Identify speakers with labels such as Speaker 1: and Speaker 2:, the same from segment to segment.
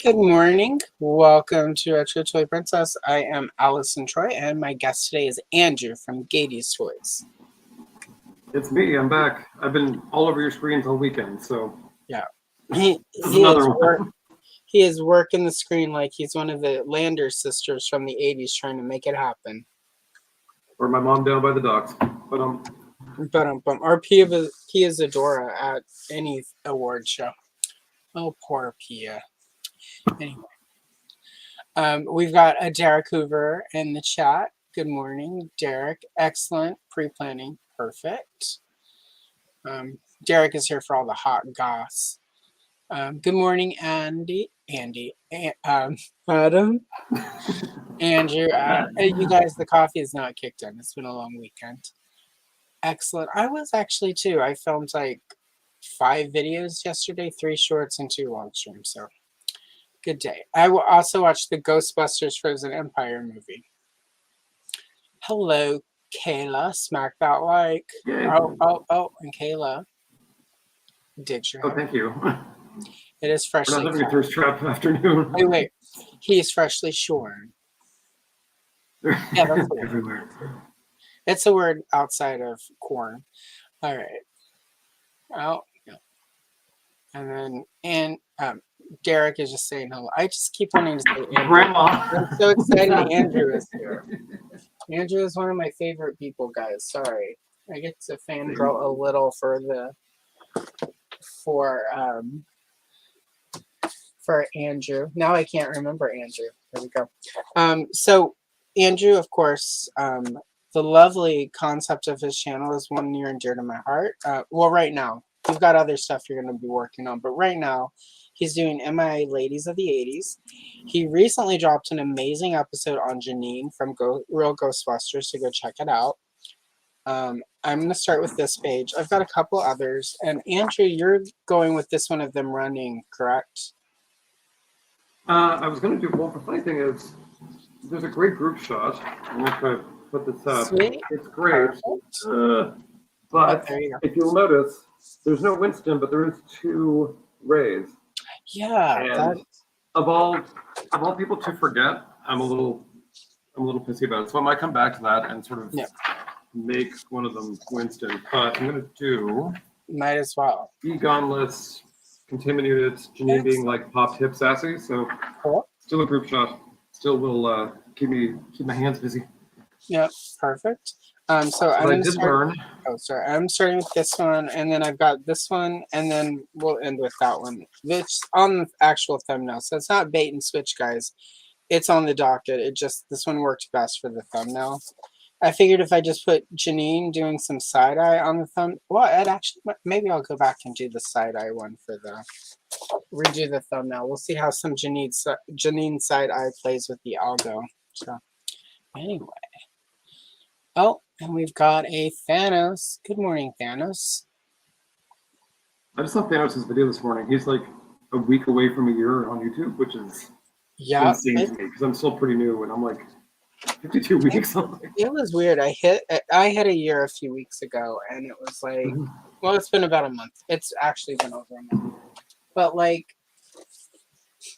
Speaker 1: Good morning. Welcome to Retro Toy Princess. I am Allison Troy, and my guest today is Andrew from Gayties Toys.
Speaker 2: It's me. I'm back. I've been all over your screens all weekend, so
Speaker 1: Yeah, he is working the screen like he's one of the Lander sisters from the '80s, trying to make it happen.
Speaker 2: Or my mom down by the docks.
Speaker 1: Or Pia Zadora at any award show. Oh, poor Pia. Anyway. We've got a Derek Hoover in the chat. Good morning, Derek. Excellent pre-planning. Perfect. Derek is here for all the hot goss. Good morning, Adam. Andrew. You guys, the coffee is not kicked in. It's been a long weekend. Excellent. I was actually too. I filmed like 5 videos yesterday, 3 shorts and 2 long streams. So good day. I will also watch the Ghostbusters Frozen Empire movie. Hello, Kayla. Smack that like.
Speaker 2: Yay.
Speaker 1: Oh, and Kayla. Did you?
Speaker 2: Oh, thank you.
Speaker 1: It is freshly.
Speaker 2: We're not living a thirst trap afternoon.
Speaker 1: Wait. He's freshly shorn. Yeah, that's
Speaker 2: everywhere.
Speaker 1: It's a word outside of corn. All right. Oh, yeah. And then Derek is just saying hello. I just keep wanting to say Andrew.
Speaker 2: Grandma.
Speaker 1: I'm so excited Andrew is here. Andrew is one of my favorite people, guys. Sorry. I get to fangirl a little for Andrew. Now I can't remember Andrew. There we go. So Andrew, of course, the lovely concept of his channel is one near and dear to my heart. Well, right now. You've got other stuff you're going to be working on, but right now he's doing MIA Ladies of the 80s. He recently dropped an amazing episode on Janine from Real Ghostbusters, so go check it out. I'm going to start with this page. I've got a couple others, and Andrew, you're going with this one of them running, correct?
Speaker 2: I was going to do, well, the funny thing is, there's a great group shot. I'm going to try to put this up.
Speaker 1: Sweet.
Speaker 2: It's great. But if you'll notice, there's no Winston, but there is 2 Rays.
Speaker 1: Yeah.
Speaker 2: And of all people to forget, I'm a little pissy about it. So I might come back to that and sort of make one of them Winston. But I'm gonna do.
Speaker 1: Might as well.
Speaker 2: Egonless contaminated Janine being like popped hip sassy. So still a group shot. Still will keep my hands busy.
Speaker 1: Yep. Perfect. So I'm going to start. Oh, sorry. I'm starting with this one, and then I've got this one, and then we'll end with that one. It's on the actual thumbnail, so it's not bait and switch, guys. It's on the docket. This one worked best for the thumbnail. I figured if I just put Janine doing some side eye on the thumb, well, it actually maybe I'll go back and do the side eye one for redo the thumbnail. We'll see how some Janine side eye plays with the algo. So anyway. Oh, and we've got a Thanos. Good morning, Thanos.
Speaker 2: I just saw Thanos' video this morning. He's like a week away from a year on YouTube, which is insane to me because I'm still pretty new and I'm like 52 weeks.
Speaker 1: It was weird. I hit a year a few weeks ago and it was like, well, it's been about a month. It's actually been over a month. But like,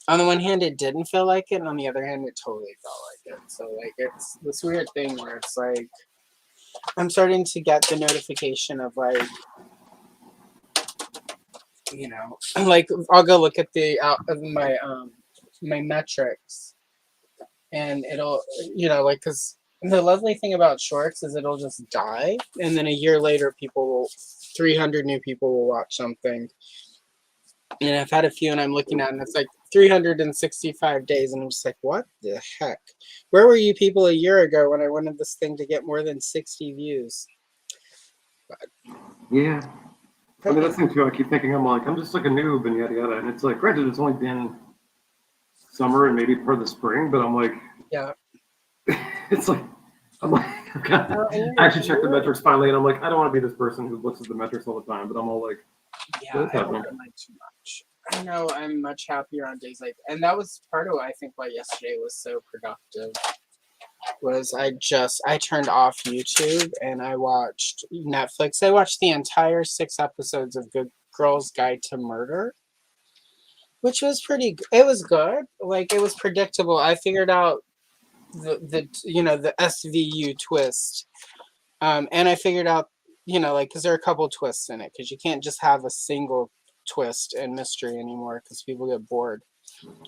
Speaker 1: on the one hand, it didn't feel like it, and on the other hand, it totally felt like it. So like, it's this weird thing where it's like, I'm starting to get the notification of like, like I'll go look at my metrics, and it'll, because the lovely thing about shorts is it'll just die, and then a year later, 300 new people will watch something. And I've had a few, and I'm looking at it, and it's like 365 days, and I'm just like, what the heck? Where were you people a year ago when I wanted this thing to get more than 60 views? But,
Speaker 2: yeah. I mean, that's the thing, too. I keep thinking, I'm just like a noob, and yada, yada. And it's like, granted, it's only been summer and maybe part of the spring, but I'm like,
Speaker 1: yeah.
Speaker 2: It's like, okay. I actually checked the metrics finally, and I'm like, I don't want to be this person who looks at the metrics all the time, but I'm all like,
Speaker 1: yeah, I don't like too much. I know I'm much happier on days like that. And that was part of I think why yesterday was so productive. Was I turned off YouTube and I watched Netflix. I watched the entire 6 episodes of Good Girls Guide to Murder. which was it was good. Like it was predictable. I figured out the SVU twist, and I figured out like because there are a couple twists in it because you can't just have a single twist and mystery anymore because people get bored.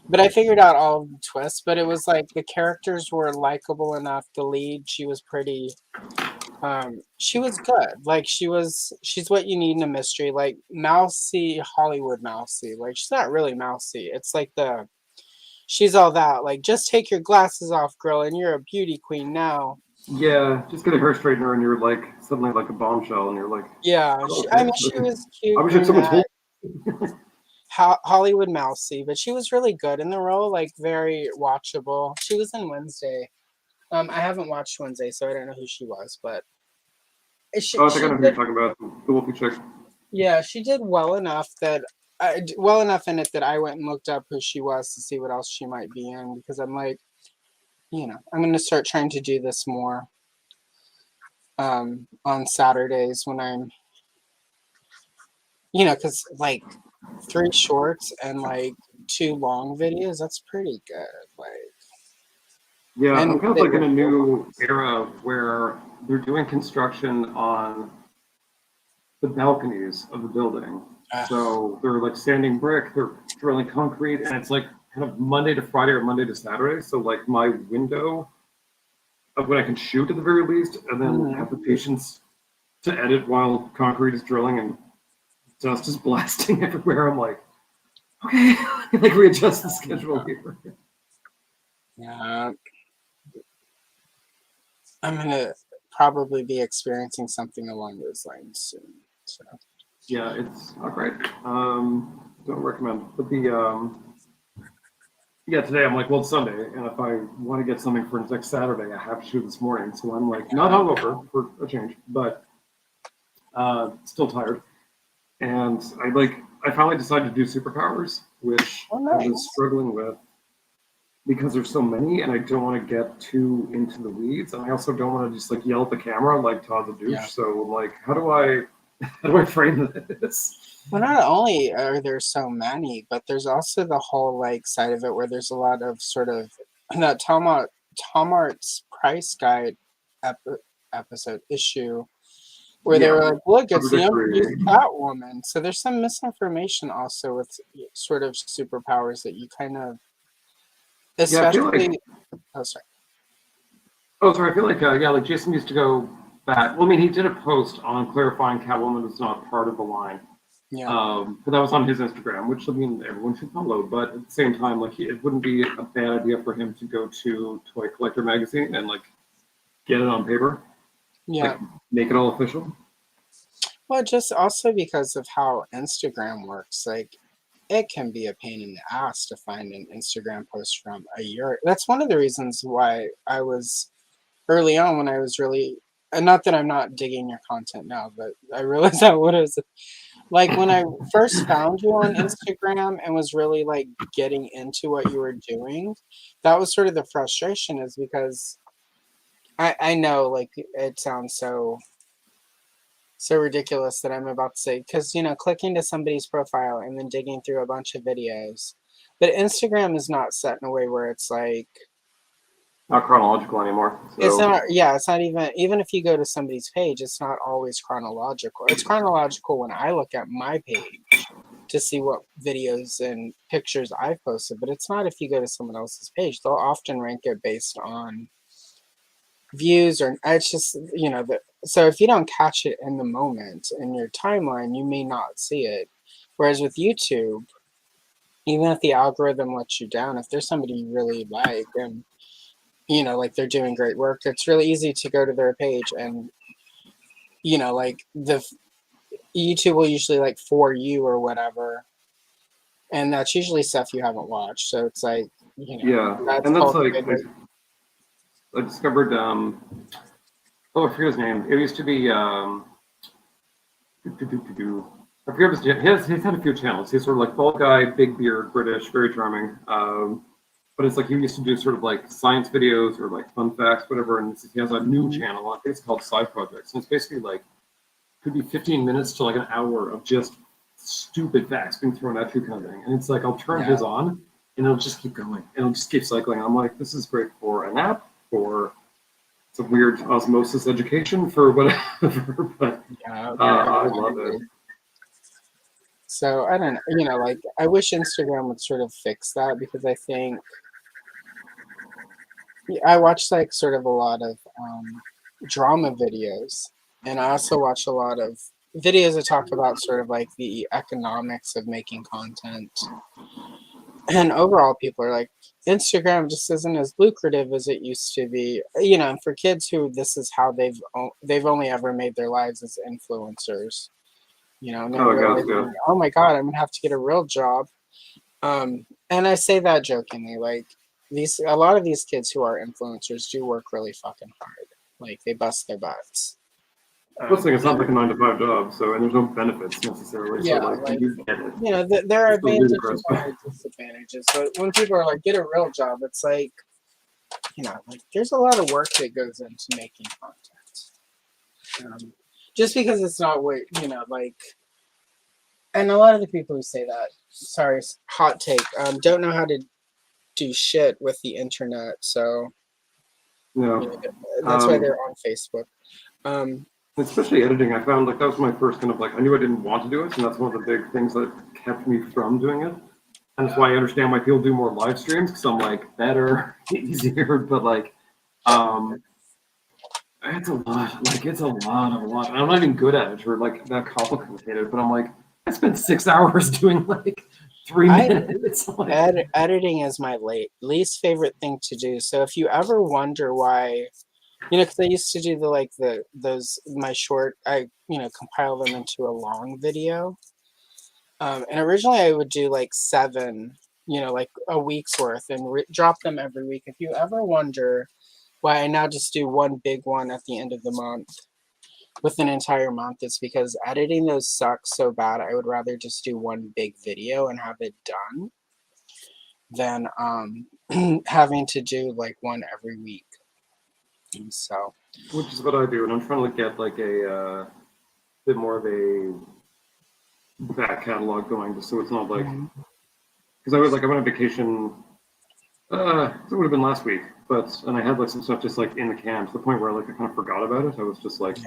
Speaker 1: But I figured out all of the twists. But it was like the characters were likable enough. The lead, she was pretty. She was good. Like she's what you need in a mystery. Like mousy Hollywood mousy. Like she's not really mousy. It's like she's all that. Like just take your glasses off, girl, and you're a beauty queen now.
Speaker 2: Yeah, just get a hair straightener and you're like suddenly like a bombshell, and you're like,
Speaker 1: Yeah,
Speaker 2: oh,
Speaker 1: I
Speaker 2: okay.
Speaker 1: mean she was cute.
Speaker 2: I wish had someone told.
Speaker 1: Hollywood mousy, but she was really good in the role. Like very watchable. She was in Wednesday. I haven't watched Wednesday, so I don't know who she was, but
Speaker 2: I think I know who you're talking about. The Wolfie chick.
Speaker 1: Yeah, she did well enough in it that I went and looked up who she was to see what else she might be in because I'm like, I'm gonna start trying to do this more on Saturdays when I'm, because like 3 shorts and like 2 long videos, that's pretty good. Like,
Speaker 2: yeah, I'm kind of like in a new
Speaker 1: ones.
Speaker 2: era where they're doing construction on the balconies of the building. So they're like sanding brick, they're drilling concrete, and it's like kind of Monday to Friday or Monday to Saturday. So like my window of when I can shoot at the very least, and then have the patience to edit while concrete is drilling and dust is blasting everywhere. I'm like, okay, like readjust the schedule here.
Speaker 1: Yeah. I'm gonna probably be experiencing something along those lines soon. So.
Speaker 2: Yeah, it's not great. Don't recommend. But today I'm like, well, it's Sunday, and if I want to get something for next Saturday, I have to shoot this morning. So I'm like, not hungover for a change, but still tired. And I finally decided to do superpowers, which I was struggling with because there's so many, and I don't want to get too into the weeds, and I also don't want to just like yell at the camera like Todd the douche. Yeah. So like, how do I frame this?
Speaker 1: Well, not only are there so many, but there's also the whole like side of it where there's a lot of sort of that Tom Art's price guide episode issue where they were like, look, it's the unproduced Catwoman. So there's some misinformation also with sort of superpowers that you kind of, especially.
Speaker 2: I feel like like Jason used to go back. Well, I mean, he did a post on clarifying Catwoman was not part of the line. Yeah. But that was on his Instagram, which I mean everyone should follow. But at the same time, like it wouldn't be a bad idea for him to go to Toy Collector magazine and like get it on paper.
Speaker 1: Yeah.
Speaker 2: Like, make it all official.
Speaker 1: Well, just also because of how Instagram works, like it can be a pain in the ass to find an Instagram post from a year. That's one of the reasons why I was early on when I was really, and not that I'm not digging your content now, but I realized that what is like when I first found you on Instagram and was really like getting into what you were doing, that was sort of the frustration is because I know like it sounds so ridiculous that I'm about to say, because clicking to somebody's profile and then digging through a bunch of videos, but Instagram is not set in a way where it's like
Speaker 2: not chronological anymore. So.
Speaker 1: It's not. Yeah, it's not even if you go to somebody's page, it's not always chronological. It's chronological when I look at my page to see what videos and pictures I've posted, but it's not if you go to someone else's page. They'll often rank it based on views, or it's just so if you don't catch it in the moment in your timeline, you may not see it. Whereas with YouTube, even if the algorithm lets you down, if there's somebody you really like and like they're doing great work, it's really easy to go to their page and like the YouTube will usually like for you or whatever, and that's usually stuff you haven't watched, so it's like
Speaker 2: that's like I discovered I forget his name. It used to be I forget his name. He's had a few channels. He's sort of like bald guy, big beard, British, very charming. But it's like he used to do sort of like science videos or like fun facts, whatever. And he has a new channel. I think it's called Side Projects. And it's basically like, could be 15 minutes to like an hour of just stupid facts being thrown at you kind of thing. And it's like I'll turn his on, and it'll just keep going. It'll just keep cycling. I'm like, this is great for a nap, for it's a weird osmosis education, for whatever. But I love it.
Speaker 1: So I don't know, like I wish Instagram would sort of fix that, because I think I watch like sort of a lot of drama videos, and I also watch a lot of videos that talk about sort of like the economics of making content. And overall, people are like, Instagram just isn't as lucrative as it used to be. And for kids who this is how they've only ever made their lives as influencers. And they're realizing, oh my God, I'm gonna have to get a real job. And I say that jokingly, like a lot of these kids who are influencers do work really fucking hard. Like they bust their butts.
Speaker 2: Plus, it's not like a 9-to-5 job, so and there's no benefits necessarily.
Speaker 1: Yeah,
Speaker 2: so like you get it.
Speaker 1: There are advantages and disadvantages. But when people are like, get a real job, it's like, like there's a lot of work that goes into making content. Just because it's not what like, and a lot of the people who say that, sorry, hot take, don't know how to do shit with the internet. So that's why they're on Facebook.
Speaker 2: Especially editing, I found like that was my first kind of like I knew I didn't want to do it, and that's one of the big things that kept me from doing it. And that's why I understand why people do more live streams, because I'm like better, easier, but like it's a lot. Like it's a lot. And I'm not even good at it or like that complicated, but I'm like, I spent 6 hours doing like 3 minutes.
Speaker 1: Editing is my least favorite thing to do. So if you ever wonder why, because I used to do my short, I compile them into a long video. And originally I would do like 7, like a week's worth, and drop them every week. If you ever wonder why I now just do one big one at the end of the month with an entire month, it's because editing those sucks so bad. I would rather just do one big video and have it done than having to do like one every week. And so,
Speaker 2: which is what I do, and I'm trying to get like a bit more of a back catalog going, just so it's not like, because I went on vacation. It would have been last week, and I had like some stuff just like in the can to the point where like I kind of forgot about it. I was just like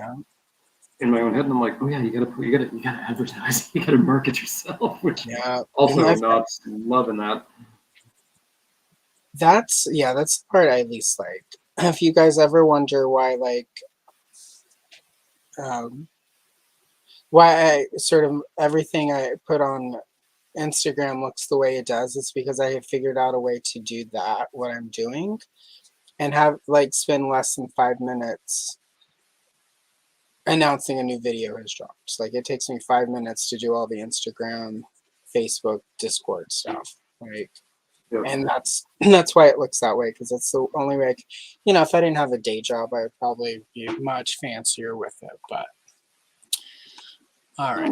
Speaker 2: in my own head, and I'm like, oh yeah, you gotta advertise, you gotta market yourself, which also not loving that.
Speaker 1: That's the part I least like. If you guys ever wonder why, like, why I sort of everything I put on Instagram looks the way it does, it's because I have figured out a way to do that, what I'm doing, and have like spend less than 5 minutes announcing a new video has dropped. Like it takes me 5 minutes to do all the Instagram, Facebook, Discord stuff, right? And that's why it looks that way, because it's the only way. If I didn't have a day job, I would probably be much fancier with it. But all right.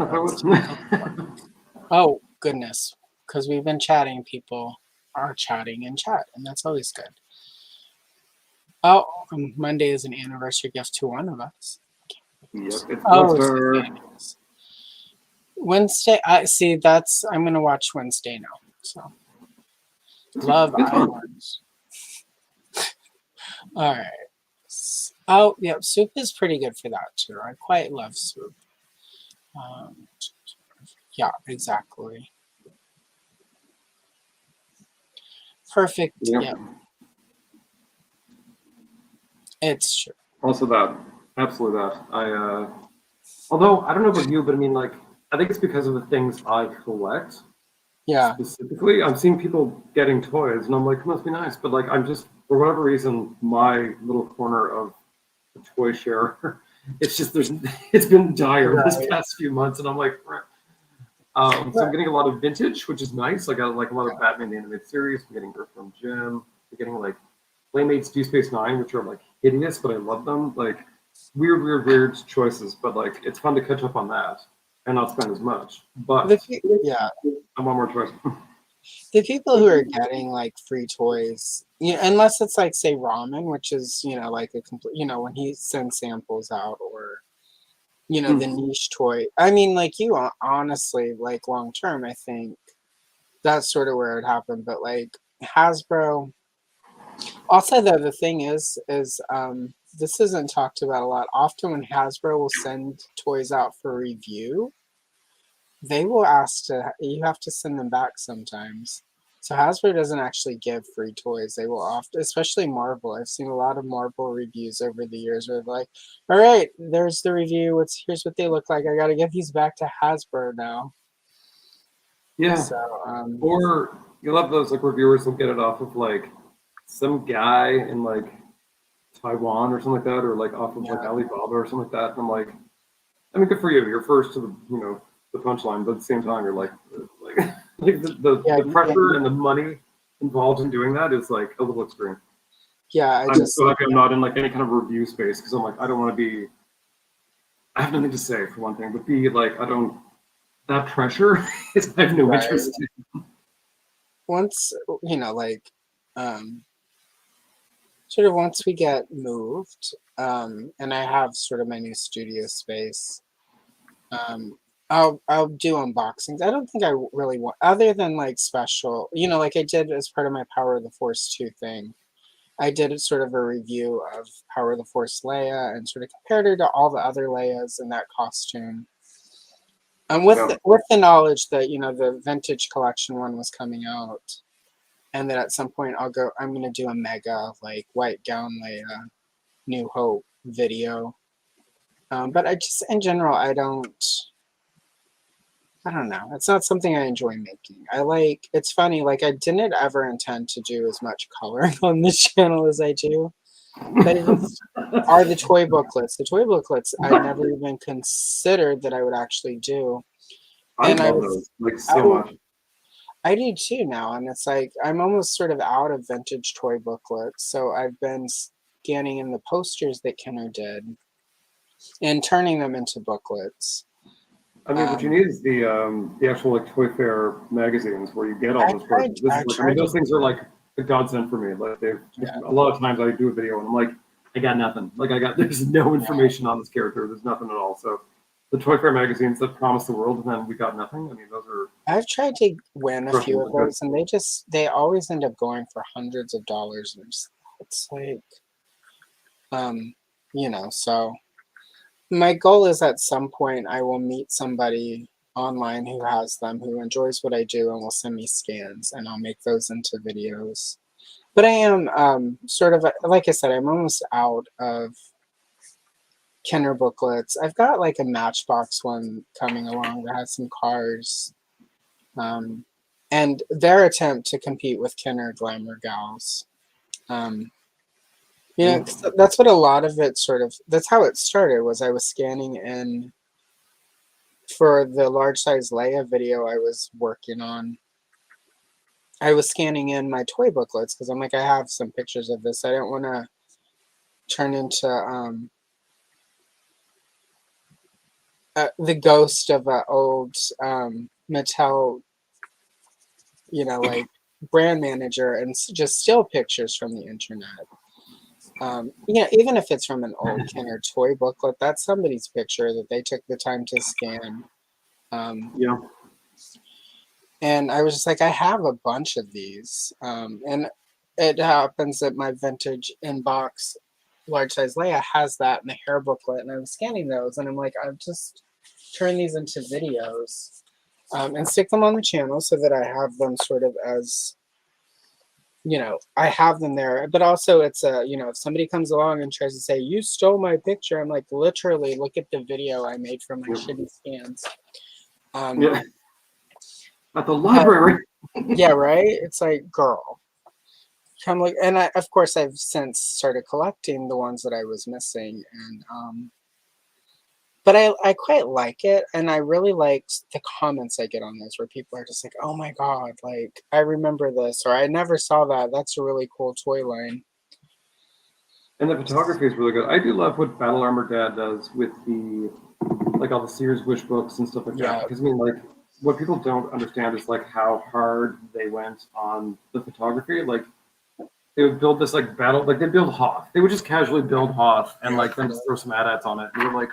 Speaker 1: Oh goodness, because we've been chatting. People are chatting in chat, and that's always good. Oh, Monday is an anniversary gift to one of us.
Speaker 2: It's
Speaker 1: Wednesday. I see. I'm gonna watch Wednesday now. So. Love Island. All right. Oh, yeah. Soup is pretty good for that too. I quite love soup. Yeah, exactly. Perfect. Yeah. It's true.
Speaker 2: Also that. Absolutely that. Although I don't know about you, but I mean, like, I think it's because of the things I collect.
Speaker 1: Yeah.
Speaker 2: Specifically, I'm seeing people getting toys, and I'm like, it must be nice. But like, I'm just, for whatever reason, my little corner of the toy share, it's been dire this past few months, and I'm like, so I'm getting a lot of vintage, which is nice. I got like a lot of Batman the Animated Series. I'm getting Earthworm Jim. I'm getting like Playmates Deep Space Nine, which are like hideous, but I love them. Like weird choices, but like it's fun to catch up on that and not spend as much. But I want more choice.
Speaker 1: The people who are getting like free toys, unless it's like say ramen, which is like a complete, when he sends samples out, or the niche toy. I mean, like you honestly, like long term, I think that's sort of where it happened. But like Hasbro, also the thing is this isn't talked about a lot. Often when Hasbro will send toys out for review, they will ask you have to send them back sometimes. So Hasbro doesn't actually give free toys. They will often, especially Marvel. I've seen a lot of Marvel reviews over the years where they're like, all right, there's the review. Here's what they look like. I got to give these back to Hasbro now.
Speaker 2: Yeah.
Speaker 1: So,
Speaker 2: or you'll have those like reviewers will get it off of like some guy in like Taiwan or something like that, or like off of like Alibaba or something like that. And I'm like, I mean, good for you. You're first to the punchline, but at the same time, you're like the pressure and the money involved in doing that is like a little extreme.
Speaker 1: Yeah,
Speaker 2: I'm so happy I'm not in like any kind of review space because I'm like, I don't want to be. I have nothing to say for one thing, but B, like I don't. That pressure is I have no interest in.
Speaker 1: Once sort of once we get moved, and I have sort of my new studio space, I'll do unboxings. I don't think I really want, other than like special, like I did as part of my Power of the Force 2 thing. I did sort of a review of Power of the Force Leia and sort of compared her to all the other Leias in that costume. And with the knowledge that the vintage collection one was coming out, and that at some point I'm gonna do a mega like white gown Leia, New Hope video. But I just in general I don't know. It's not something I enjoy making. It's funny, like I didn't ever intend to do as much coloring on this channel as I do. But it just are the toy booklets. The toy booklets I never even considered that I would actually do.
Speaker 2: I love those like so much.
Speaker 1: I do too now, and it's like I'm almost sort of out of vintage toy booklets. So I've been scanning in the posters that Kenner did and turning them into booklets.
Speaker 2: I mean, what you need is the actual like Toy Fair magazines where you get all those posters. I mean, those things are like a godsend for me. Like a lot of times I do a video and I'm like, I got nothing. Like there's no information on this character. There's nothing at all. So the Toy Fair magazines that promise the world and then we got nothing. I mean, those are.
Speaker 1: I've tried to win a few of those, and they always end up going for hundreds of dollars. And it's like, so my goal is at some point I will meet somebody online who has them, who enjoys what I do, and will send me scans, and I'll make those into videos. But I am sort of, like I said, I'm almost out of Kenner booklets. I've got like a Matchbox one coming along that has some cars. And their attempt to compete with Kenner Glamour Gals. That's what a lot of it that's how it started, was I was scanning in for the large size Leia video I was working on. I was scanning in my toy booklets because I'm like, I have some pictures of this. I don't want to turn into the ghost of an old Mattel, like brand manager and just steal pictures from the internet. Even if it's from an old Kenner toy booklet, that's somebody's picture that they took the time to scan. And I was just like, I have a bunch of these. And it happens that my vintage inbox large size Leia has that in the hair booklet, and I'm scanning those, and I'm like, I'll just turn these into videos and stick them on the channel so that I have them sort of as, I have them there. But also it's if somebody comes along and tries to say, you stole my picture, I'm like, literally, look at the video I made from my shitty scans.
Speaker 2: At the library.
Speaker 1: Yeah, right? It's like, girl. Come look. And of course, I've since started collecting the ones that I was missing. And but I quite like it. And I really liked the comments I get on this where people are just like, oh my God, like, I remember this, or I never saw that. That's a really cool toy line.
Speaker 2: And the photography is really good. I do love what Battle Armor Dad does with all the Sears Wish books and stuff like that. Because I mean, like, what people don't understand is like how hard they went on the photography. Like, they would build this like battle, like they build Hoth. They would just casually build Hoth and like then just throw some AT-ATs on it. And you're like,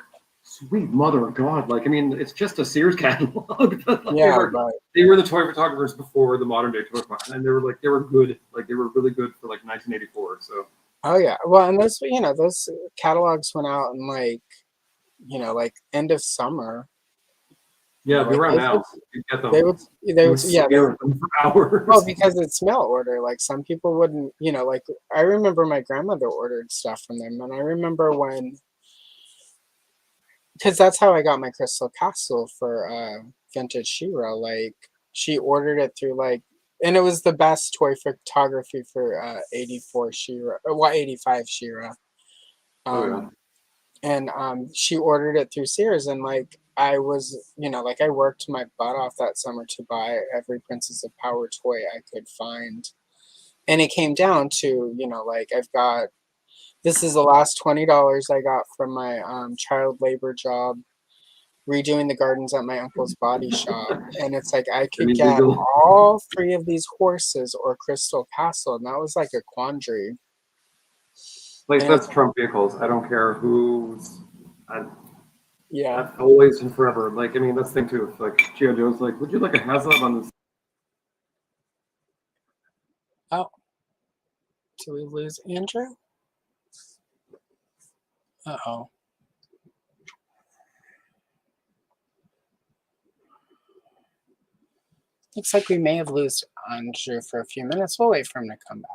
Speaker 2: sweet mother of God. Like, I mean, it's just a Sears catalog.
Speaker 1: Yeah,
Speaker 2: they were the toy photographers before the modern day toy photographers, and they were good. Like, they were really good for like 1984. So.
Speaker 1: oh yeah, well, and those catalogs went out in like like end of summer.
Speaker 2: Yeah, they
Speaker 1: Like
Speaker 2: were around now. You get them.
Speaker 1: they would
Speaker 2: You would stare at them for hours.
Speaker 1: well, because it's mail order. Like some people wouldn't, like I remember my grandmother ordered stuff from them, and I remember because that's how I got my Crystal Castle for vintage She-Ra. Like she ordered it through and it was the best toy photography for 84 She-Ra, 85 She-Ra.
Speaker 2: Oh yeah.
Speaker 1: And she ordered it through Sears, and I was, I worked my butt off that summer to buy every Princess of Power toy I could find. And it came down to, I've got, this is the last $20 I got from my child labor job redoing the gardens at my uncle's body shop. And it's like I could get all three of these horses or Crystal Castle, and that was like a quandary.
Speaker 2: Like, that's Trump vehicles. I don't care who's.
Speaker 1: Yeah.
Speaker 2: I've always and forever. Like, I mean, that's the thing too. Like, G.I. Joe's like, would you like a HAZLab on this?
Speaker 1: Oh. Did we lose Andrew? Uh-oh. Looks like we may have lost Andrew for a few minutes. We'll wait for him to come back.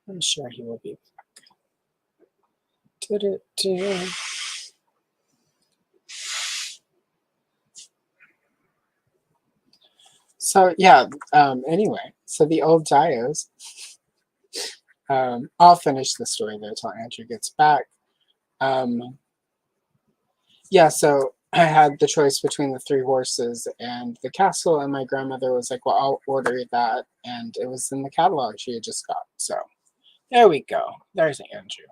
Speaker 1: I'm sure he will be back. Do-do-do. So yeah, anyway, so the old Dios, I'll finish the story there till Andrew gets back. Yeah, so I had the choice between the three horses and the castle, and my grandmother was like, well, I'll order that, and it was in the catalog she had just got. So there we go. There's Andrew.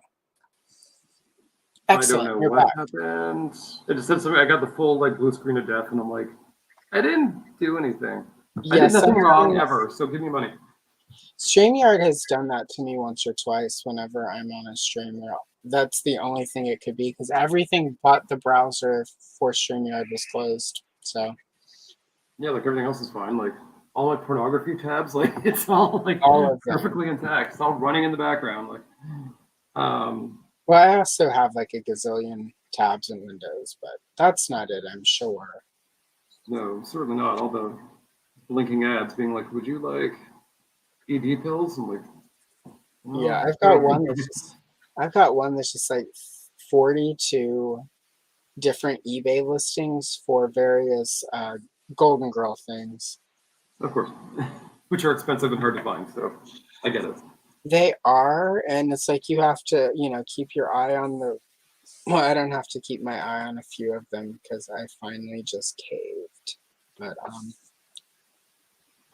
Speaker 1: Excellent.
Speaker 2: I don't know
Speaker 1: You're
Speaker 2: what
Speaker 1: back.
Speaker 2: happened. It just said something. I got the full like blue screen of death, and I'm like, I didn't do anything. I did nothing wrong ever, so give me money.
Speaker 1: StreamYard has done that to me once or twice whenever I'm on a stream. That's the only thing it could be, because everything but the browser for StreamYard was closed. So
Speaker 2: yeah, like everything else is fine. Like all my pornography tabs, like it's all like perfectly intact. It's all running in the background. Like,
Speaker 1: well, I also have like a gazillion tabs in Windows, but that's not it, I'm sure.
Speaker 2: No, certainly not. All the blinking ads being like, "Would you like ED pills?" I'm like,
Speaker 1: oh, yeah, I've got one that's just like 42 different eBay listings for various Golden Girl things.
Speaker 2: Of course, which are expensive and hard to find. So I get it.
Speaker 1: They are, and it's like you have to, keep your eye on the. Well, I don't have to keep my eye on a few of them because I finally just caved. But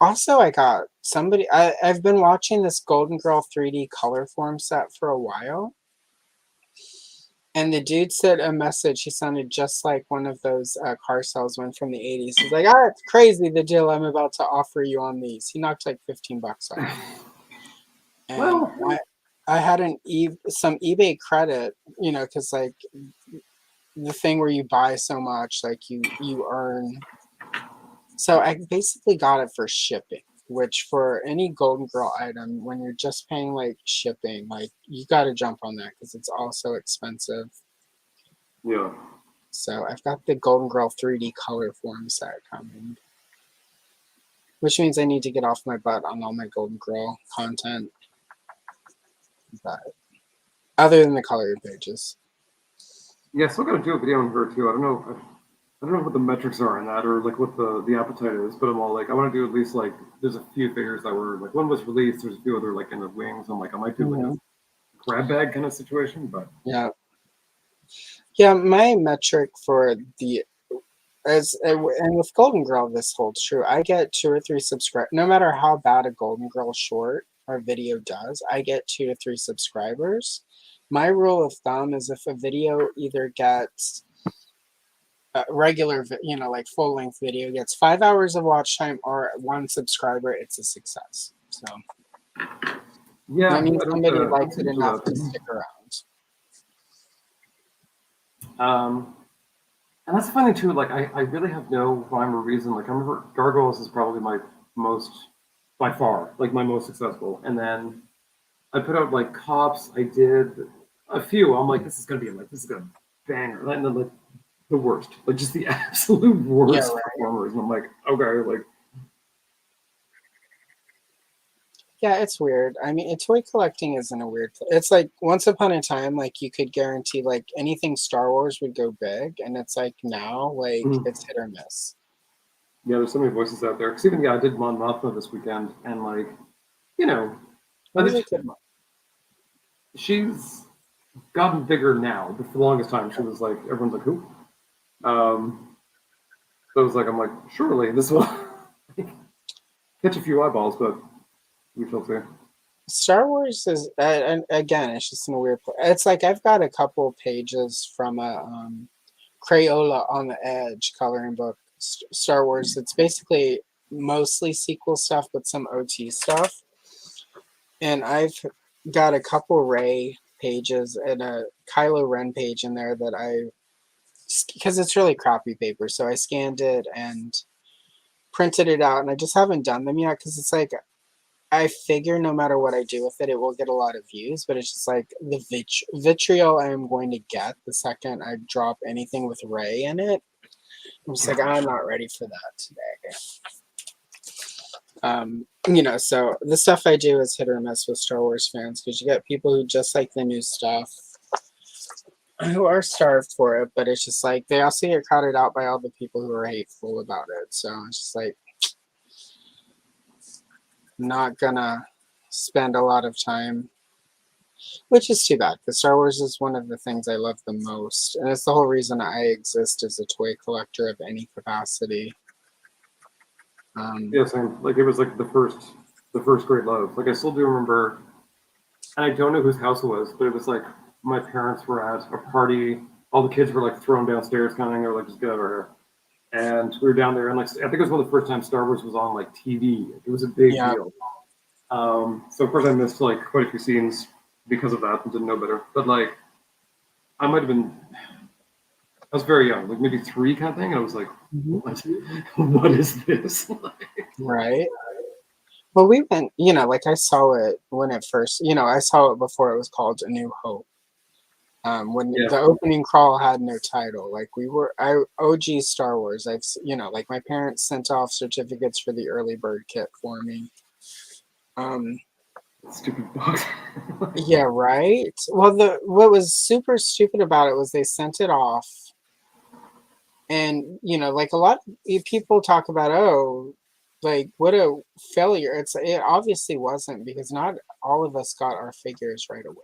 Speaker 1: also, I got somebody. I've been watching this Golden Girl 3D color form set for a while. And the dude said a message. He sounded just like one of those car salesmen from the 80s. He's like, it's crazy the deal I'm about to offer you on these. He knocked like $15 off. And well, I had some eBay credit, because like the thing where you buy so much, like you earn. So I basically got it for shipping, which for any Golden Girl item, when you're just paying like shipping, like you got to jump on that because it's also expensive.
Speaker 2: Yeah.
Speaker 1: So I've got the Golden Girl 3D color form set coming, which means I need to get off my butt on all my Golden Girl content. But other than the colored pages.
Speaker 2: Yeah, still got to do a video on her too. I don't know what the metrics are on that or like what the appetite is, but I'm all like, I want to do at least like, there's a few figures that were like, one was released, there's a few other like in the wings. I'm like, I might do like a grab bag kind of situation, but
Speaker 1: yeah. Yeah, my metric for and with Golden Girl, this holds true. I get 2 or 3 subscribers. No matter how bad a Golden Girl short or video does, I get 2 to 3 subscribers. My rule of thumb is if a video either gets regular, like full length video gets 5 hours of watch time or 1 subscriber, it's a success. So
Speaker 2: yeah,
Speaker 1: that means somebody likes it enough to stick around.
Speaker 2: And that's the funny too. Like I really have no rhyme or reason. Like I remember Gargoyles is probably my most, by far, like my most successful. And then I put out like Cops. I did a few. I'm like, this is gonna banger. And then like the worst, like just the absolute
Speaker 1: Yeah,
Speaker 2: worst
Speaker 1: right.
Speaker 2: performers. And I'm like, okay, like.
Speaker 1: Yeah, it's weird. I mean, toy collecting isn't a weird. It's like once upon a time, like you could guarantee like anything Star Wars would go big, and it's like now, like it's hit or miss.
Speaker 2: Yeah, there's so many voices out there. Because even I did Mon Mothma this weekend, and like, you know,
Speaker 1: That was a good one.
Speaker 2: she's gotten bigger now. But for the longest time, she was like, everyone's like, who? So I was like, I'm like, surely this will catch a few eyeballs, but we shall see.
Speaker 1: Star Wars is, and again, it's just in a weird place. It's like I've got a couple pages from a Crayola on the Edge coloring book, Star Wars. It's basically mostly sequel stuff, but some OT stuff. And I've got a couple Ray pages and a Kylo Ren page in there that because it's really crappy paper, so I scanned it and printed it out, and I just haven't done them yet because it's like I figure no matter what I do with it, it will get a lot of views, but it's just like the vitriol I am going to get the second I drop anything with Ray in it. I'm just like, I'm not ready for that today. So the stuff I do is hit or miss with Star Wars fans because you get people who just like the new stuff who are starved for it, but it's just like they also get crowded out by all the people who are hateful about it. So it's just like not gonna spend a lot of time, which is too bad because Star Wars is one of the things I love the most, and it's the whole reason I exist as a toy collector of any capacity.
Speaker 2: Yeah, same. Like it was like the first great love. Like I still do remember, and I don't know whose house it was, but it was like my parents were at a party. All the kids were like thrown downstairs, kind of thing. They were like, just get over here. And we were down there, and like I think it was one of the first times Star Wars was on like TV. It was a big deal. So of course I missed like quite a few scenes because of that and didn't know better. But like I might have been, I was very young, like maybe 3 kind of thing. And I was like, what is this?
Speaker 1: Right. Well, we went, like I saw it when it first, I saw it before it was called A New Hope. When the opening crawl had no title, like OG Star Wars. Like my parents sent off certificates for the early bird kit for me.
Speaker 2: Stupid box.
Speaker 1: Yeah, right. Well, what was super stupid about it was they sent it off, and like a lot of people talk about, oh, like what a failure. It obviously wasn't because not all of us got our figures right away.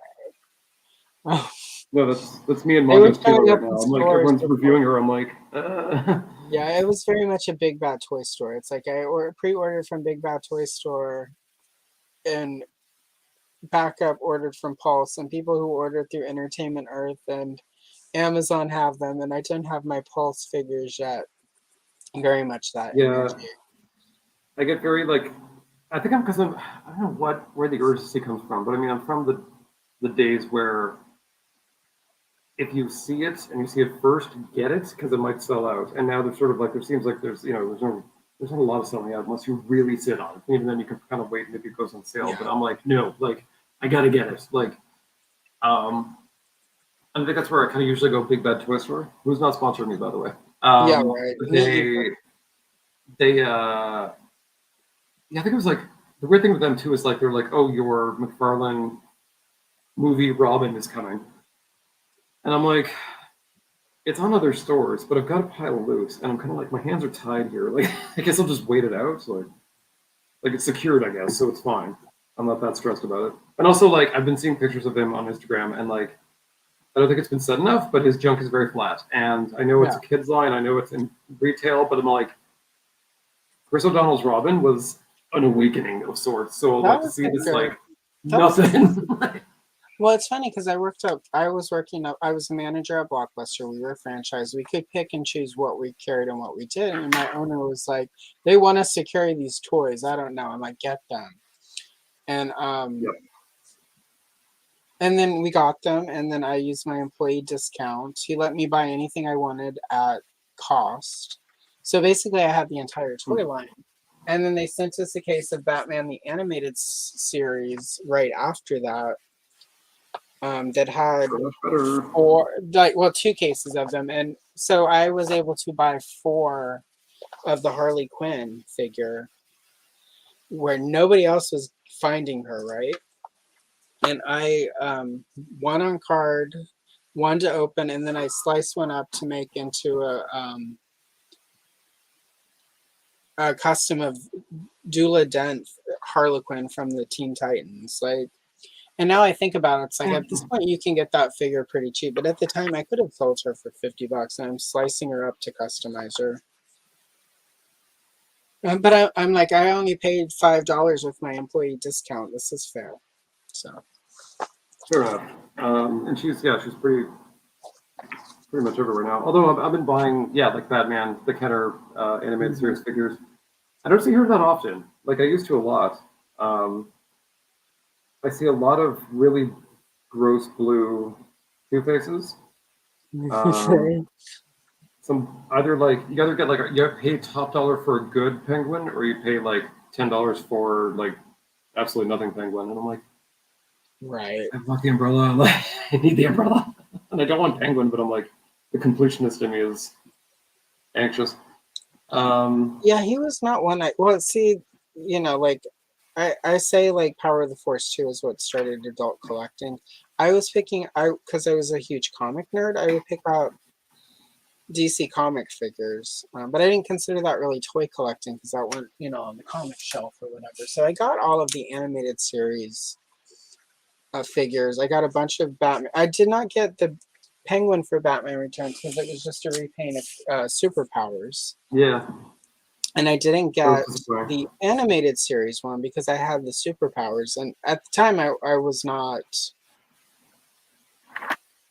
Speaker 2: No, that's me and
Speaker 1: They were
Speaker 2: Mongo's Taylor
Speaker 1: showing
Speaker 2: right
Speaker 1: up
Speaker 2: now.
Speaker 1: in
Speaker 2: I'm like,
Speaker 1: stores
Speaker 2: everyone's
Speaker 1: before.
Speaker 2: reviewing her. I'm like,
Speaker 1: Yeah, it was very much a Big Bad Toy Store. It's like I pre-ordered from Big Bad Toy Store and backup ordered from Pulse, and people who ordered through Entertainment Earth and Amazon have them, and I don't have my Pulse figures yet. Very much that
Speaker 2: yeah.
Speaker 1: energy.
Speaker 2: I get very like, I think I'm because I don't know where the urgency comes from, but I mean I'm from the days where if you see it and you see it first, get it because it might sell out. And now there's sort of like there seems like there's not a lot of selling out unless you really sit on it. Even then you can kind of wait maybe it goes on sale.
Speaker 1: Yeah.
Speaker 2: But I'm like, no, like I gotta get it. Like I think that's where I kind of usually go Big Bad Toy Store, who's not sponsoring me by the way.
Speaker 1: Yeah, right.
Speaker 2: They yeah, I think it was like the weird thing with them too is like they're like, oh, your McFarlane movie Robin is coming, and I'm like, it's on other stores, but I've got a pile of loot, and I'm kind of like, my hands are tied here. Like, I guess I'll just wait it out. So like it's secured, I guess, so it's fine. I'm not that stressed about it. And also, like, I've been seeing pictures of him on Instagram, and like, I don't think it's been said enough, but his junk is very flat. And I know it's a kid's line, I know it's in retail, but I'm like, Chris O'Donnell's Robin was an awakening of sorts. So I'd like to see this like nothing.
Speaker 1: Well, it's funny because I was a manager at Blockbuster. We were a franchise. We could pick and choose what we carried and what we did. And my owner was like, they want us to carry these toys. I don't know. I'm like, get them. And And then we got them, and then I used my employee discount. He let me buy anything I wanted at cost. So basically, I had the entire toy line. And then they sent us a case of Batman the Animated Series right after that. That had two cases of them, and so I was able to buy 4 of the Harley Quinn figure, where nobody else was finding her, right? And I one on card, one to open, and then I sliced one up to make into a custom of Dula Dent Harlequin from the Teen Titans, like. And now I think about it, it's like at this point you can get that figure pretty cheap. But at the time I could have sold her for $50 and I'm slicing her up to customize her. But I'm like, I only paid $5 with my employee discount. This is fair. So
Speaker 2: fair enough. And she's pretty much everywhere now. Although I've been buying, like Batman, the Kenner animated series figures. I don't see her that often. Like I used to a lot. I see a lot of really gross blue Two-Faces. Some either like you either get like you have to pay top dollar for a good penguin, or you pay like $10 for like absolutely nothing penguin. And I'm like,
Speaker 1: right.
Speaker 2: I want the umbrella. Like, I need the umbrella, and I don't want penguin, but I'm like, the completionist in me is anxious.
Speaker 1: Yeah, he was not one. Like I say like Power of the Force 2 is what started adult collecting. I was picking because I was a huge comic nerd. I would pick out DC comic figures, but I didn't consider that really toy collecting because that went on the comic shelf or whatever. So I got all of the animated series figures. I got a bunch of Batman. I did not get the Penguin for Batman Returns because it was just a repaint of Superpowers.
Speaker 2: Yeah.
Speaker 1: And I didn't get the animated series one because I had the Superpowers. And at the time, I was not...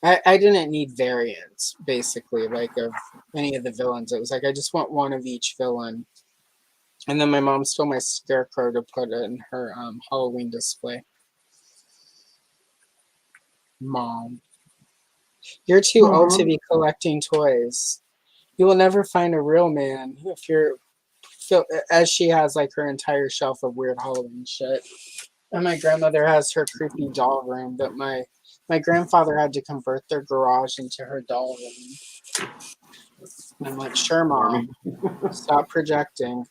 Speaker 1: I didn't need variants, basically, like of any of the villains. It was like, I just want one of each villain. And then my mom stole my Scarecrow to put it in her Halloween display. Mom. You're too old to be collecting toys. You will never find a real man if you're... as she has like her entire shelf of weird Halloween shit. And my grandmother has her creepy doll room that my grandfather had to convert their garage into her doll room. And I'm like, sure, Mom. Stop projecting.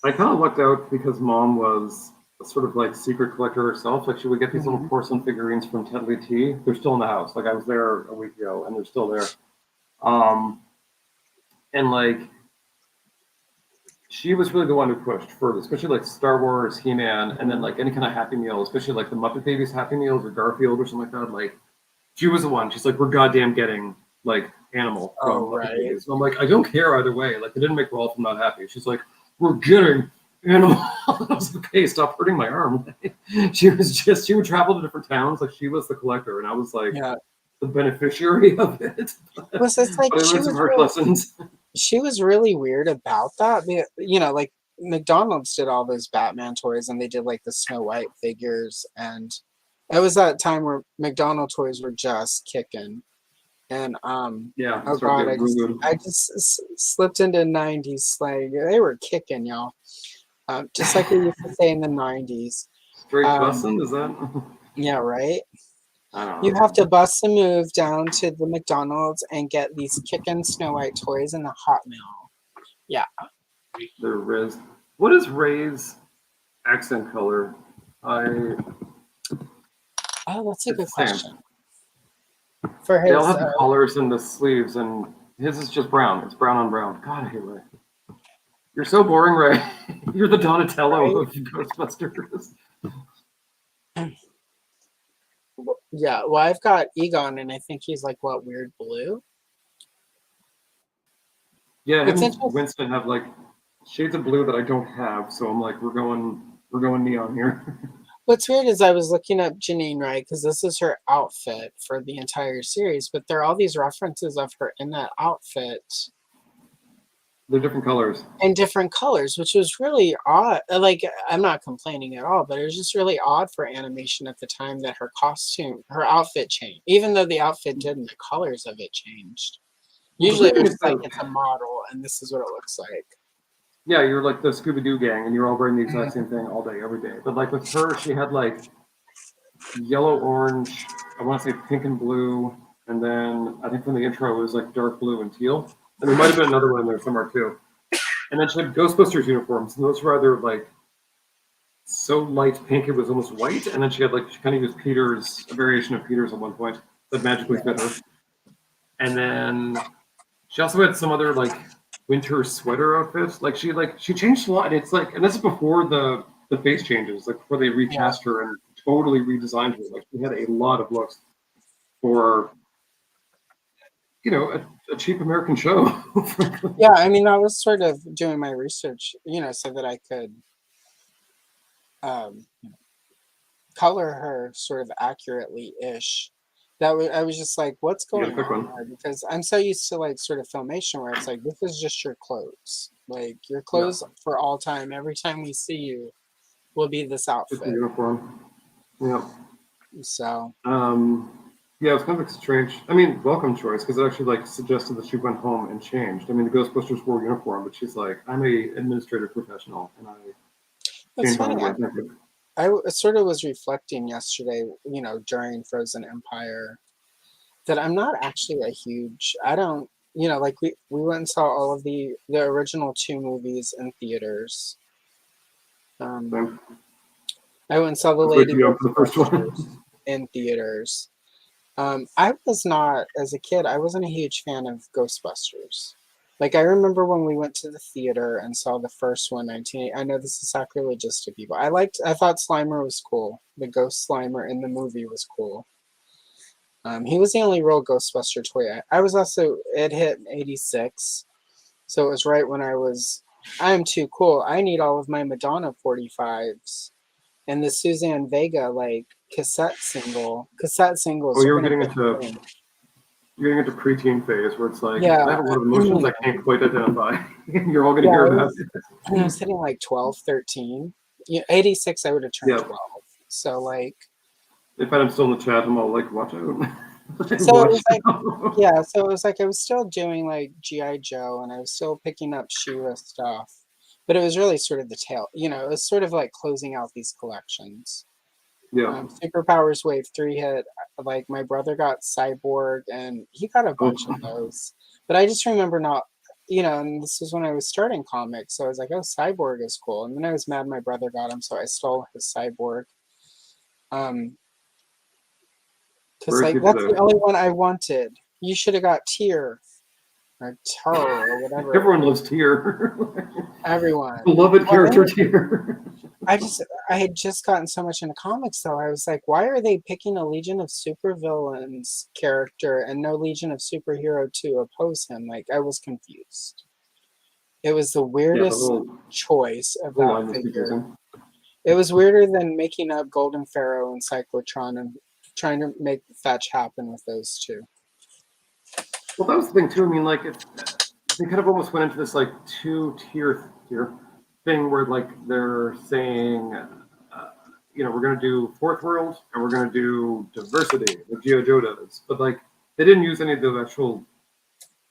Speaker 2: I kind of lucked out because Mom was a sort of like secret collector herself. Like she would get these little porcelain figurines from Tetley Tea. They're still in the house. Like I was there a week ago and they're still there. And like she was really the one who pushed further, especially like Star Wars, He-Man, and then like any kind of Happy Meal, especially like the Muppet Babies Happy Meals or Garfield or something like that. Like she was the one. She's like, we're goddamn getting like Animal from Muppet Babies. So I'm like, I don't care either way. Like they didn't make Rolf not happy. She's like, we're getting Animal. I was like, okay, stop hurting my arm. She would travel to different towns. Like she was the collector, and I was like the beneficiary of it.
Speaker 1: Was this like
Speaker 2: she was hard lessons.
Speaker 1: She was really weird about that. Like McDonald's did all those Batman toys and they did like the Snow White figures. And it was that time where McDonald's toys were just kicking. And oh God, I just slipped into 90s slang. They were kicking, y'all. Just like we used to say in the 90s.
Speaker 2: Straight bussin', is that?
Speaker 1: Yeah, right? You have to bust a move down to the McDonald's and get these kickin' Snow White toys in the hot meal. Yeah.
Speaker 2: They're Riz. What is Ray's accent color?
Speaker 1: Oh, that's a good question. For his,
Speaker 2: they'll have the collars and the sleeves, and his is just brown. It's brown on brown. God, I hate Ray. You're so boring, Ray. You're the Donatello of Ghostbusters.
Speaker 1: Yeah, well, I've got Egon, and I think he's like weird blue.
Speaker 2: Yeah, him and Winston have like shades of blue that I don't have, so I'm like, we're going neon here.
Speaker 1: What's weird is I was looking up Janine, right? Because this is her outfit for the entire series, but there are all these references of her in that outfit
Speaker 2: They're different colors.
Speaker 1: in different colors, which was really odd. Like, I'm not complaining at all, but it was just really odd for animation at the time that her outfit changed. Even though the outfit didn't, the colors of it changed. Usually it was just like it's a model and this is what it looks like.
Speaker 2: Yeah, you're like the Scooby-Doo gang and you're all wearing the exact same thing all day, every day. But like with her, she had like yellow, orange, I want to say pink and blue, and then I think from the intro it was like dark blue and teal. And there might have been another one in there somewhere too. And then she had Ghostbusters uniforms, and those were either like so light pink it was almost white, and then she kind of used a variation of Peter's at one point that magically fit her. And then she also had some other like winter sweater outfit. Like she changed a lot. And it's like, and this is before the face changes, like before they recast her and totally redesigned her. Like she had a lot of looks for a cheap American show.
Speaker 1: Yeah, I mean, I was sort of doing my research, so that I could color her sort of accurately-ish. I was just like, what's going on here? Because I'm so used to like sort of Filmation where it's like, this is just your clothes. Like your clothes for all time. Every time we see you will be this outfit.
Speaker 2: Just a uniform. Yeah.
Speaker 1: So.
Speaker 2: Yeah, it was kind of strange. I mean, welcome choice, because it actually like suggested that she went home and changed. I mean, the Ghostbusters wore uniform, but she's like, I'm a administrative professional, and I
Speaker 1: changed home. I sort of was reflecting yesterday, during Frozen Empire, that I'm not actually a huge. I don't, like we went and saw all of the original 2 movies in theaters. I went and saw the Lady Ghostbusters in theaters. I was not, as a kid, I wasn't a huge fan of Ghostbusters. Like, I remember when we went to the theater and saw the first one, I know this is sacrilegious to people. I thought Slimer was cool. The ghost Slimer in the movie was cool. He was the only real Ghostbuster toy. It hit in 86. So it was right when I'm too cool. I need all of my Madonna 45s. And the Suzanne Vega, like, cassette singles.
Speaker 2: Oh, you're getting into preteen phase where it's like, I have a lot of emotions I can't quite identify. You're all going to hear about it.
Speaker 1: I was hitting like 12, 13. 86, I would have turned 12. So, like...
Speaker 2: If I'm still in the chat, I'm all like, watch out.
Speaker 1: So it was like, so it was like I was still doing like G.I. Joe and I was still picking up She-Ra stuff. But it was really sort of the tail, it was sort of like closing out these collections.
Speaker 2: Yeah.
Speaker 1: Superpowers Wave 3 hit, like my brother got Cyborg and he got a bunch of those. But I just remember not, and this was when I was starting comics. So I was like, oh, Cyborg is cool. And then I was mad my brother got him, so I stole his Cyborg. Because like that's the only one I wanted. You should have got Tyr or Taro or whatever.
Speaker 2: Everyone loves Tyr.
Speaker 1: Everyone.
Speaker 2: Beloved character Tyr.
Speaker 1: I had just gotten so much into comics though. I was like, why are they picking a Legion of Supervillains character and no Legion of Superhero to oppose him? Like I was confused. It was the weirdest choice of that figure. It was weirder than making up Golden Pharaoh and Cyclotron and trying to make fetch happen with those 2.
Speaker 2: Well, that was the thing too. I mean, like they kind of almost went into this like 2-tier thing where like they're saying, we're going to do fourth world and we're going to do diversity, like G.I. Joe does. But like they didn't use any of the actual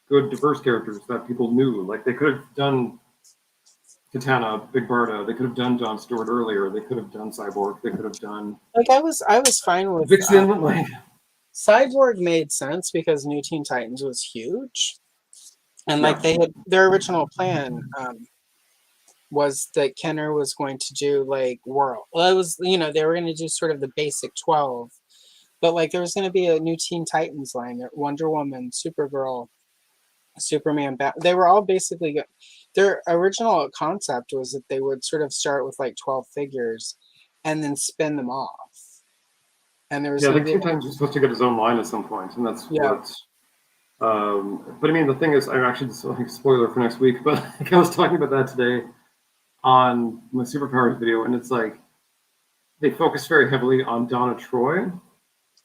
Speaker 2: good diverse characters that people knew. Like they could have done Katana, Big Barda. They could have done Jon Stewart earlier. They could have done Cyborg. They could have done.
Speaker 1: Like I was fine with
Speaker 2: Vixen.
Speaker 1: Cyborg made sense because New Teen Titans was huge, and like they had their original plan was that Kenner was going to do like World. Well, it was they were going to do sort of the basic 12, but like there was going to be a New Teen Titans line. Wonder Woman, Supergirl, Superman, they were all basically their original concept was that they would sort of start with like 12 figures and then spin them off. And there was
Speaker 2: I think Teen Titans was supposed to get his own line at some point, and that's what. But I mean, the thing is, I actually just spoiler for next week, but I was talking about that today on my Superpowers video, and it's like they focus very heavily on Donna Troy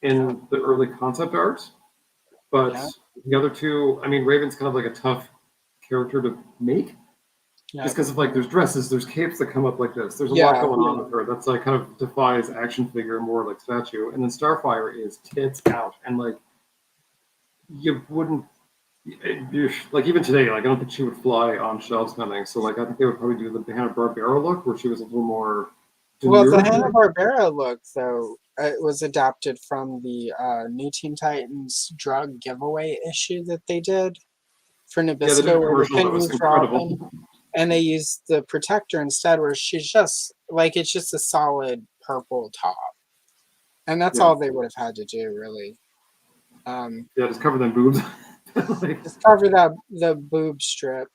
Speaker 2: in the early concept art, but the other 2, I mean, Raven's kind of like a tough character to make.
Speaker 1: Yeah.
Speaker 2: Just because of like there's dresses, there's capes that come up like this. There's a
Speaker 1: Yeah.
Speaker 2: lot going on with her. That's like kind of defies action figure, more like statue. And then Starfire is tits out, and like you wouldn't like even today. Like I don't think she would fly on shelves kind of thing. So like I think they would probably do the Hanna-Barbera look, where she was a little more.
Speaker 1: Well, the
Speaker 2: demure.
Speaker 1: Hanna-Barbera look, though, it was adapted from the New Teen Titans drug giveaway issue that they did for
Speaker 2: Yeah, they
Speaker 1: Nabisco,
Speaker 2: did a
Speaker 1: where they
Speaker 2: commercial that
Speaker 1: couldn't
Speaker 2: was
Speaker 1: use Robin,
Speaker 2: incredible.
Speaker 1: and they used the Protector instead, where she's just like it's just a solid purple top, and that's
Speaker 2: Yeah.
Speaker 1: all they would have had to do, really.
Speaker 2: Yeah, just cover them boobs. Like,
Speaker 1: Just cover that the boob strip.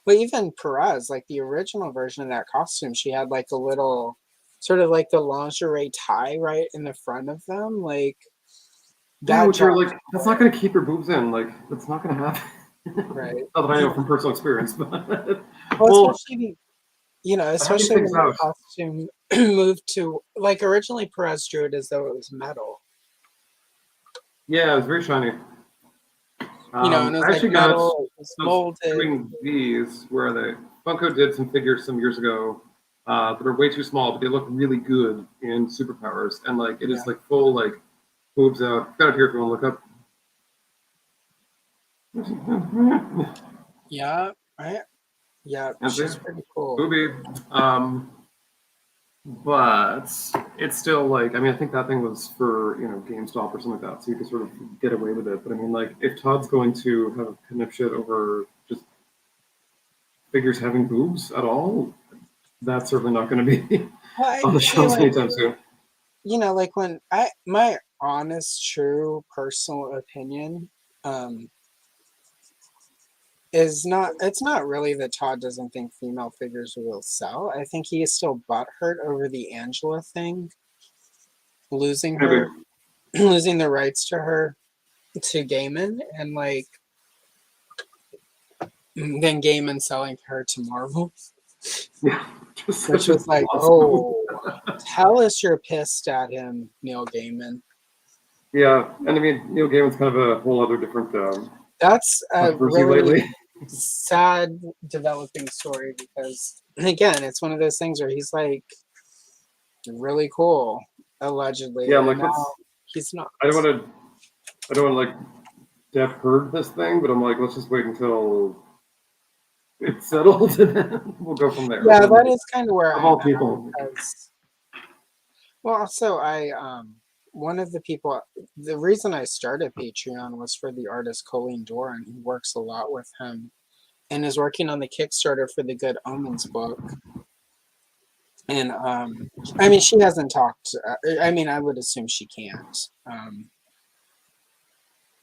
Speaker 1: But even Perez, like the original version of that costume, she had like a little sort of like the lingerie tie right in the front of them. Like
Speaker 2: yeah,
Speaker 1: that
Speaker 2: which are
Speaker 1: dropped
Speaker 2: like that's not going to keep her boobs in. Like that's not going to happen.
Speaker 1: right.
Speaker 2: Not that I know from personal experience, but
Speaker 1: Well,
Speaker 2: well,
Speaker 1: especially
Speaker 2: I have these
Speaker 1: especially when
Speaker 2: things
Speaker 1: the
Speaker 2: out.
Speaker 1: costume moved to like originally Perez drew it as though it was metal.
Speaker 2: Yeah, it was very shiny.
Speaker 1: And it was
Speaker 2: I
Speaker 1: like
Speaker 2: actually got
Speaker 1: metal, it was molded.
Speaker 2: doing these where they Funko did some figures some years ago that are way too small, but they look really good in Superpowers, and like it is like full like boobs out. Got it here if you want to look up.
Speaker 1: Yeah, right. Yeah, she's pretty cool.
Speaker 2: Booby. But it's still like, I mean, I think that thing was for, GameStop or something like that, so you could sort of get away with it. But I mean, like, if Todd's going to have a pin up shit over just figures having boobs at all, that's certainly not going to be
Speaker 1: Well,
Speaker 2: on the shelves anytime soon.
Speaker 1: Like when my honest, true, personal opinion, is not it's not really that Todd doesn't think female figures will sell. I think he is still butthurt over the Angela thing, losing her, losing the rights to her to Gaiman, and like then Gaiman selling her to Marvel.
Speaker 2: Yeah,
Speaker 1: which was like, oh, tell us you're pissed at him, Neil Gaiman.
Speaker 2: Yeah, and I mean, Neil Gaiman's kind of a whole other different.
Speaker 1: That's a really
Speaker 2: lately.
Speaker 1: sad developing story because, again, it's one of those things where he's like really cool, allegedly.
Speaker 2: Yeah, I'm like,
Speaker 1: he's not.
Speaker 2: I don't want to like Def heard this thing, but I'm like, let's just wait until it's settled, and then we'll go from there.
Speaker 1: Yeah, that is kind of where
Speaker 2: I'm all people.
Speaker 1: Well, also one of the people, the reason I started Patreon was for the artist Colleen Doran, who works a lot with him and is working on the Kickstarter for the Good Omens book. And I mean, she hasn't talked. I mean, I would assume she can't.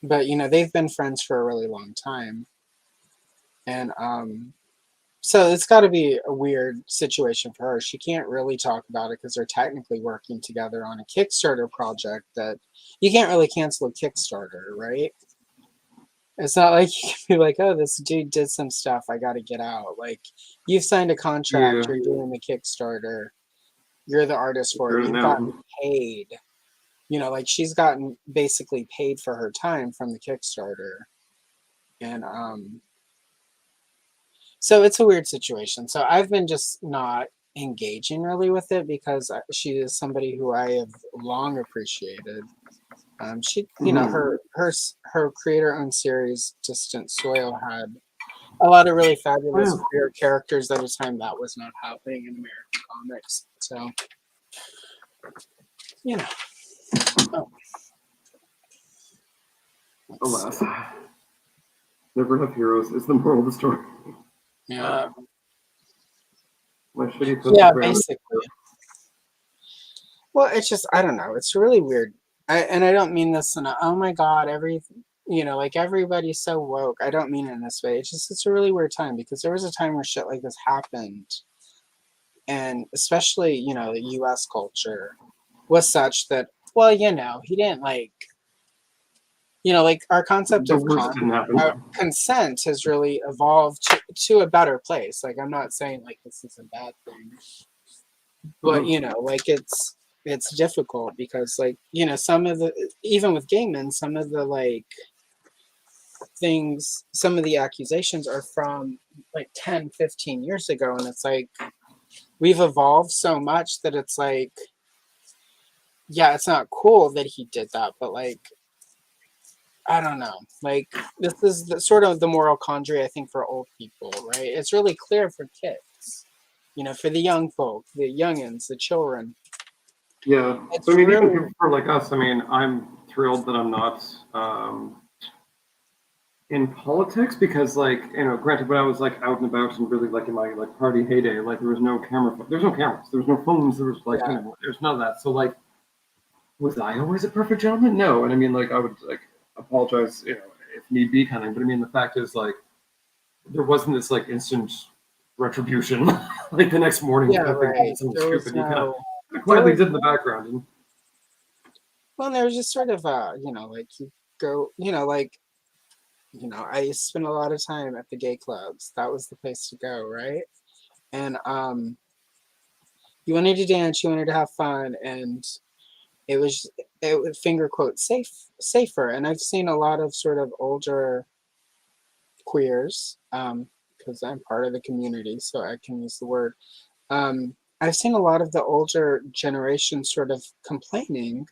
Speaker 1: But they've been friends for a really long time, and so it's got to be a weird situation for her. She can't really talk about it because they're technically working together on a Kickstarter project that you can't really cancel a Kickstarter, right? It's not like you can be like, oh, this dude did some stuff, I got to get out. Like, you've signed a contract, you're doing the Kickstarter, you're the artist for it, you've gotten paid. Like she's gotten basically paid for her time from the Kickstarter. And so it's a weird situation. So I've been just not engaging really with it because she is somebody who I have long appreciated. She, her creator-owned series, Distant Soil, had a lot of really fabulous queer characters at a time that was not happening in American comics. So,
Speaker 2: Alas, never have heroes is the moral of the story.
Speaker 1: Yeah.
Speaker 2: My shitty
Speaker 1: basically. Well, it's just, I don't know. It's really weird. And I don't mean this in a, oh my God, like everybody's so woke. I don't mean it in this way. It's a really weird time because there was a time where shit like this happened. And especially, the US culture was such that, well, he didn't like, like our concept of consent has really evolved to a better place. Like, I'm not saying like this is a bad thing, but like it's difficult because like, some of the, even with Gaiman, some of the like things, some of the accusations are from like 10, 15 years ago, and it's like we've evolved so much that it's like, yeah, it's not cool that he did that, but like, I don't know. Like, this is sort of the moral quandary, I think, for old people, right? It's really clear for kids, for the young folk, the youngins, the children.
Speaker 2: Yeah.
Speaker 1: It's
Speaker 2: So I mean, even
Speaker 1: really,
Speaker 2: people like us. I mean, I'm thrilled that I'm not in politics because, like, granted, when I was like out and about and really like in my like party heyday, like there was no there's no cameras, there was no phones, there was like
Speaker 1: yeah,
Speaker 2: there's none of that. So like, was I always a perfect gentleman? No. And I mean, like, I would like apologize, if need be, kind of. But I mean, the fact is, like, there wasn't this like instant retribution like the next morning
Speaker 1: yeah,
Speaker 2: if they
Speaker 1: right.
Speaker 2: did something
Speaker 1: There was
Speaker 2: stupid. You kind of
Speaker 1: no, there
Speaker 2: quietly
Speaker 1: was
Speaker 2: did in the background. And
Speaker 1: well, there was just sort of like you go, like, I used to spend a lot of time at the gay clubs. That was the place to go, right? And you wanted to dance, you wanted to have fun, and it was finger quote safer. And I've seen a lot of sort of older queers, because I'm part of the community, so I can use the word. I've seen a lot of the older generation sort of complaining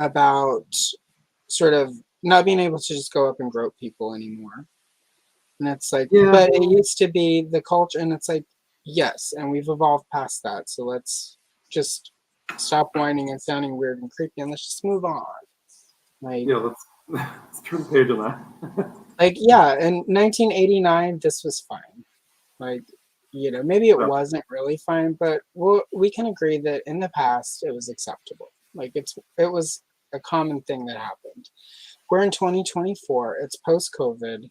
Speaker 1: about sort of not being able to just go up and grope people anymore. And it's like,
Speaker 2: yeah,
Speaker 1: but it used to be the culture, and it's like, yes, and we've evolved past that. So let's just stop whining and sounding weird and creepy, and let's just move on. Like,
Speaker 2: yeah, let's turn the page on that.
Speaker 1: yeah, in 1989, this was fine. Like, maybe it
Speaker 2: Yeah.
Speaker 1: wasn't really fine, but we can agree that in the past it was acceptable. Like, it was a common thing that happened. We're in 2024. It's post COVID.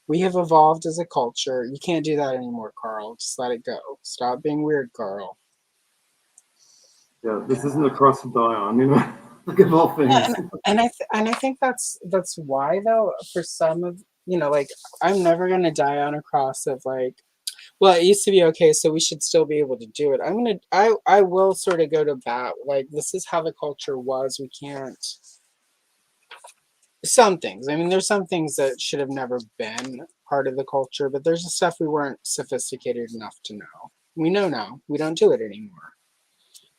Speaker 1: We have evolved as a culture. You can't do that anymore, Carl. Just let it go. Stop being weird, Carl.
Speaker 2: Yeah, this isn't a cross to die on, like of all
Speaker 1: Yeah,
Speaker 2: things.
Speaker 1: and I think that's why, though, for some of, like, I'm never gonna die on a cross of like, well, it used to be okay, so we should still be able to do it. I will sort of go to bat. Like, this is how the culture was. We can't. Some things. I mean, there's some things that should have never been part of the culture, but there's just stuff we weren't sophisticated enough to know. We know now. We don't do it anymore.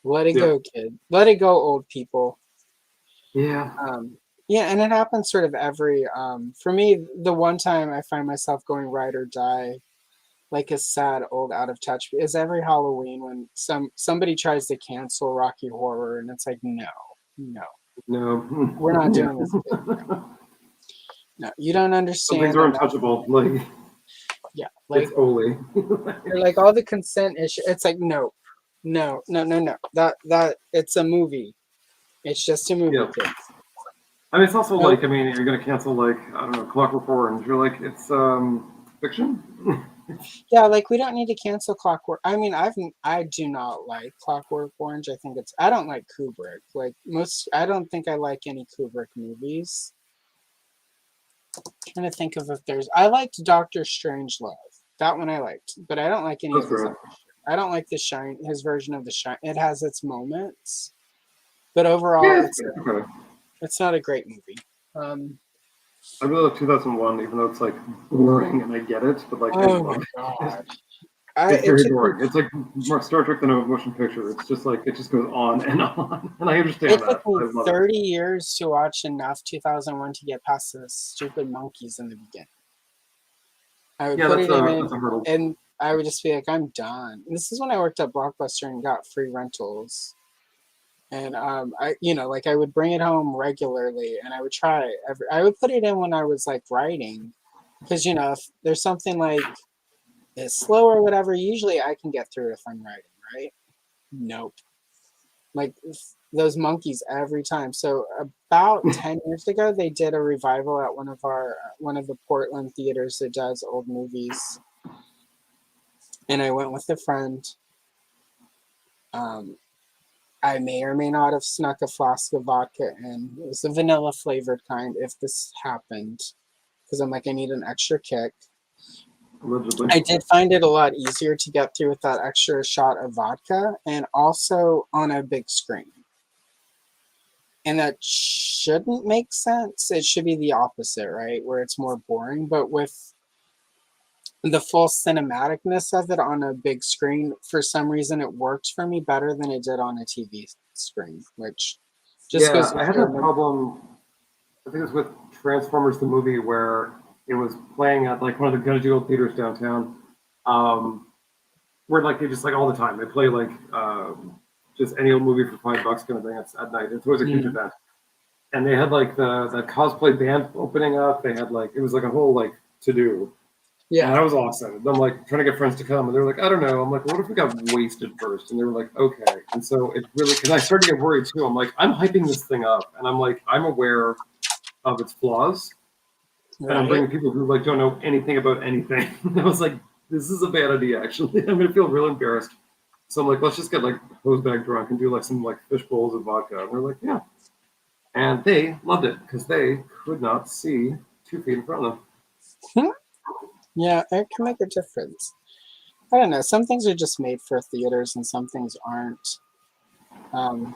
Speaker 1: Let it
Speaker 2: Yeah.
Speaker 1: go, kid. Let it go, old people.
Speaker 2: Yeah.
Speaker 1: Yeah, and it happens sort of for me, the one time I find myself going ride or die, like a sad old out of touch, is every Halloween when somebody tries to cancel Rocky Horror, and it's like, no, no,
Speaker 2: No.
Speaker 1: we're not
Speaker 2: Yeah.
Speaker 1: doing this again. No, you don't
Speaker 2: Some things
Speaker 1: understand
Speaker 2: are
Speaker 1: that.
Speaker 2: untouchable. Like
Speaker 1: Yeah,
Speaker 2: it's
Speaker 1: like
Speaker 2: holy.
Speaker 1: you're like all the consent issue. It's like, no, no, no, no, no. That it's a movie. It's just a movie,
Speaker 2: Yeah.
Speaker 1: kids.
Speaker 2: I mean, it's also
Speaker 1: Nope.
Speaker 2: like, I mean, you're gonna cancel like, I don't know, Clockwork Orange. You're like, it's fiction.
Speaker 1: Yeah, like we don't need to cancel Clockwork. I mean, I do not like Clockwork Orange. I don't like Kubrick. Like most, I don't think I like any Kubrick movies. Trying to think of if there's. I liked Doctor Strangelove. That one I liked, but I don't like any
Speaker 2: That's
Speaker 1: of his
Speaker 2: great.
Speaker 1: other shit. I don't like the Shine. His version of the Shine. It has its moments, but overall,
Speaker 2: Yeah,
Speaker 1: it's
Speaker 2: okay.
Speaker 1: it's not a great movie. Um,
Speaker 2: I really like 2001, even though it's like boring, and I get it, but like I
Speaker 1: oh
Speaker 2: love
Speaker 1: my
Speaker 2: it.
Speaker 1: god!
Speaker 2: It's
Speaker 1: It
Speaker 2: very
Speaker 1: took me
Speaker 2: boring. It's like more Star Trek than a motion picture. It's just like it just goes on and on, and I
Speaker 1: it
Speaker 2: understand
Speaker 1: took
Speaker 2: that.
Speaker 1: me
Speaker 2: I love it.
Speaker 1: 30 years to watch enough 2001 to get past the stupid monkeys in the beginning. I would
Speaker 2: Yeah,
Speaker 1: put
Speaker 2: that's
Speaker 1: it in,
Speaker 2: a hurdle.
Speaker 1: and I would just be like, I'm done. And this is when I worked at Blockbuster and got free rentals. And like I would bring it home regularly, and I would try I would put it in when I was like writing, because if there's something like it's slow or whatever, usually I can get through it if I'm writing, right? Nope. Like those monkeys every time. So about 10 years ago, they did a revival at one of the Portland theaters that does old movies, and I went with a friend. Um, I may or may not have snuck a flask of vodka in. It was the vanilla flavored kind if this happened, because I'm like, I need an extra kick.
Speaker 2: Allegedly.
Speaker 1: I did find it a lot easier to get through with that extra shot of vodka and also on a big screen. And that shouldn't make sense. It should be the opposite, right? Where it's more boring. But with the full cinematicness of it on a big screen, for some reason it worked for me better than it did on a TV screen, which just
Speaker 2: Yeah,
Speaker 1: goes to
Speaker 2: I had
Speaker 1: show.
Speaker 2: that problem. I think it was with Transformers the movie where it was playing at like one of the Gun Old theaters downtown, where like they just like all the time they play like just any old movie for $5 kind of thing at night. It's always a huge event, and they had like the cosplay band opening up. They had like it was like a whole like to do. And
Speaker 1: Yeah.
Speaker 2: I was all excited. I'm like trying to get friends to come, and they were like, I don't know. I'm like, what if we got wasted first? And they were like, okay. And so it really, because I started to get worried too. I'm like, I'm hyping this thing up, and I'm like, I'm aware of its flaws, and I'm
Speaker 1: Right.
Speaker 2: bringing people who like don't know anything about anything. And I was like, this is a bad idea. Actually, I'm gonna feel real embarrassed. So I'm like, let's just get like hose bag drunk and do like some like fish bowls of vodka. And they're like, yeah. And they loved it because they could not see 2 feet in front of them.
Speaker 1: Yeah, it can make a difference. I don't know. Some things are just made for theaters, and some things aren't. Um,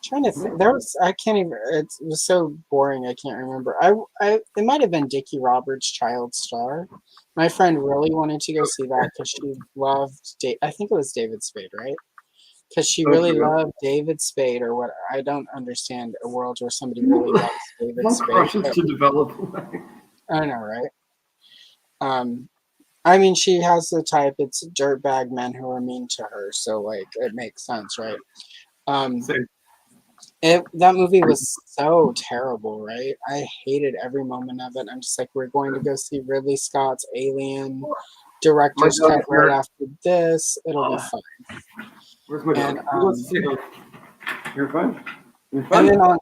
Speaker 1: Trying to think, there was I can't even. It was so boring. I can't remember. It might have been Dickie Roberts' Child Star. My friend really wanted to go see that because she loved. I think it was David Spade, right? Because she really loved David Spade, or what? I don't understand a world where somebody really loves David
Speaker 2: How
Speaker 1: Spade.
Speaker 2: crushes
Speaker 1: But
Speaker 2: to develop.
Speaker 1: I know, right? I mean, she has the type. It's dirtbag men who are mean to her, so like it makes sense, right? Um, that movie was so terrible, right? I hated every moment of it. I'm just like, we're going to go see Ridley Scott's Alien director's cut right after this. It'll be fine.
Speaker 2: Where's my
Speaker 1: And
Speaker 2: dog? He wants to see it. You're fine. You're
Speaker 1: and
Speaker 2: fine.
Speaker 1: then on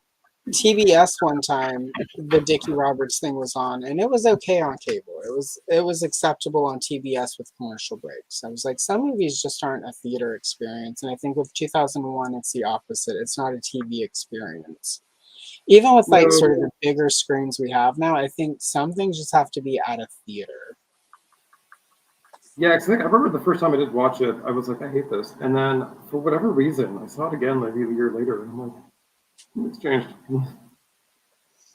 Speaker 1: TBS one time, the Dickie Roberts thing was on, and it was okay on cable. It was acceptable on TBS with commercial breaks. I was like, some movies just aren't a theater experience, and I think with 2001, it's the opposite. It's not a TV experience. Even with like sort of the bigger screens we have now, I think some things just have to be at a theater.
Speaker 2: Yeah, because I remember the first time I did watch it, I was like, I hate this. And then for whatever reason, I saw it again maybe a year later, and I'm like, it's changed.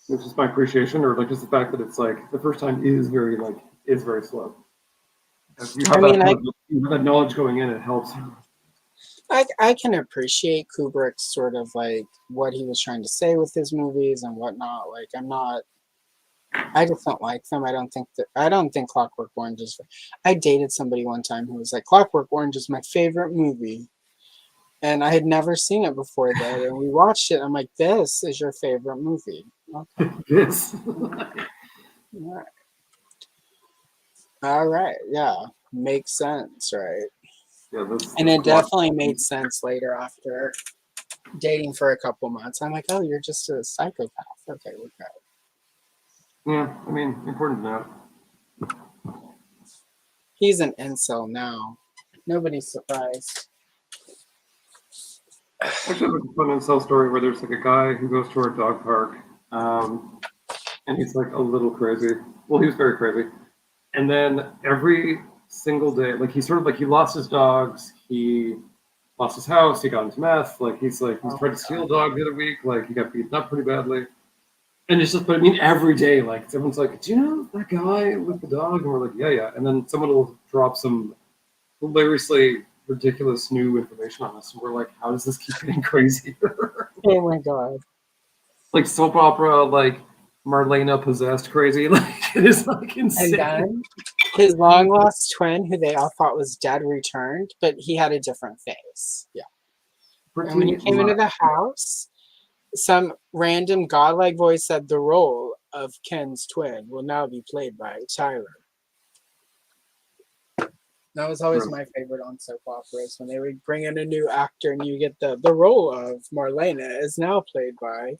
Speaker 2: It's just my appreciation, or like just the fact that it's like the first time is very slow. If you
Speaker 1: I
Speaker 2: have
Speaker 1: mean,
Speaker 2: you have that knowledge going in, it helps.
Speaker 1: I can appreciate Kubrick's sort of like what he was trying to say with his movies and whatnot. Like, I just don't like them. I don't think Clockwork Orange is. I dated somebody one time who was like, Clockwork Orange is my favorite movie. And I had never seen it before that. And we watched it. I'm like, this is your favorite movie. Okay.
Speaker 2: This.
Speaker 1: All right. Yeah. Makes sense, right?
Speaker 2: Yeah,
Speaker 1: And it definitely made sense later after dating for a couple months. I'm like, oh, you're just a psychopath. Okay, we're good.
Speaker 2: Yeah, I mean, important to know.
Speaker 1: He's an incel now. Nobody's surprised.
Speaker 2: Actually, there's a fun incel story where there's like a guy who goes to our dog park, and he's like a little crazy. Well, he was very crazy. And then every single day, like he sort of like he lost his dogs, he lost his house, he got into meth. He's tried to steal a dog the other week. Like he got beaten up pretty badly. And it's just, but I mean, every day, like everyone's like, do you know that guy with the dog? And we're like, yeah, yeah. And then someone will drop some hilariously ridiculous new information on us, and we're like, how does this keep getting crazier?
Speaker 1: Oh my god!
Speaker 2: Like soap opera, like Marlena possessed crazy. Like it is like insane.
Speaker 1: And then his long lost twin, who they all thought was dead, returned, but he had a different face. Yeah. And when he came into the house, some random godlike voice said, "The role of Ken's twin will now be played by Tyler." That was always my favorite on soap operas, when they would bring in a new actor and you get the role of Marlena is now played by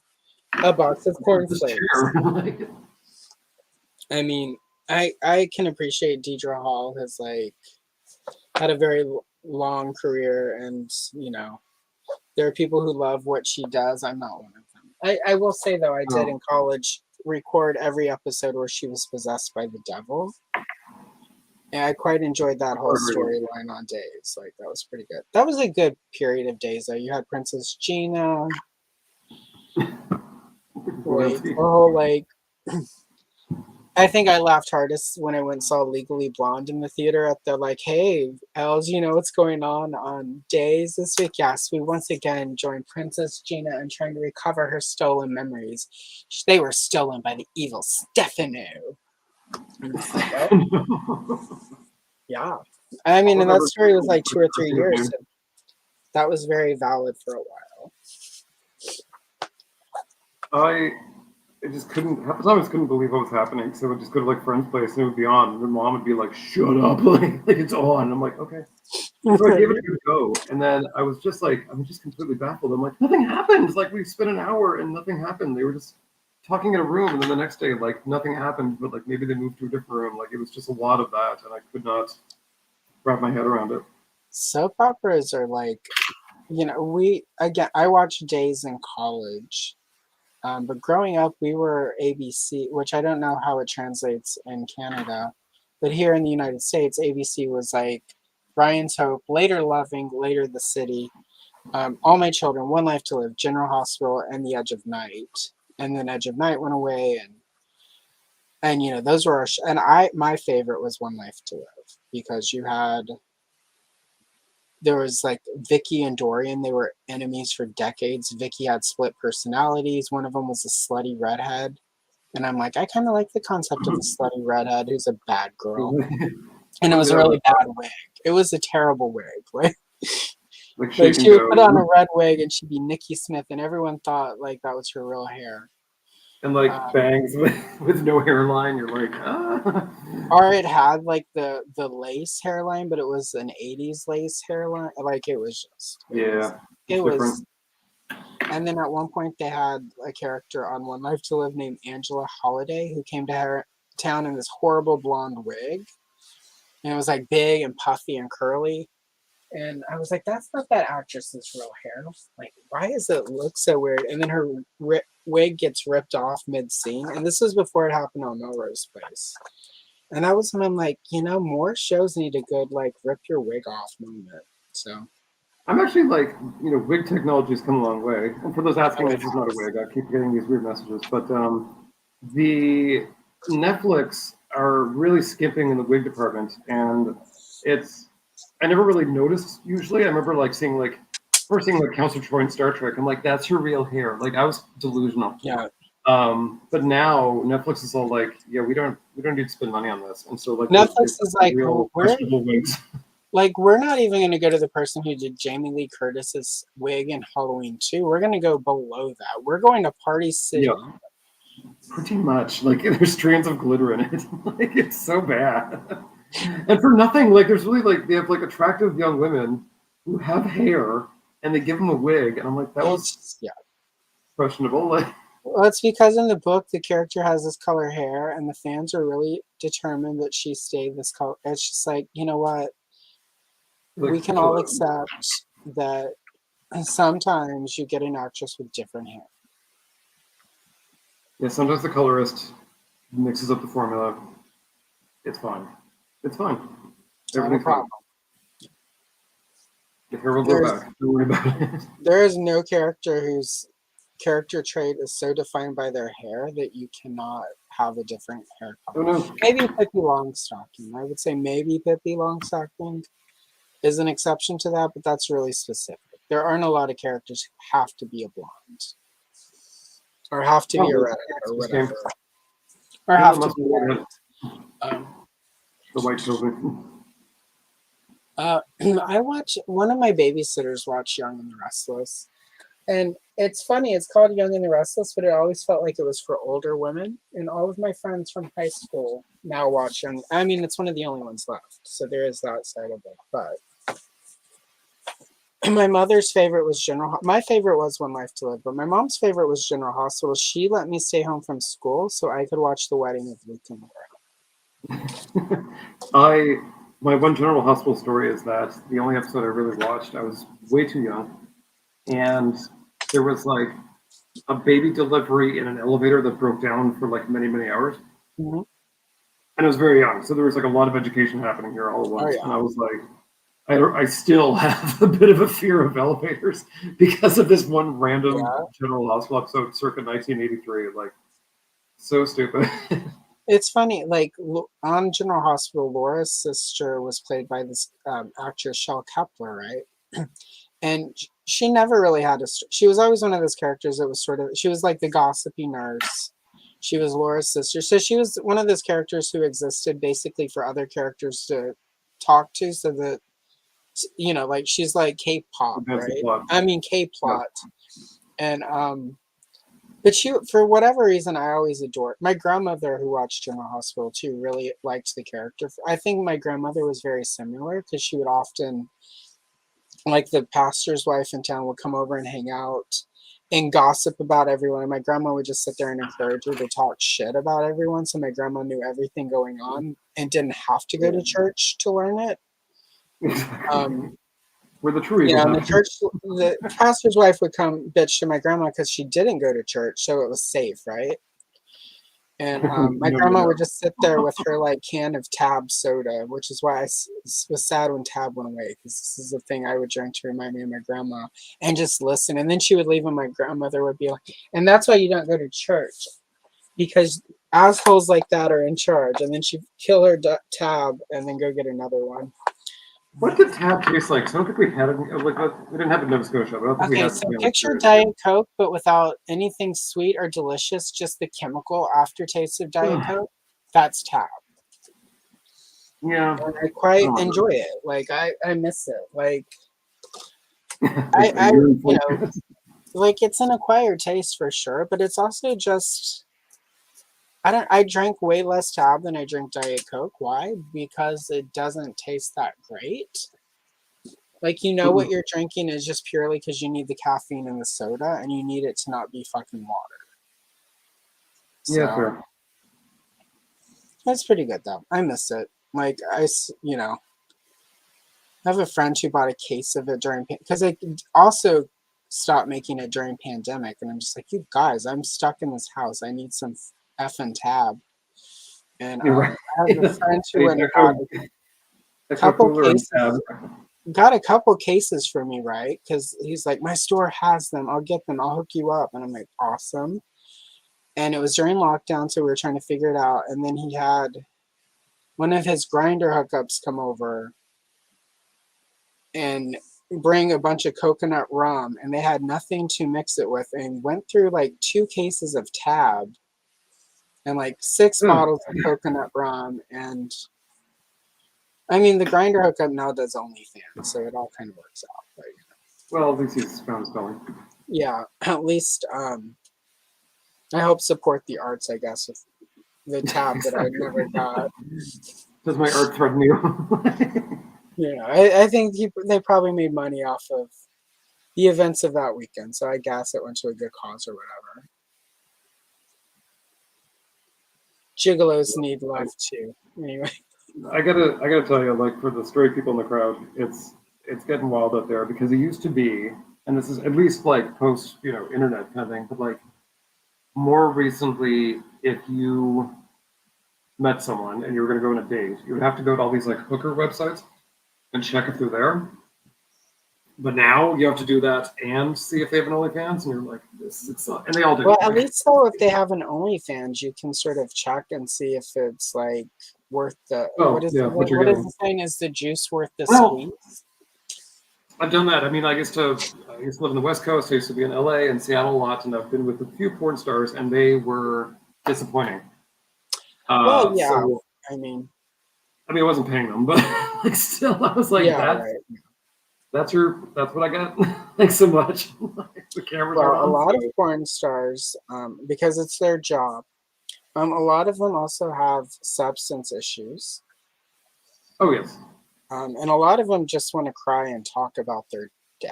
Speaker 1: a box of cornflakes. I mean, I can appreciate Deidre Hall has like had a very long career, and you know, there are people who love what she does. I'm not one of them. I will say though, I did in college record every episode where she was possessed by the devil. And I quite enjoyed that whole storyline on Days. Like that was pretty good. That was a good period of Days though. You had Princess Gina. Like the whole like I think I laughed hardest when I went and saw Legally Blonde in the theater at the like, hey, Els, you know what's going on Days this week? Yes, we once again joined Princess Gina in trying to recover her stolen memories. They were stolen by the evil Stefano. Yeah. I mean, and that story was like 2 or 3 years. So that was very valid for a while.
Speaker 2: I just couldn't. Half the time I just couldn't believe what was happening. So I would just go to like friend's place and it would be on. And their mom would be like, "Shut up!" like it's on. I'm like, okay. So I gave it a good go, and then I was just like, I'm just completely baffled. I'm like, nothing happened. Like we spent an hour and nothing happened. They were just talking in a room, and then the next day, like nothing happened. But like maybe they moved to a different room. Like it was just a lot of that, and I could not wrap my head around it.
Speaker 1: Soap operas are like, I watched Days in college. But growing up, we were ABC, which I don't know how it translates in Canada. But here in the United States, ABC was like Ryan's Hope, later Loving, later The City, All My Children, One Life to Live, General Hospital, and The Edge of Night. And then Edge of Night went away, and those were and my favorite was One Life to Live because there was like Vicky and Dorian. They were enemies for decades. Vicky had split personalities. One of them was a slutty redhead. And I'm like, I kind of like the concept of a slutty redhead who's a bad girl. And it was a really bad wig. It was a terrible wig. Like she would put on a red wig and she'd be Nikki Smith, and everyone thought like that was her real hair.
Speaker 2: And like bangs with no hairline, you're like, ah.
Speaker 1: Or it had like the lace hairline, but it was an 80s lace hairline. Like it was just it was. And then at one point they had a character on One Life to Live named Angela Holiday who came to her town in this horrible blonde wig. And it was like big and puffy and curly. And I was like, that's not that actress's real hair. Like, why does it look so weird? And then her wig gets ripped off mid-scene. And this was before it happened on Melrose Place. And I was when I'm like, more shows need a good, like, rip your wig off moment. So
Speaker 2: I'm actually like, wig technology has come a long way. And for those asking, this is not a wig. I keep getting these weird messages. But the Netflix are really skimping in the wig department. And I never really noticed usually. I remember like seeing like Counselor Troy in Star Trek. I'm like, that's her real hair. Like I was delusional.
Speaker 1: Yeah.
Speaker 2: But now Netflix is all like, yeah, we don't need to spend money on this. And so like
Speaker 1: Netflix is like,
Speaker 2: real wigs.
Speaker 1: Like we're not even going to go to the person who did Jamie Lee Curtis's wig in Halloween 2. We're going to go below that. We're going to Party City.
Speaker 2: Yeah. Pretty much. Like there's strands of glitter in it. Like it's so bad. And for nothing, like there's really like they have like attractive young women who have hair and they give them a wig, and I'm like, that was questionable. Like,
Speaker 1: well, it's because in the book the character has this color hair, and the fans are really determined that she stay this color. It's just like, you know what? Like, we can all accept that sometimes you get an actress with different hair.
Speaker 2: Yeah, sometimes the colorist mixes up the formula. It's fine. It's fine.
Speaker 1: Everything's fine.
Speaker 2: The hair will go back. Don't worry about it.
Speaker 1: There is no character whose character trait is so defined by their hair that you cannot have a different hair color.
Speaker 2: Oh, no.
Speaker 1: Maybe Pippi Longstocking. I would say maybe Pippi Longstocking is an exception to that, but that's really specific. There aren't a lot of characters who have to be a blonde. Or have to be a redhead or whatever. Or have to be white.
Speaker 2: The white children.
Speaker 1: I watch, one of my babysitters watched Young and the Restless. And it's funny, it's called Young and the Restless, but it always felt like it was for older women. And all of my friends from high school now watch Young. I mean, it's one of the only ones left. So there is that side of it. But my mother's favorite was my favorite was One Life to Live, but my mom's favorite was General Hospital. She let me stay home from school so I could watch The Wedding of Luke and
Speaker 2: Laura. My one General Hospital story is that the only episode I really watched, I was way too young, and there was like a baby delivery in an elevator that broke down for like many, many hours.
Speaker 1: Mm-hmm.
Speaker 2: And I was very young, so there was like a lot of education happening here all at once. And I was like, I still have a bit of a fear of elevators because of this one random General Hospital episode circa 1983. Like, so stupid.
Speaker 1: It's funny, like on General Hospital, Laura's sister was played by this actress Shel Kepler, right? And she never really had a. She was always one of those characters that was sort of. She was like the gossipy nurse. She was Laura's sister, so she was one of those characters who existed basically for other characters to talk to, so that like she's like K-pop,
Speaker 2: That's the
Speaker 1: right?
Speaker 2: plot.
Speaker 1: I mean
Speaker 2: Yep.
Speaker 1: K-plot, and but she, for whatever reason, I always adored my grandmother who watched General Hospital too. Really liked the character. I think my grandmother was very similar because she would often, like the pastor's wife in town, would come over and hang out and gossip about everyone. And my grandma would just sit there and encourage her to talk shit about everyone. So my grandma knew everything going on and didn't have to go to church to learn it.
Speaker 2: Where the true evil
Speaker 1: Yeah, and
Speaker 2: happens.
Speaker 1: the pastor's wife would come bitch to my grandma because she didn't go to church, so it was safe, right? And my
Speaker 2: No,
Speaker 1: grandma
Speaker 2: no,
Speaker 1: would just sit there with her like can of Tab soda, which is why I was sad when Tab went away, because this is the thing I would drink to remind me of my grandma and just listen. And then she would leave, and my grandmother would be like, "And that's why you don't go to church, because assholes like that are in charge." And then she'd kill her Tab and then go get another one.
Speaker 2: What did Tab taste like? 'Cause I don't think we had it. Like we didn't have it in Nova Scotia, but I don't think we
Speaker 1: Okay,
Speaker 2: had
Speaker 1: so
Speaker 2: something like
Speaker 1: picture
Speaker 2: this.
Speaker 1: Diet Coke, but without anything sweet or delicious, just the chemical aftertaste of Diet
Speaker 2: Ugh.
Speaker 1: Coke. That's Tab.
Speaker 2: Yeah.
Speaker 1: And I quite
Speaker 2: Oh,
Speaker 1: enjoy it. Like I miss it. Like
Speaker 2: a
Speaker 1: I
Speaker 2: yearn for
Speaker 1: you know,
Speaker 2: it.
Speaker 1: like it's an acquired taste for sure, but it's also just I drank way less Tab than I drink Diet Coke. Why? Because it doesn't taste that great. Like what you're drinking is just purely because you need the caffeine in the soda and you need it to not be fucking water.
Speaker 2: Yeah,
Speaker 1: So
Speaker 2: fair.
Speaker 1: that's pretty good though. I miss it. Like I have a friend who bought a case of it during because they also stopped making it during pandemic, and I'm just like, you guys, I'm stuck in this house. I need some effing Tab. And
Speaker 2: You're right.
Speaker 1: I have a friend who
Speaker 2: Hey,
Speaker 1: went and got a
Speaker 2: Echo
Speaker 1: couple
Speaker 2: Cooler and Tab.
Speaker 1: cases. Got a couple cases for me, right? Because he's like, my store has them. I'll get them. I'll hook you up. And I'm like, awesome. And it was during lockdown, so we were trying to figure it out. And then he had one of his grinder hookups come over and bring a bunch of coconut rum, and they had nothing to mix it with, and went through like 2 cases of Tab and like 6 bottles of coconut rum. And I mean, the grinder hookup now does OnlyFans, so it all kind of works out. But,
Speaker 2: Well, at least he's found spelling.
Speaker 1: yeah, at least I help support the arts, I guess, with the Tab that I never got.
Speaker 2: Does my art threaten you?
Speaker 1: I think they probably made money off of the events of that weekend, so I guess it went to a good cause or whatever. Gigolos need love too. Anyway.
Speaker 2: I gotta tell you, like for the straight people in the crowd, it's getting wild out there because it used to be, and this is at least like post, internet kind of thing, but like more recently, if you met someone and you were gonna go on a date, you would have to go to all these like hooker websites and check if they're there. But now you have to do that and see if they have an OnlyFans, and you're like, this it's not, and they all do.
Speaker 1: Well, at least though, if they have an OnlyFans, you can sort of check and see if it's like worth the
Speaker 2: Oh yeah, what you're
Speaker 1: what is
Speaker 2: getting.
Speaker 1: the saying? Is the juice worth the
Speaker 2: Well,
Speaker 1: squeeze?
Speaker 2: I've done that. I mean, I used to live in the West Coast. I used to be in LA and Seattle a lot, and I've been with a few porn stars, and they were disappointing.
Speaker 1: Well, yeah.
Speaker 2: So
Speaker 1: I mean,
Speaker 2: I mean, I wasn't paying them, but like still, I was like,
Speaker 1: yeah,
Speaker 2: that's
Speaker 1: right.
Speaker 2: that's what I got. Thanks so much. The cameras aren't
Speaker 1: Well, a
Speaker 2: on,
Speaker 1: lot of
Speaker 2: so
Speaker 1: porn stars, because it's their job, a lot of them also have substance issues,
Speaker 2: oh yes.
Speaker 1: and a lot of them just want to cry and talk about their dad.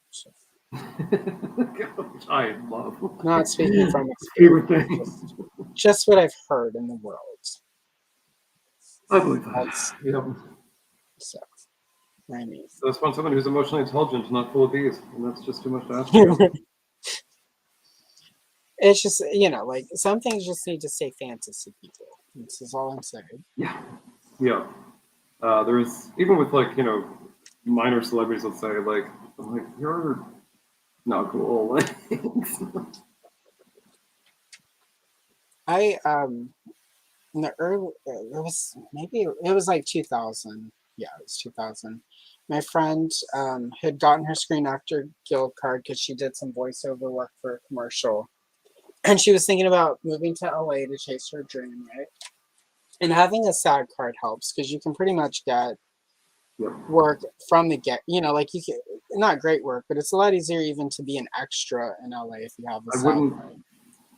Speaker 1: So,
Speaker 2: Which I love.
Speaker 1: not speaking from
Speaker 2: Favorite
Speaker 1: experience,
Speaker 2: thing.
Speaker 1: just what I've heard in the world.
Speaker 2: I believe that.
Speaker 1: That's
Speaker 2: Yep.
Speaker 1: so. I mean,
Speaker 2: So that's from someone who's emotionally intelligent, not full of these, and that's just too much to ask for.
Speaker 1: it's just like some things just need to stay fantasy people. This is all I'm saying.
Speaker 2: Yeah. Yeah. There's even with like minor celebrities, let's say like I'm like you're not cool. Like,
Speaker 1: I in the early, it was like 2000. Yeah, it was 2000. My friend had gotten her Screen Actor Guild card because she did some voiceover work for a commercial. And she was thinking about moving to LA to chase her dream, right? And having a SAG card helps because you can pretty much get work from the get. You know, like you can, not great work, but it's a lot easier even to be an extra in LA if you have a SAG card.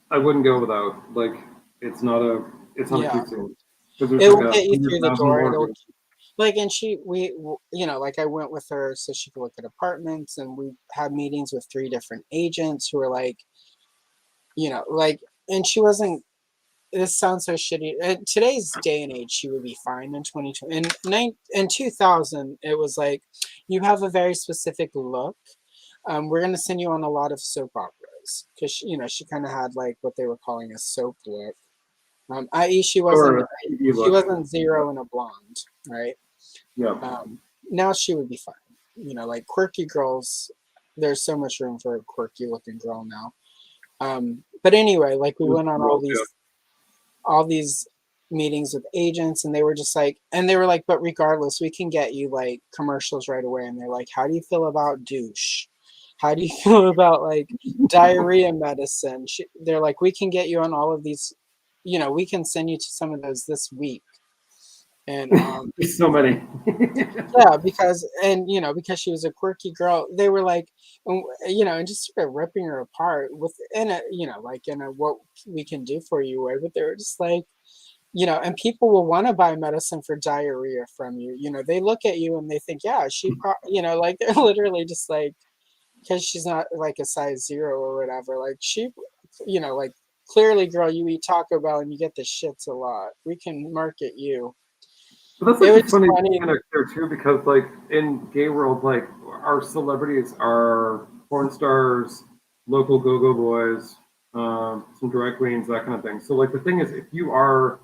Speaker 2: I wouldn't go without. Like, it's not a
Speaker 1: Yeah,
Speaker 2: cheap scene.
Speaker 1: it will get you through the door. It'll like, and you know, like I went with her so she could look at apartments, and we had meetings with 3 different agents who were like, you know, like, and she wasn't. This sounds so shitty. In today's day and age, she would be fine in 2020. In 2000, it was like, you have a very specific look. We're gonna send you on a lot of soap operas because you know she kind of had like what they were calling a soap look. I.e., she wasn't Zero and a blonde, right?
Speaker 2: Yeah.
Speaker 1: Now she would be fine. You know, like quirky girls. There's so much room for a quirky looking girl now. But anyway, like we went on all these meetings with agents, and they were just like, but regardless, we can get you like commercials right away. And they're like, how do you feel about douche? How do you feel about like diarrhea medicine? They're like, we can get you on all of these. You know, we can send you to some of those this week. And
Speaker 2: there's so many.
Speaker 1: yeah, because because she was a quirky girl, they were like, you know, and just sort of ripping her apart within a, you know, like in a what we can do for you way. But they were just like, you know, and people will want to buy medicine for diarrhea from you. You know, they look at you and they think, yeah, you know, like they're literally just like, because she's not like a size 0 or whatever. Like she, you know, like clearly, girl, you eat Taco Bell and you get the shits a lot. We can market you.
Speaker 2: But that's like a funny kind of there too, because like in gay world, like our celebrities are porn stars, local go-go boys, some drag queens, that kind of thing. So like the thing is, if you're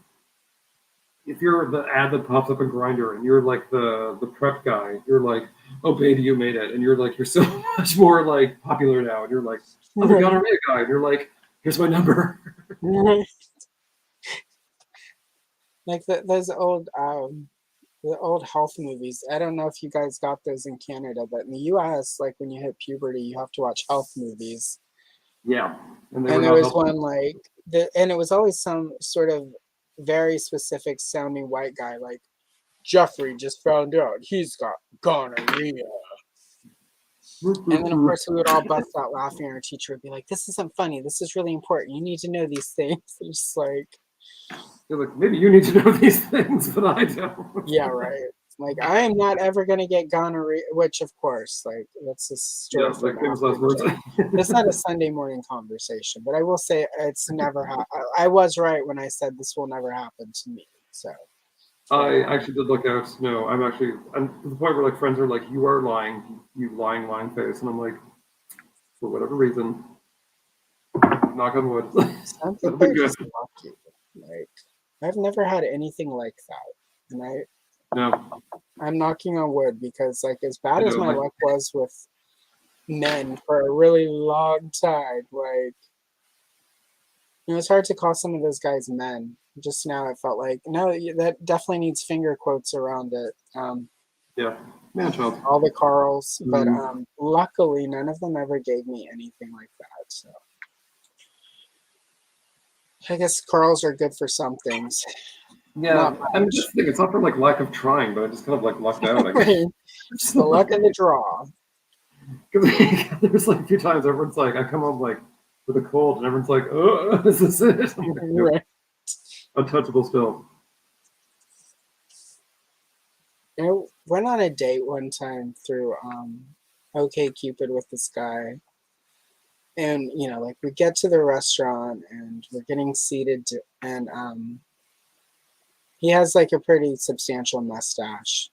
Speaker 2: the ad that pops up in Grindr and you're like the prep guy, you're like, oh baby, you made it, and you're like, you're so much more like popular now, and you're like, I'm the gonorrhea guy, and you're like, here's my number.
Speaker 1: Like those old the old health movies. I don't know if you guys got those in Canada, but in the US, like when you hit puberty, you have to watch health movies.
Speaker 2: Yeah.
Speaker 1: And there was one like and it was always some sort of very specific sounding white guy, like Jeffrey just found out he's got gonorrhea. And then of course we would all bust out laughing, and our teacher would be like, this isn't funny, this is really important. You need to know these things. It's just like,
Speaker 2: you're like, maybe you need to know these things, but I don't.
Speaker 1: Yeah, right. Like, I am not ever going to get gonorrhea, which, of course, like, that's a story for It's not a Sunday morning conversation, but I will say it's never I was right when I said this will never happen to me. So
Speaker 2: I actually did look out. No, I'm to the point where like friends are like, you are lying, you lying face, and I'm like, for whatever reason, knock on wood.
Speaker 1: Some people are just lucky. Like, I've never had anything like that, and I'm knocking on wood because, like, as bad as my luck was with men for a really long time, like, you know, it's hard to call some of those guys men. Just now, it felt like no, that definitely needs finger quotes around it.
Speaker 2: Yeah, man child.
Speaker 1: All the Carls, but luckily, none of them ever gave me anything like that. So I guess Carls are good for some things.
Speaker 2: Yeah, I mean, just think it's not for like lack of trying, but I just kind of like lucked out. I guess.
Speaker 1: Just the luck of the draw.
Speaker 2: Because there's like a few times everyone's like, I come home like with a cold, and everyone's like, oh, this is it. Like,
Speaker 1: right.
Speaker 2: Untouchable still.
Speaker 1: I went on a date one time through OkCupid with this guy. And, you know, like we get to the restaurant and we're getting seated and he has like a pretty substantial mustache.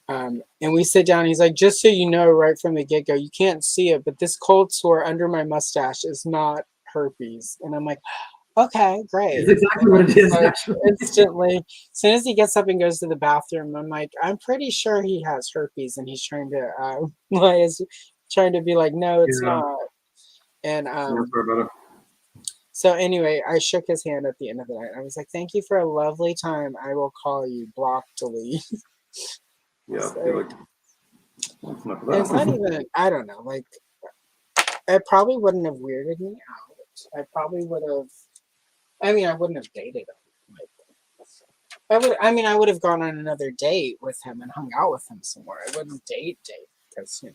Speaker 1: And we sit down, he's like, just so you know, right from the get-go, you can't see it, but this cold sore under my mustache is not herpes. And I'm like, okay, great.
Speaker 2: It's exactly what it is.
Speaker 1: Like, instantly, as soon as he gets up and goes to the bathroom, I'm like, I'm pretty sure he has herpes, and he's trying to be like, no, it's not. And So anyway, I shook his hand at the end of the night. I was like, "Thank you for a lovely time. I will call you. Block, delete."
Speaker 2: Yeah,
Speaker 1: So,
Speaker 2: be like, that's enough of
Speaker 1: it's not
Speaker 2: that.
Speaker 1: even. I don't know. Like, it probably wouldn't have weirded me out. I probably would have. I mean, I wouldn't have dated him. Like, I would. I mean, I would have gone on another date with him and hung out with him somewhere. I wouldn't date because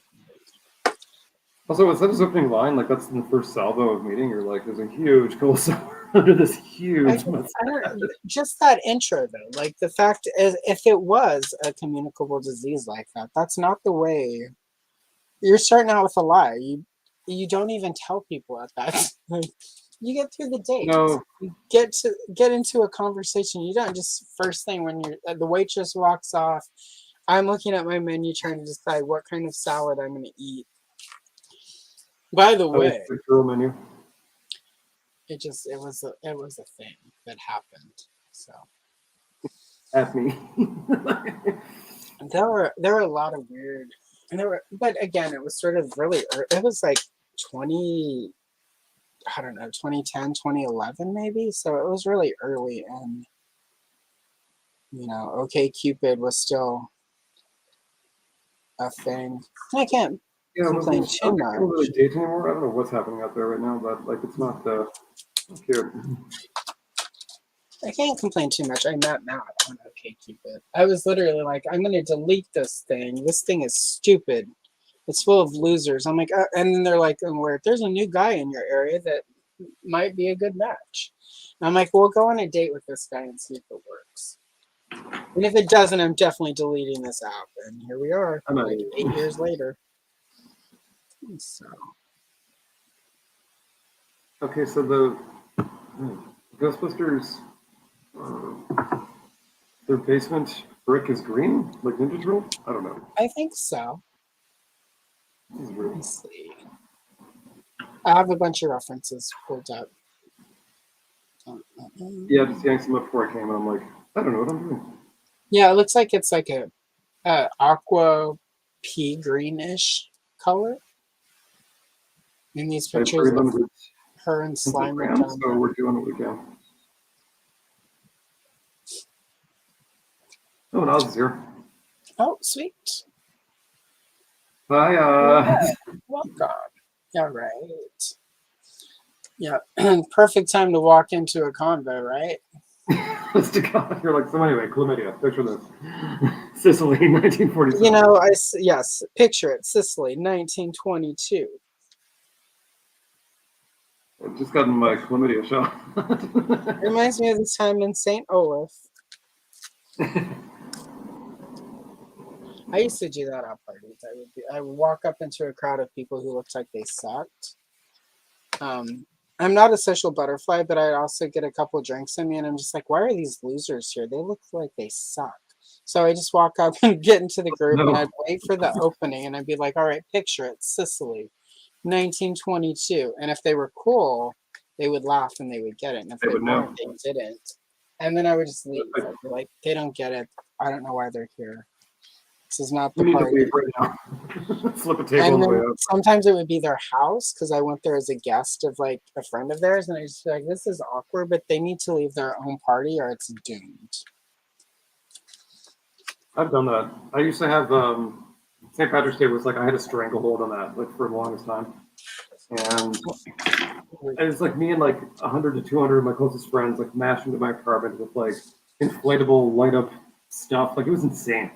Speaker 2: Also, was that his opening line? Like, that's in the first salvo of meeting. You're like, there's a huge coleslaw under this huge mustache.
Speaker 1: just that intro though. Like the fact is, if it was a communicable disease like that, that's not the way. You're starting out with a lie. You don't even tell people at that. Like, you get through the date.
Speaker 2: No.
Speaker 1: You get into a conversation. You don't just first thing when the waitress walks off. I'm looking at my menu trying to decide what kind of salad I'm going to eat. By the way,
Speaker 2: The girl menu.
Speaker 1: it was a thing that happened. So
Speaker 2: At me.
Speaker 1: there were a lot of weird, and but again, it was sort of really it was like 20, I don't know, 2010, 2011 maybe. So it was really early, and OK Cupid was still a thing. I can't complain too much.
Speaker 2: I don't really date anymore. I don't know what's happening out there right now, but like it's not cute.
Speaker 1: I can't complain too much. I met Matt on OK Cupid. I was literally like, I'm gonna delete this thing. This thing is stupid. It's full of losers. I'm like, and then they're like, where there's a new guy in your area that might be a good match. And I'm like, well, go on a date with this guy and see if it works. And if it doesn't, I'm definitely deleting this app. And here we are, like 8 years later. So.
Speaker 2: Okay, so the Ghostbusters, their basement brick is green, like Ninja Turtle? I don't know.
Speaker 1: I think so.
Speaker 2: This is weird.
Speaker 1: Let me see. I have a bunch of references pulled up.
Speaker 2: Yeah, just getting some up before I came, and I'm like, I don't know what I'm doing.
Speaker 1: Yeah, it looks like it's like a aqua pea greenish color. In these pictures of her and slime.
Speaker 2: So we're doing what we can. Oh, Oz here.
Speaker 1: Oh, sweet.
Speaker 2: Hi.
Speaker 1: Welcome. All right. Yeah, perfect time to walk into a convo, right?
Speaker 2: You're like, so anyway, chlamydia. Picture this. Sicily, 1947.
Speaker 1: Yes, picture it. Sicily, 1922.
Speaker 2: I've just gotten my chlamydia shot.
Speaker 1: Reminds me of the time in St. Olaf. I used to do that at parties. I would walk up into a crowd of people who looked like they sucked. I'm not a social butterfly, but I'd also get a couple drinks in me, and I'm just like, why are these losers here? They look like they suck. So I just walk up and get into the group, and I'd wait for the opening, and I'd be like, all right, picture it, Sicily, 1922. And if they were cool, they would laugh and they would get it. And if they weren't, they didn't. And then I would just leave. I'd be like, they don't get it. I don't know why they're here. This is not the party.
Speaker 2: Flip a table on the way up.
Speaker 1: Sometimes it would be their house because I went there as a guest of like a friend of theirs, and I just feel like this is awkward, but they need to leave their own party or it's doomed.
Speaker 2: I've done that. I used to have St. Patrick's Day was like I had a stranglehold on that like for the longest time, and it's like me and like 100 to 200 of my closest friends like mashed into my apartment with like inflatable light up stuff. Like it was insane.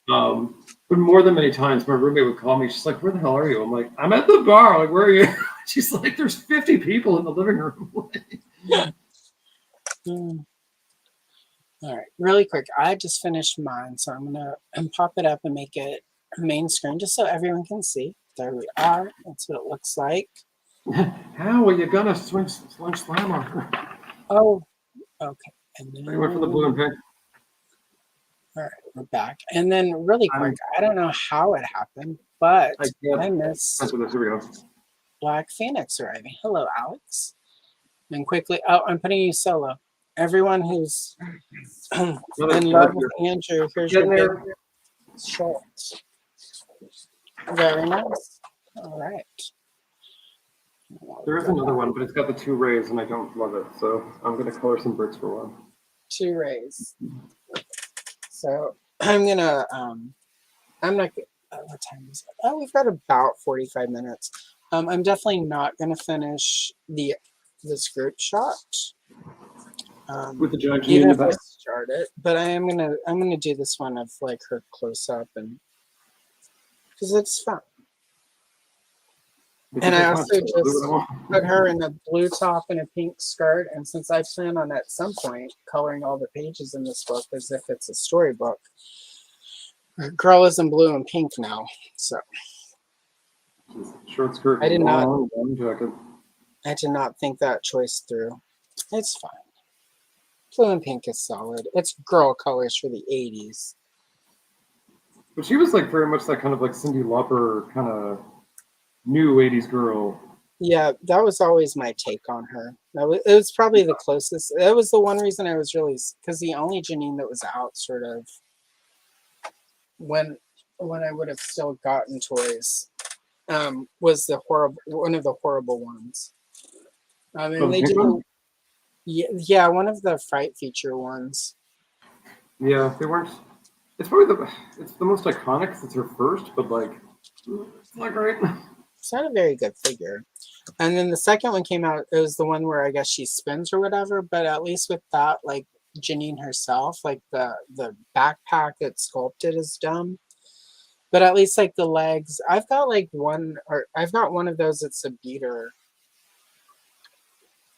Speaker 2: But more than many times, my roommate would call me. She's like, "Where the hell are you?" I'm like, "I'm at the bar." Like, "Where are you?" She's like, "There's 50 people in the living room."
Speaker 1: All right, really quick. I just finished mine, so I'm gonna pop it up and make it main screen just so everyone can see. There we are. That's what it looks like.
Speaker 2: How are you gonna swing slam on her?
Speaker 1: Oh, okay. And then
Speaker 2: you went for the blue and pink.
Speaker 1: All right, we're back. And then really quick, I don't know how it happened, but I missed Black Phoenix arriving. Hello, Alex. And quickly, I'm putting you solo. Everyone who's in love with Andrew, here's your big shorts. Very nice. All right.
Speaker 2: There is another one, but it's got the 2 rays, and I don't love it. So I'm going to color some bricks for one.
Speaker 1: 2 rays. So I'm gonna I'm not. What time is it? Oh, we've got about 45 minutes. I'm definitely not gonna finish this group shot.
Speaker 2: With the giant Janine
Speaker 1: Even
Speaker 2: in
Speaker 1: if
Speaker 2: the
Speaker 1: I
Speaker 2: back.
Speaker 1: start it, but I'm gonna do this one of like her close up and because it's fun. And I also just put her in a blue top and a pink skirt. And since I plan on at some point coloring all the pages in this book as if it's a storybook, girl is in blue and pink now. So
Speaker 2: Short skirt,
Speaker 1: I did
Speaker 2: long jacket.
Speaker 1: I did not think that choice through. It's fine. Blue and pink is solid. It's girl colors for the 80s.
Speaker 2: But she was like very much that kind of like Cyndi Lauper kind of new 80s girl.
Speaker 1: Yeah, that was always my take on her. It was probably the closest. That was the one reason I was really, because the only Janine that was out sort of when I would have still gotten toys was one of the horrible ones. And they did yeah, one of the Fright feature ones.
Speaker 2: Yeah, they weren't. It's probably it's the most iconic because it's her first, but like it's not great.
Speaker 1: It's not a very good figure. And then the second one came out, it was the one where I guess she spins or whatever, but at least with that, like Janine herself, like the backpack that's sculpted is dumb. But at least like the legs, I've got one of those that's a beater.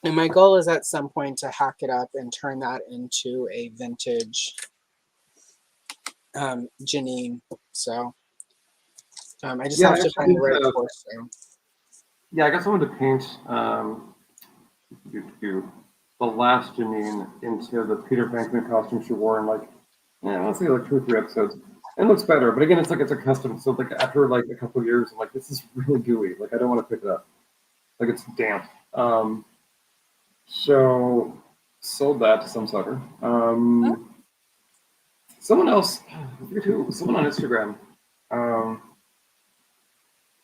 Speaker 1: And my goal is at some point to hack it up and turn that into a vintage Janine. So I just have to find the right torso.
Speaker 2: Yeah, I guess I wanted to paint the last Janine into the Peter Venkman costume she wore in like, honestly, like 2 or 3 episodes. And it looks better, but again, it's like it's a custom. So like after like a couple of years, I'm like, this is really gooey. Like I don't want to pick it up. Like it's damp. So sold that to some sucker. Someone else, I forget who, someone on Instagram.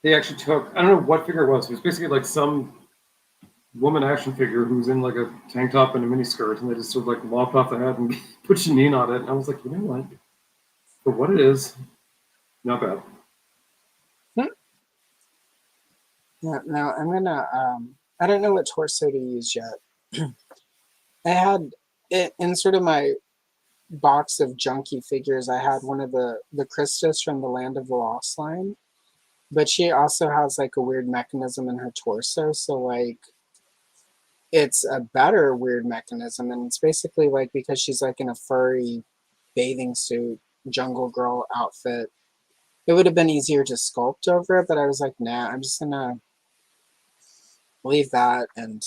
Speaker 2: They actually took, I don't know what figure it was. It was basically like some woman action figure who's in like a tank top and a mini skirt, and they just sort of like lopped off the head and put Janine on it. And I was like, you know what? For what it is, not bad.
Speaker 1: Yeah, now I'm gonna I don't know what torso to use yet. I had it in sort of my box of junky figures. I had one of the Christus from the Land of the Lost line, but she also has like a weird mechanism in her torso, so like it's a better weird mechanism, and it's basically like because she's like in a furry bathing suit jungle girl outfit, it would have been easier to sculpt over it, but I was like, nah, I'm just gonna leave that, and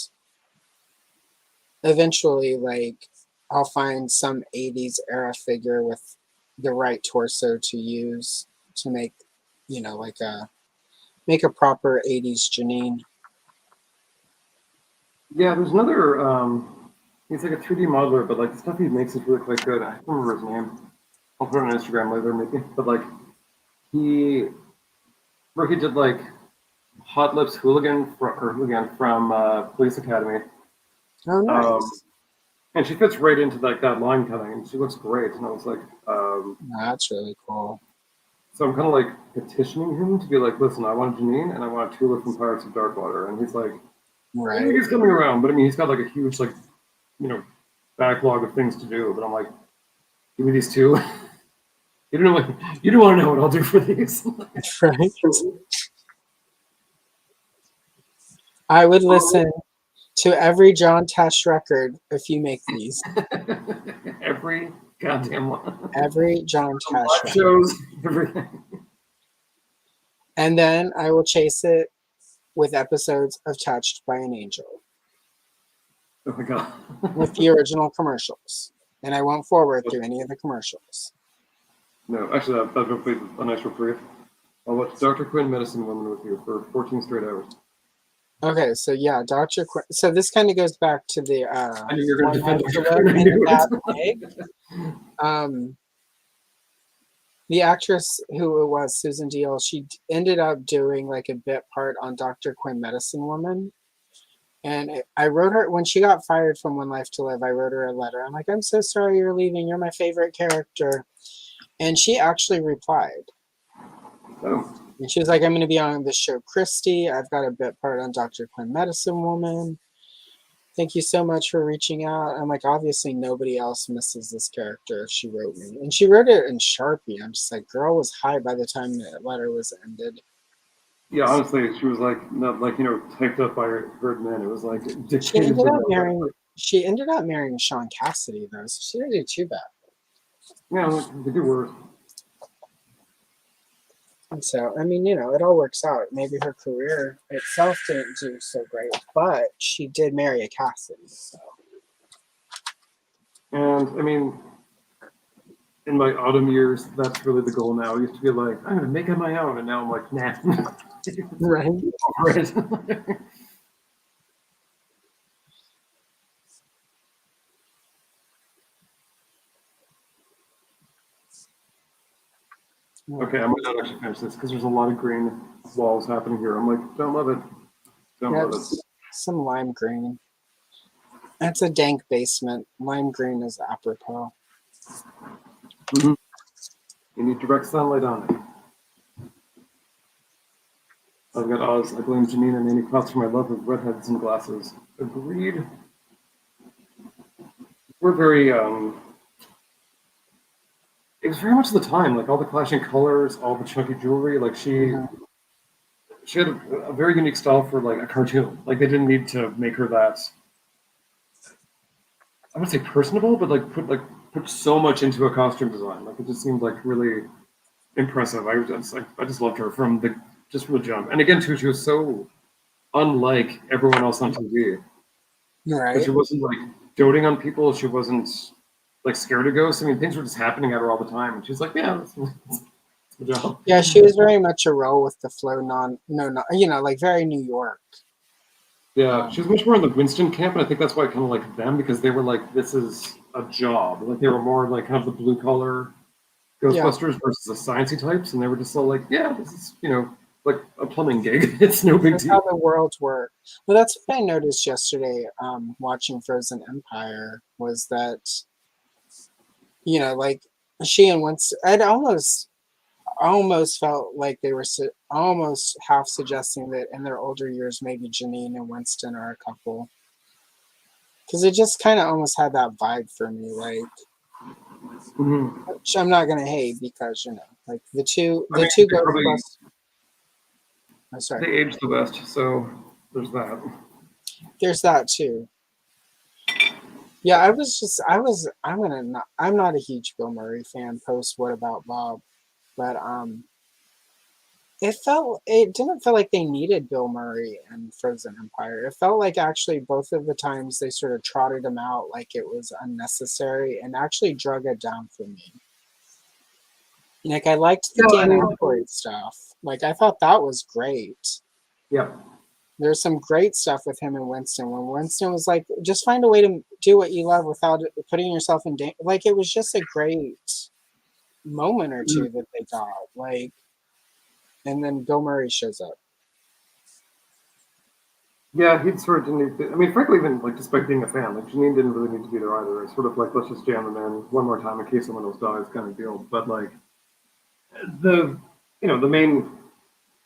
Speaker 1: eventually like I'll find some 80s era figure with the right torso to use to make, like make a proper 80s Janine.
Speaker 2: Yeah, there's another, he's like a 3D modeler, but like the stuff he makes is really quite good. I don't remember his name. I'll put it on Instagram later maybe. But like he did like Hot Lips Hooligan from Police Academy.
Speaker 1: Oh, nice.
Speaker 2: And she fits right into like that line cutting, and she looks great. And I was like,
Speaker 1: that's really cool.
Speaker 2: So I'm kind of like petitioning him to be like, listen, I want Janine and I want Tula from Pirates of Darkwater. And he's like,
Speaker 1: right.
Speaker 2: I think he's coming around, but I mean, he's got like a huge like, backlog of things to do. But I'm like, give me these 2. You don't want to know what I'll do for these.
Speaker 1: Right. I would listen to every John Tesh record if you make these.
Speaker 2: Every goddamn one.
Speaker 1: Every John Tesh record.
Speaker 2: Shows, everything.
Speaker 1: And then I will chase it with episodes of Touched by an Angel.
Speaker 2: Oh my god.
Speaker 1: With the original commercials. And I won't forward through any of the commercials.
Speaker 2: No, actually, that would be a nice reprieve. I'll watch Dr. Quinn Medicine Woman with you for 14 straight hours.
Speaker 1: Okay, so yeah, Dr. Quinn. So this kind of goes back to the
Speaker 2: I knew you were going to defend Dr. Quinn.
Speaker 1: egg. The actress who it was, Susan Deal, she ended up doing like a bit part on Dr. Quinn Medicine Woman. And I wrote her when she got fired from One Life to Live. I wrote her a letter. I'm like, I'm so sorry you're leaving. You're my favorite character. And she actually replied.
Speaker 2: Oh.
Speaker 1: And she was like, I'm going to be on the show Christy. I've got a bit part on Dr. Quinn Medicine Woman. Thank you so much for reaching out. I'm like, obviously nobody else misses this character. She wrote me. And she wrote it in Sharpie. I'm just like, girl was high by the time the letter was ended.
Speaker 2: Yeah, honestly, she was like not like typed up by her men. It was like
Speaker 1: She
Speaker 2: dictated.
Speaker 1: ended up marrying. She ended up marrying Sean Cassidy though, so she didn't do too bad.
Speaker 2: Yeah, they do worse.
Speaker 1: And so, I mean, it all works out. Maybe her career itself didn't do so great, but she did marry a Cassidy. So.
Speaker 2: And I mean, in my autumn years, that's really the goal now. I used to be like, I'm gonna make it my own, and now I'm like, nah.
Speaker 1: Right.
Speaker 2: Okay, I might not actually finish this because there's a lot of green walls happening here. I'm like, don't love it. Don't love it.
Speaker 1: Some lime green. That's a dank basement. Lime green is apropos.
Speaker 2: Mm-hmm. You need direct sunlight on it. I've got Oz. I blame Janine and Annie Krauts for my love of redheads and glasses. Agreed. We're very it was very much the time, like all the clashing colors, all the chunky jewelry. Like she had a very unique style for like a cartoon. Like they didn't need to make her that. I would say personable, but put so much into a costume design. Like it just seemed like really impressive. I just loved her from the jump. And again, too, she was so unlike everyone else on TV.
Speaker 1: Right.
Speaker 2: But she wasn't like doting on people. She wasn't like scared of ghosts. I mean, things were just happening at her all the time, and she's like, "Yeah, that's the job."
Speaker 1: Yeah, she was very much a roll with the flow. Like very New York.
Speaker 2: Yeah, she was much more in the Winston camp, and I think that's why I kind of liked them because they were like, "This is a job." Like they were more like kind of the blue collar Ghostbusters versus the sciencey types, and they were just all like, "Yeah, this is like a plumbing gig. It's no big deal."
Speaker 1: How the world works. Well, that's what I noticed yesterday. Watching Frozen Empire was that, like she and Winston, I'd almost felt like they were almost half suggesting that in their older years, maybe Janine and Winston are a couple. Because it just kind of almost had that vibe for me, like, which I'm not gonna hate because like the two Ghostbusters. I'm sorry.
Speaker 2: They aged the best, so there's that.
Speaker 1: There's that too. Yeah, I'm not a huge Bill Murray fan post What About Bob, but it didn't feel like they needed Bill Murray and Frozen Empire. It felt like actually both of the times they sort of trotted him out like it was unnecessary and actually drug it down for me. Like I liked the Dan Aykroyd stuff. Like I thought that was great.
Speaker 2: Yeah.
Speaker 1: There's some great stuff with him and Winston. When Winston was like, just find a way to do what you love without putting yourself in danger. Like it was just a great moment or two that they got. Like, and then Bill Murray shows up.
Speaker 2: Yeah, he sort of didn't need to, I mean, frankly, even like despite being a fan, like Janine didn't really need to be there either. It's sort of like, let's just jam them in one more time in case someone else dies kind of deal. But like the main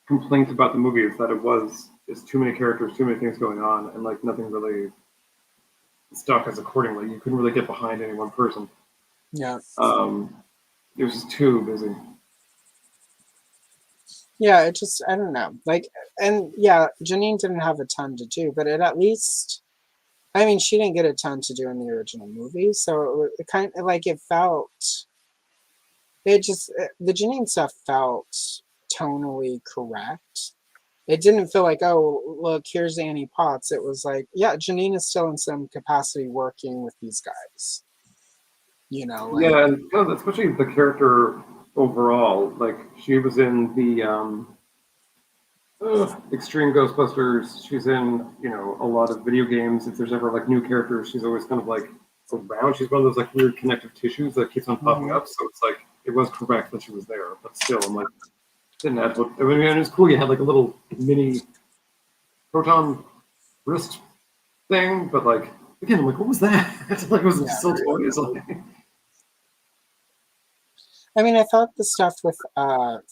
Speaker 2: complaint about the movie is that it was just too many characters, too many things going on, and like nothing really stuck as accordingly. You couldn't really get behind any one person.
Speaker 1: Yeah.
Speaker 2: It was just too busy.
Speaker 1: Yeah, it just I don't know. Like, and yeah, Janine didn't have a ton to do, but at least, I mean, she didn't get a ton to do in the original movie, so it kind of like it felt. The Janine stuff felt tonally correct. It didn't feel like, oh, look, here's Annie Potts. It was like, yeah, Janine is still in some capacity working with these guys. Like,
Speaker 2: yeah, and especially the character overall. Like she was in the Extreme Ghostbusters. She's in a lot of video games. If there's ever like new characters, she's always kind of like around. She's one of those like weird connective tissues that keeps on popping up. So it's like it was correct that she was there, but still, I'm like, didn't add to it. I mean, it was cool. You had like a little mini proton wrist thing, but like again, I'm like, what was that? It's like it was still toys.
Speaker 1: I mean, I thought the stuff with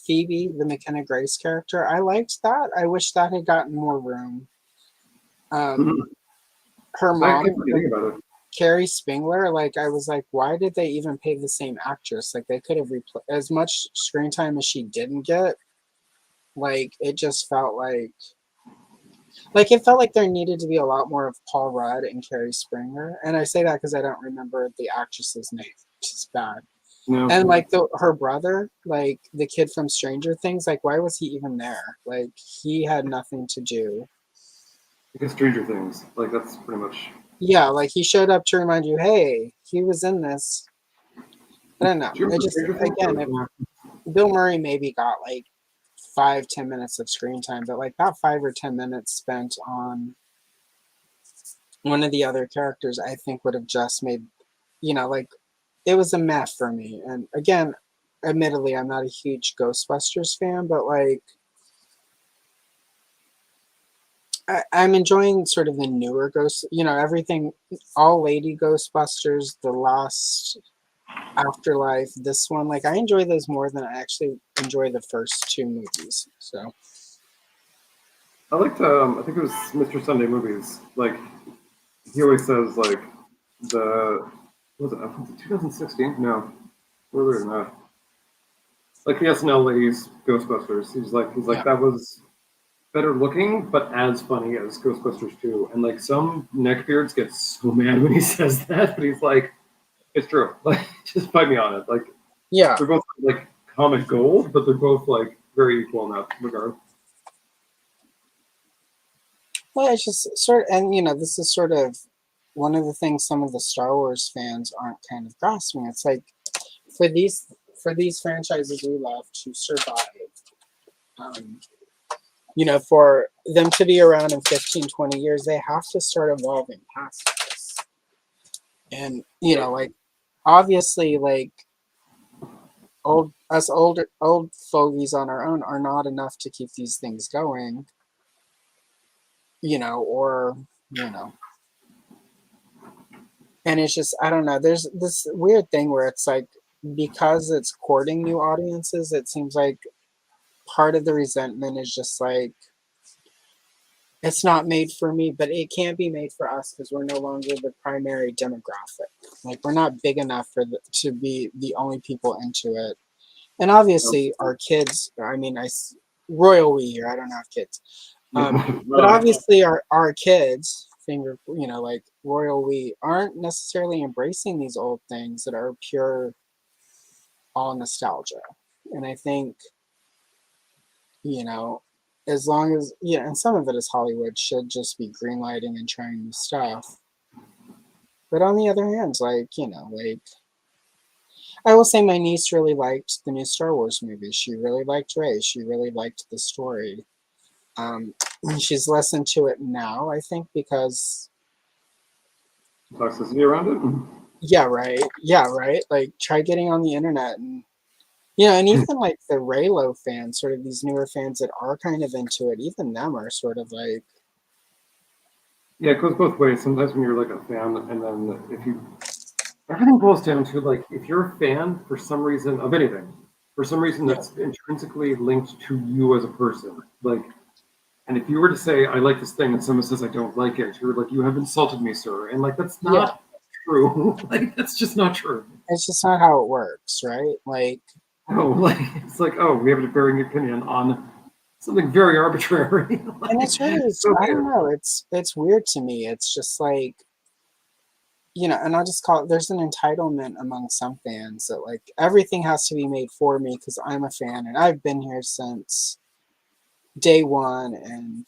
Speaker 1: Phoebe, the McKenna Grace character, I liked that. I wish that had gotten more room. Her
Speaker 2: I
Speaker 1: mom,
Speaker 2: kept forgetting about it.
Speaker 1: Carrie Spengler, like I was like, why did they even pay the same actress? Like they could have as much screen time as she didn't get. Like it just felt like it felt like there needed to be a lot more of Paul Rudd and Carrie Springer. And I say that because I don't remember the actress's name, which is bad.
Speaker 2: No.
Speaker 1: And like her brother, like the kid from Stranger Things, like why was he even there? Like he had nothing to do.
Speaker 2: Because Stranger Things, like that's pretty much.
Speaker 1: Yeah, like he showed up to remind you, hey, he was in this. I don't know. It just again, Bill Murray maybe got like 5-10 minutes of screen time, but like that 5 or 10 minutes spent on one of the other characters, I think would have just made, like it was a mess for me. And again, admittedly, I'm not a huge Ghostbusters fan, but like I'm enjoying sort of the newer Ghost, everything, all Lady Ghostbusters, the last Afterlife, this one, like I enjoy those more than I actually enjoy the first 2 movies. So
Speaker 2: I liked, I think it was Mr. Sunday Movies. Like he always says, like was it 2016? No, earlier than that. Like the SNL ladies Ghostbusters. He's like that was better looking, but as funny as Ghostbusters 2. And like some neckbeards get so mad when he says that, but he's like, it's true. Like just fight me on it. Like
Speaker 1: yeah,
Speaker 2: they're both like comic gold, but they're both like very equal in that regard.
Speaker 1: well, it's just sort of, and this is sort of one of the things some of the Star Wars fans aren't kind of grasping. It's like for these franchises we love to survive, um, for them to be around in 15, 20 years, they have to start evolving past this. And, like obviously like old fogies on our own are not enough to keep these things going, or, and it's just, I don't know, there's this weird thing where it's like, because it's courting new audiences, it seems like part of the resentment is just like, it's not made for me, but it can't be made for us because we're no longer the primary demographic. Like we're not big enough to be the only people into it. And obviously our kids, I mean, royal we here, I don't have kids. But obviously our kids, like royal we, aren't necessarily embracing these old things that are pure all nostalgia. And I think, as long as, and some of it is Hollywood, should just be greenlighting and trying new stuff. But on the other hand, like, like I will say my niece really liked the new Star Wars movies. She really liked Rey. She really liked the story. She's listened to it now, I think, because
Speaker 2: toxicity around it.
Speaker 1: Yeah, right. Yeah, right. Like try getting on the internet and and even like the Raylo fans, sort of these newer fans that are kind of into it, even them are sort of like,
Speaker 2: yeah, it goes both ways. Sometimes when you're like a fan, and then everything boils down to like if you're a fan for some reason of anything, for some reason that's intrinsically linked to you as a person, like. And if you were to say, I like this thing, and someone says, I don't like it, you're like, you have insulted me, sir. And like, that's not true. Like, that's just not true.
Speaker 1: It's just not how it works, right? Like,
Speaker 2: no, like, it's like, oh, we have a varying opinion on something very arbitrary.
Speaker 1: Like, and it's really, so I don't know. It's weird to me. It's just like, and I'll just call it, there's an entitlement among some fans that like everything has to be made for me because I'm a fan and I've been here since day one, and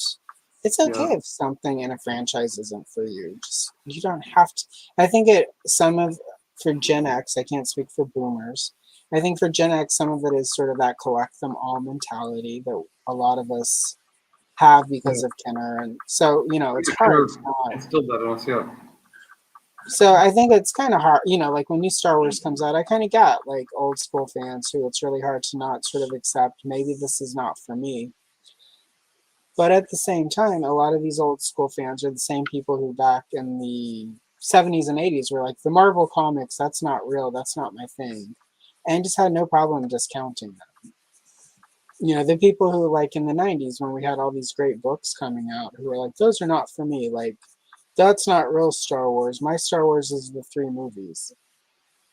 Speaker 1: it's okay if something in a franchise isn't for you. Just you don't have to. I think for Gen X, I can't speak for boomers. I think for Gen X, some of it is sort of that collect them all mentality that a lot of us have because of Kenner, and so it's hard.
Speaker 2: It's still that us, yeah.
Speaker 1: So I think it's kind of hard, like when new Star Wars comes out, I kind of get like old school fans who it's really hard to not sort of accept maybe this is not for me. But at the same time, a lot of these old school fans are the same people who back in the 70s and 80s were like, the Marvel comics, that's not real, that's not my thing. And just had no problem discounting them. The people who like in the 90s when we had all these great books coming out who were like, those are not for me. Like, that's not real Star Wars. My Star Wars is the three movies.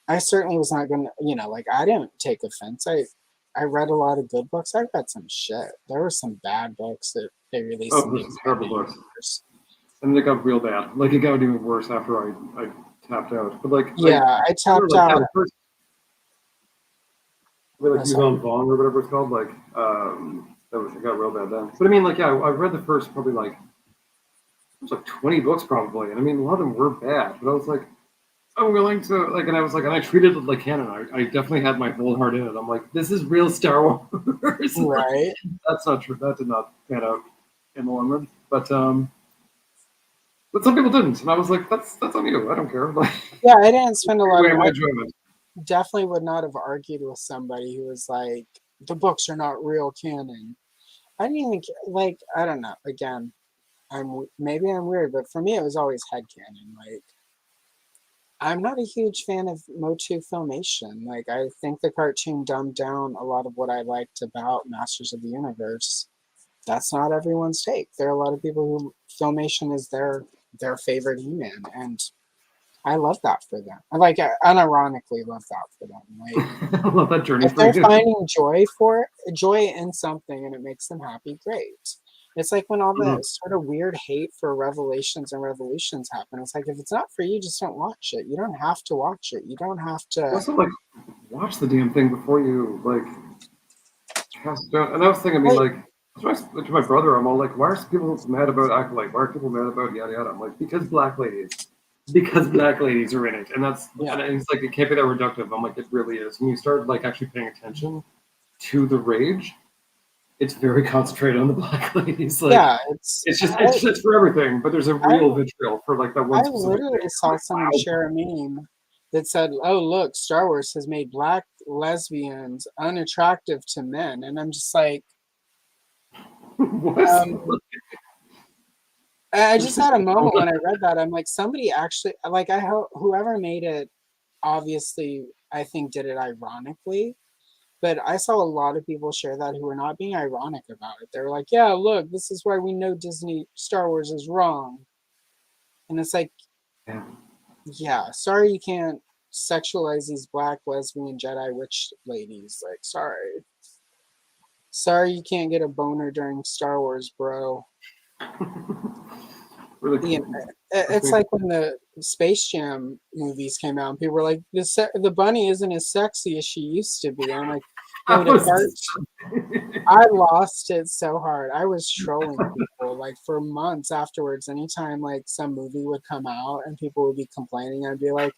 Speaker 1: I certainly was not going to, like I didn't take offense. I read a lot of good books. I read some shit. There were some bad books that they released in
Speaker 2: Oh,
Speaker 1: the
Speaker 2: there's some terrible books.
Speaker 1: years.
Speaker 2: And it got real bad. Like, it got even worse after I tapped out. But, like,
Speaker 1: Yeah, I tapped
Speaker 2: like,
Speaker 1: out.
Speaker 2: the first, like,
Speaker 1: Sorry.
Speaker 2: Yvonne Vaughn or whatever it's called, like, it got real bad then. But, I mean, like, yeah, I read the first probably, like, it was like 20 books probably. And, I mean, a lot of them were bad. But I was like, I'm willing to, like, and I was like, and I treated it like canon. I definitely had my whole heart in it. I'm like, this is real Star Wars.
Speaker 1: Right.
Speaker 2: That's not true. That did not pan out in the long run. But some people didn't, and I was like, that's on you. I don't care. Like,
Speaker 1: Yeah, I didn't spend a lot
Speaker 2: way
Speaker 1: of.
Speaker 2: my
Speaker 1: I
Speaker 2: enjoyment.
Speaker 1: definitely would not have argued with somebody who was like, the books are not real canon. I didn't even like. I don't know. Again, maybe I'm weird, but for me, it was always headcanon. Like, I'm not a huge fan of Motu Filmation. Like, I think the cartoon dumbed down a lot of what I liked about Masters of the Universe. That's not everyone's take. There are a lot of people who Filmation is their favorite He-Man, and I love that for them. I like unironically love that for them. Like,
Speaker 2: I love that journey
Speaker 1: if
Speaker 2: for
Speaker 1: they're
Speaker 2: you.
Speaker 1: finding joy in something and it makes them happy, great. It's like when all the sort of weird hate for Revelations and Revolutions happen. It's like if it's not for you, just don't watch it. You don't have to watch it. You don't have to.
Speaker 2: Also, like, watch the damn thing before you like cast it down. And I was thinking, I mean,
Speaker 1: Like,
Speaker 2: like, to my brother, I'm all like, why are people mad about Acolyte? Why are people mad about yada yada? I'm like, because black ladies. Because black ladies are in it, and
Speaker 1: yeah,
Speaker 2: and it's like it can't be that reductive. I'm like, it really is. When you start like actually paying attention to the rage, it's very concentrated on the black ladies. Like,
Speaker 1: yeah.
Speaker 2: it's for everything, but there's a
Speaker 1: I
Speaker 2: real vitriol for like that
Speaker 1: I
Speaker 2: one specific thing.
Speaker 1: literally
Speaker 2: I'm
Speaker 1: saw
Speaker 2: like,
Speaker 1: someone share a meme that said, "Oh, look, Star Wars has made black lesbians unattractive to men," and I'm just like,
Speaker 2: wow. What?
Speaker 1: um, I
Speaker 2: It's
Speaker 1: just
Speaker 2: just
Speaker 1: had a moment when I read that. I'm like, somebody actually, like, I hope whoever made it, obviously, I think did it ironically. But I saw a lot of people share that who were not being ironic about it. They were like, "Yeah, look, this is why we know Disney Star Wars is wrong," and it's like,
Speaker 2: yeah.
Speaker 1: yeah, sorry you can't sexualize these black lesbian Jedi witch ladies. Like, sorry you can't get a boner during Star Wars, bro.
Speaker 2: Really
Speaker 1: You know,
Speaker 2: push
Speaker 1: it's
Speaker 2: me.
Speaker 1: like when the Space Jam movies came out, and people were like, the bunny isn't as sexy as she used to be." And I'm like, yo,
Speaker 2: I
Speaker 1: the
Speaker 2: was
Speaker 1: cart. I lost it so hard. I was trolling people like for months afterwards. Anytime like some movie would come out and people would be complaining, I'd be like,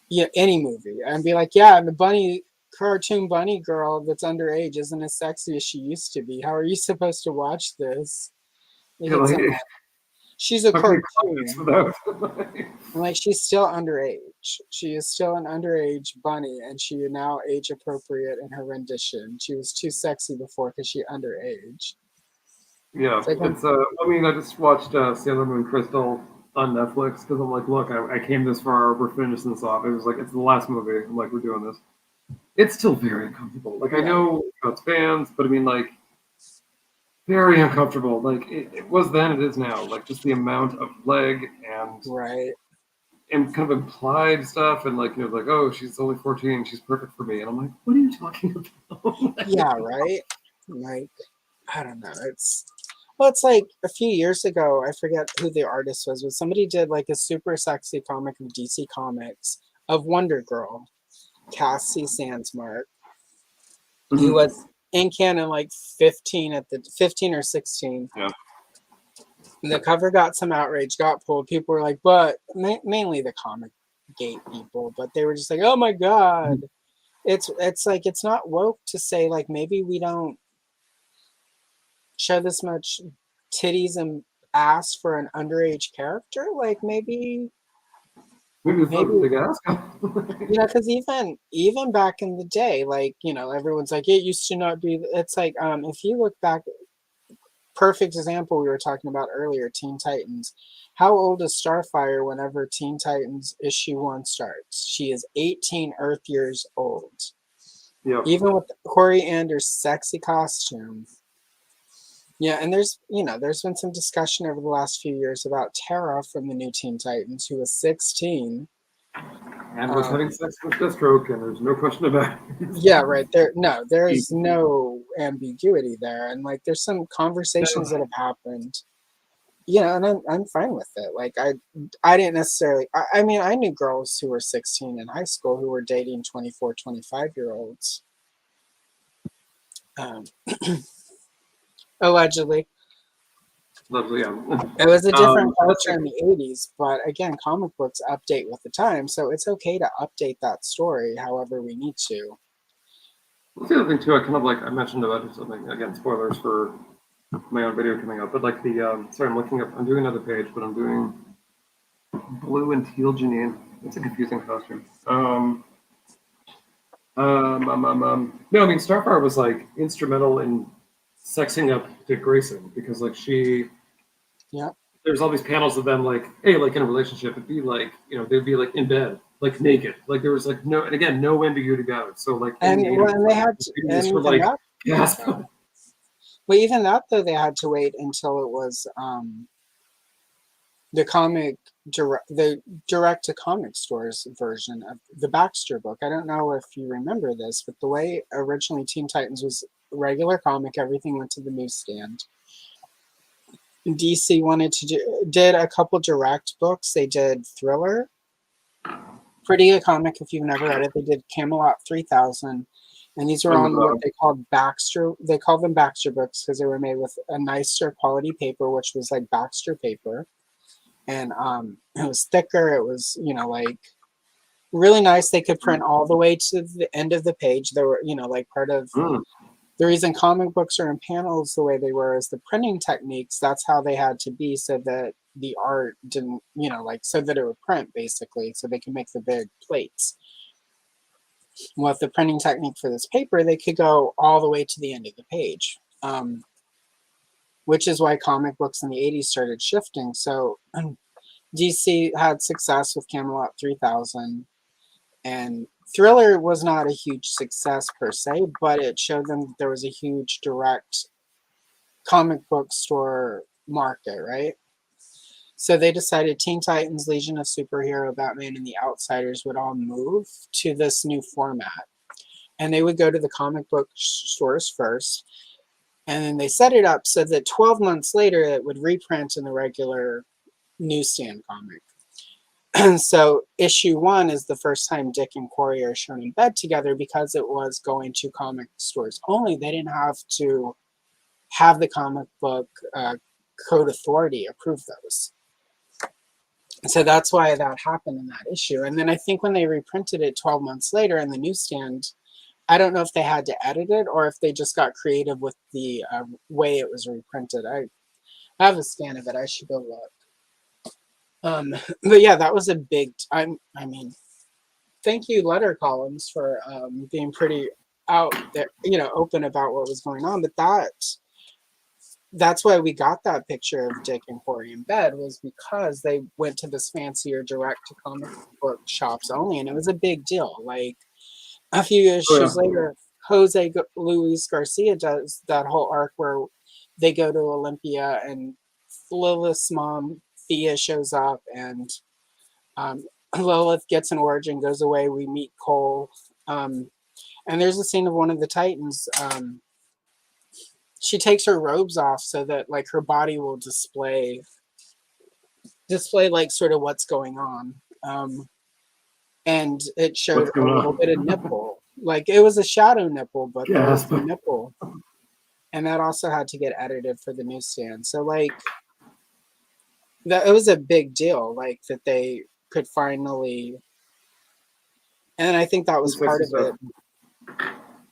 Speaker 1: yeah, any movie. And be like, yeah, the bunny cartoon bunny girl that's underage isn't as sexy as she used to be. How are you supposed to watch this? Like,
Speaker 2: You're
Speaker 1: it's
Speaker 2: like,
Speaker 1: she's a
Speaker 2: how can you comment
Speaker 1: cartoon.
Speaker 2: without?
Speaker 1: And like she's still underage. She is still an underage bunny, and she is now age appropriate in her rendition. She was too sexy before because she underage.
Speaker 2: Yeah,
Speaker 1: It's like when
Speaker 2: it's. I mean, I just watched Sailor Moon Crystal on Netflix because I'm like, look, I came this far. We're finishing this off. It was like it's the last movie. I'm like, we're doing this. It's still very uncomfortable. Like I
Speaker 1: yeah,
Speaker 2: know it's fans, but I mean, like very uncomfortable. Like it was then, it is now. Like just the amount of leg
Speaker 1: right.
Speaker 2: and kind of implied stuff, and like like oh, she's only 14, she's perfect for me, and I'm like, what are you talking about?
Speaker 1: Yeah, right. Like I don't know. It's like a few years ago. I forget who the artist was, but somebody did like a super sexy comic of DC Comics of Wonder Girl, Cassie Sandsmark, who
Speaker 2: Mhm.
Speaker 1: was in canon like 15 or 16.
Speaker 2: Yeah.
Speaker 1: The cover got some outrage, got pulled. People were like, but mainly the comic gate people, but they were just like, oh my god. It's like it's not woke to say like maybe we don't show this much titties and ass for an underage character. Like maybe
Speaker 2: Maybe it's not a
Speaker 1: Maybe
Speaker 2: big ask.
Speaker 1: because even back in the day, like everyone's like it used to not be. It's like if you look back, perfect example we were talking about earlier, Teen Titans. How old is Starfire whenever Teen Titans issue 1 starts? She is 18 Earth years old.
Speaker 2: Yep.
Speaker 1: Even with Corey Anders' sexy costume. Yeah, and there's been some discussion over the last few years about Tara from the new Teen Titans, who was 16.
Speaker 2: And was having sex with Deathstroke, and there's no question about it.
Speaker 1: Yeah, right. There's no ambiguity there. And like there's some conversations that have happened. And I'm fine with it. Like I didn't necessarily I mean I knew girls who were 16 in high school who were dating 24, 25-year-olds. Allegedly.
Speaker 2: Lovely, yeah.
Speaker 1: It was a different culture in the 80s, but again, comic books update with the time, so it's okay to update that story however we need to.
Speaker 2: That's the other thing too. I mentioned about something again. Spoilers for my own video coming up, but like sorry, I'm doing another page, but I'm doing blue and teal Janine. It's a confusing costume. No, I mean Starfire was like instrumental in sexing up Dick Grayson because like
Speaker 1: Yeah.
Speaker 2: There's all these panels of them like, hey, like in a relationship, it'd be like, they'd be like in bed, like naked. Like there was like no, and again, no ambiguity about it. So like,
Speaker 1: And when they had to, and
Speaker 2: were like, yes.
Speaker 1: Well, even that though, they had to wait until it was the direct to comic stores version of the Baxter book. I don't know if you remember this, but the way originally Teen Titans was regular comic, everything went to the newsstand. DC did a couple direct books. They did Thriller, pretty good comic if you've never read it. They did Camelot 3000, and these were on what they called Baxter. They called them Baxter books because they were made with a nicer quality paper, which was like Baxter paper, and it was thicker. It was like really nice. They could print all the way to the end of the page. There were like part of. The reason comic books are in panels the way they were is the printing techniques. That's how they had to be so that the art didn't, so that it would print basically, so they could make the big plates. With the printing technique for this paper, they could go all the way to the end of the page, which is why comic books in the 80s started shifting. So DC had success with Camelot 3000, and Thriller was not a huge success per se, but it showed them that there was a huge direct comic book store market, right? So they decided Teen Titans, Legion of Superhero, Batman, and the Outsiders would all move to this new format. And they would go to the comic book stores first. And then they set it up so that 12 months later, it would reprint in the regular newsstand comic. So issue 1 is the first time Dick and Corey are shown in bed together because it was going to comic stores only. They didn't have to have the comic book code authority approve those. So that's why that happened in that issue. And then I think when they reprinted it 12 months later in the newsstand, I don't know if they had to edit it or if they just got creative with the way it was reprinted. I have a scan of it. I should go look. But yeah, that was a big. I mean, thank you, Letter Collins, for being pretty out there, open about what was going on. But that's why we got that picture of Dick and Corey in bed, was because they went to this fancier direct to comic book shops only, and it was a big deal. Like a few issues later, Jose Luis Garcia does that whole arc where they go to Olympia and Lilith's mom Thea shows up, and Lilith gets an origin, goes away. We meet Cole, and there's a scene of one of the Titans. She takes her robes off so that like her body will display like sort of what's going on, and it showed a little bit of nipple. Like it was a shadow nipple, but there was the nipple, and that also had to get edited for the newsstand. So like. It was a big deal, like that they could finally, and I think that was part of it.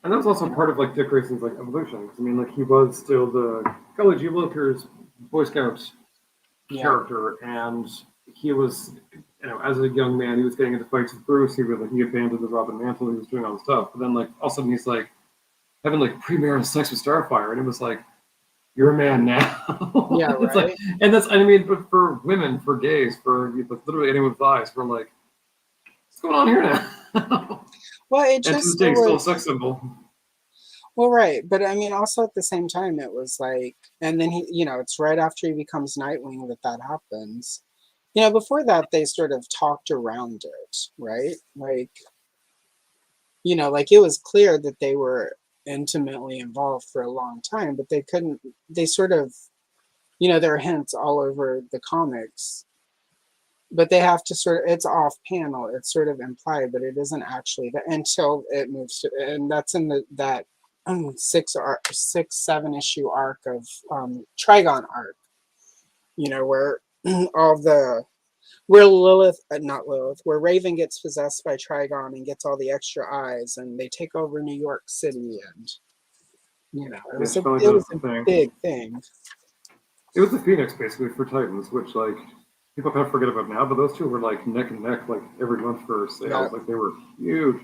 Speaker 2: And that was also part of like Dick Grayson's like evolution. I mean, like he was still the Gully G. Wilker's Boy Scout character, and he was as a young man, he was getting into fights with Bruce. He abandoned the Robin mantle. He was doing all this stuff. But then, like, all of a sudden, he's like having like premarital sex with Starfire, and it was like, you're a man now.
Speaker 1: Yeah,
Speaker 2: It's
Speaker 1: right.
Speaker 2: like, and that's, I mean, but for women, for gays, for literally anyone with eyes, we're like, what's going on here now?
Speaker 1: Well, it
Speaker 2: And to this
Speaker 1: just
Speaker 2: day,
Speaker 1: it
Speaker 2: it's still a
Speaker 1: was
Speaker 2: sex symbol.
Speaker 1: well, right, but I mean, also at the same time, it was like, and then he, it's right after he becomes Nightwing that happens. Before that, they sort of talked around it, right? Like, like it was clear that they were intimately involved for a long time, but they couldn't. They sort of, there are hints all over the comics, but they have to sort of, it's off panel, it's sort of implied, but it isn't actually that until it moves to, and that's in that 7 issue arc of Trigon arc, where all the where Lilith, not Lilith, where Raven gets possessed by Trigon and gets all the extra eyes, and they take over New York City, and it was
Speaker 2: It's
Speaker 1: a
Speaker 2: finally
Speaker 1: it
Speaker 2: done
Speaker 1: was
Speaker 2: its
Speaker 1: a
Speaker 2: thing.
Speaker 1: big thing.
Speaker 2: It was the Phoenix basically for Titans, which like people kind of forget about now, but those two were like neck and neck like every month for
Speaker 1: Yeah,
Speaker 2: sales. Like they were huge.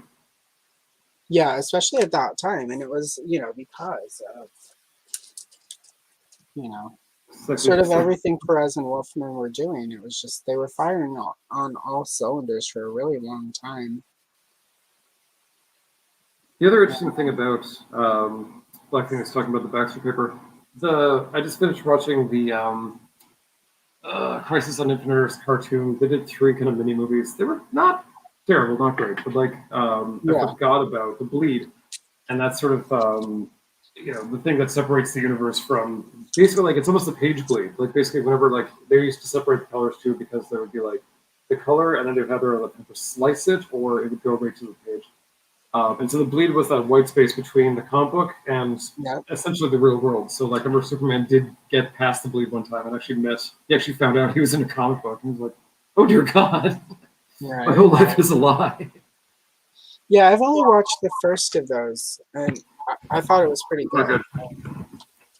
Speaker 1: yeah, especially at that time, and it was because of you know
Speaker 2: Sexy,
Speaker 1: sort of everything Perez and Wolfman were doing. It was just they were firing on all cylinders for a really long time.
Speaker 2: The other interesting thing about Black Phoenix talking about the Baxter paper, I just finished watching the Crisis on Infinite Earths cartoon. They did 3 kind of mini movies. They were not terrible, not great, but like I
Speaker 1: Yeah,
Speaker 2: forgot about the bleed, and that's sort of the thing that separates the universe from basically like it's almost a page bleed. Like basically whenever like they used to separate the colors too because there would be like the color and then they'd have their slice it or it would go right to the page. And so the bleed was that white space between the comic book and
Speaker 1: yeah,
Speaker 2: essentially the real world. So like I remember Superman did get past the bleed one time and he actually found out he was in a comic book and he was like, oh dear God, my
Speaker 1: right.
Speaker 2: whole life is a lie.
Speaker 1: Yeah, I've only watched the first of those, and I thought it was pretty
Speaker 2: We're
Speaker 1: good.
Speaker 2: good.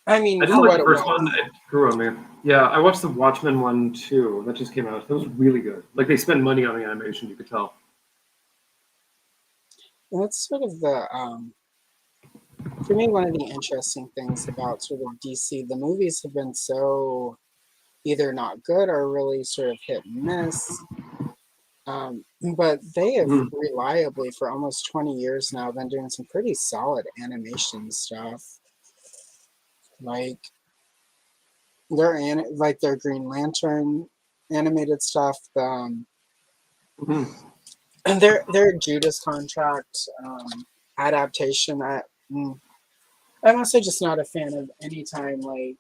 Speaker 1: I mean,
Speaker 2: I didn't
Speaker 1: for
Speaker 2: like
Speaker 1: what
Speaker 2: the
Speaker 1: it
Speaker 2: first
Speaker 1: was.
Speaker 2: one. It grew on me. Yeah, I watched the Watchmen one too. That just came out. That was really good. Like they spent money on the animation, you could tell.
Speaker 1: That's sort of for me, one of the interesting things about sort of DC. The movies have been so either not good or really sort of hit and miss. But they have
Speaker 2: Mhm.
Speaker 1: reliably, for almost 20 years now, been doing some pretty solid animation stuff. Like like their Green Lantern animated stuff.
Speaker 2: Mhm.
Speaker 1: And their Judas Contract adaptation. I'm also just not a fan of any time like,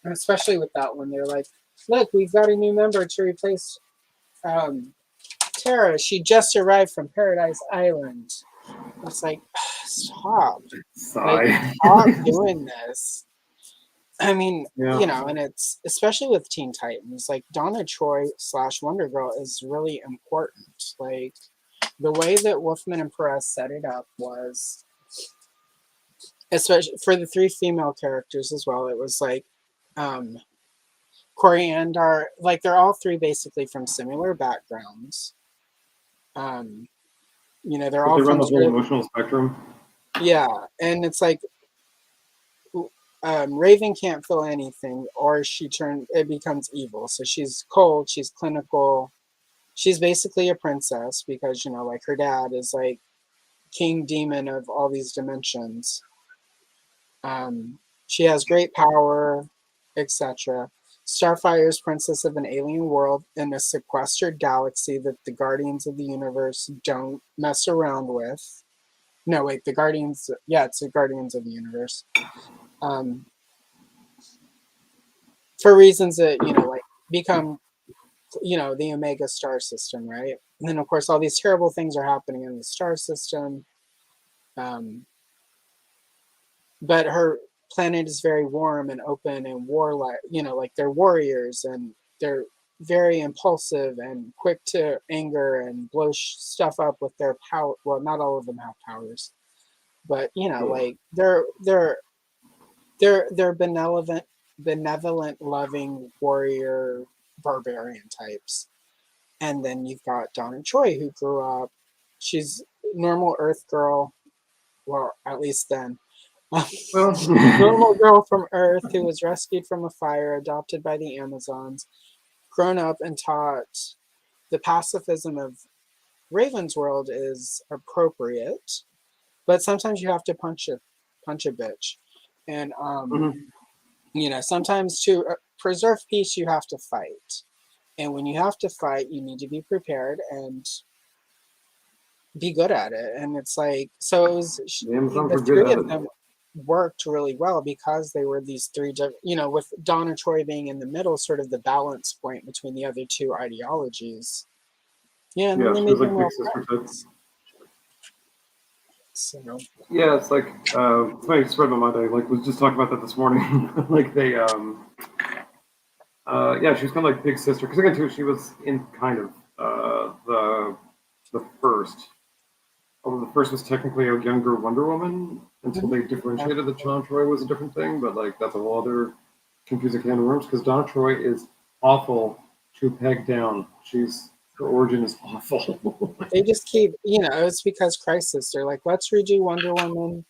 Speaker 1: especially with that one. They're like, look, we've got a new member to replace um, Tara. She just arrived from Paradise Island. It's like, stop. Like,
Speaker 2: Sigh.
Speaker 1: stop doing this. I mean,
Speaker 2: Yeah.
Speaker 1: and it's especially with Teen Titans, like Donna Troy / Wonder Girl is really important. Like, the way that Wolfman and Perez set it up was, especially for the 3 female characters as well, it was like, um, Corey and Dar, like, they're all 3 basically from similar backgrounds. Um, they're
Speaker 2: But
Speaker 1: all
Speaker 2: they run
Speaker 1: from
Speaker 2: the whole
Speaker 1: sort of,
Speaker 2: emotional spectrum.
Speaker 1: yeah, and it's like, Raven can't feel anything, or it becomes evil. So she's cold, she's clinical, she's basically a princess because like her dad is like king demon of all these dimensions. She has great power, etc. Starfire is princess of an alien world in a sequestered galaxy that the Guardians of the Universe don't mess around with. No, wait, the Guardians. Yeah, it's the Guardians of the Universe. Um, for reasons that like become the Omega star system, right? And then of course all these terrible things are happening in the star system. Um, but her planet is very warm and open and warlike. Like they're warriors and they're very impulsive and quick to anger and blow stuff up with their power. Well, not all of them have powers, but
Speaker 2: Ugh.
Speaker 1: like they're benevolent, loving warrior barbarian types. And then you've got Donna Troy, who grew up. She's normal Earth girl. Well, at least then.
Speaker 2: Well,
Speaker 1: Normal girl from Earth who was rescued from a fire, adopted by the Amazons, grown up and taught the pacifism of Raven's world is appropriate, but sometimes you have to punch a bitch. And sometimes to preserve peace you have to fight. And when you have to fight, you need to be prepared and be good at it. And it's like, so it was the three of them worked really well because they were these three, with Donna Troy being in the middle, sort of the balance point between the other two ideologies. Yeah, and then they made them well friends. So
Speaker 2: yeah, it's like funny. Spread my mind. I was just talking about that this morning. Like they, yeah, she was kind of like big sister. Because again, too, she was in kind of the first. Although the first was technically a younger Wonder Woman until they differentiated that Donna Troy was a different thing. But like that's a whole other confusing can of worms. Because Donna Troy is awful to peg down. Her origin is awful.
Speaker 1: they just keep, it's because Crisis. They're like, let's redo Wonder Woman.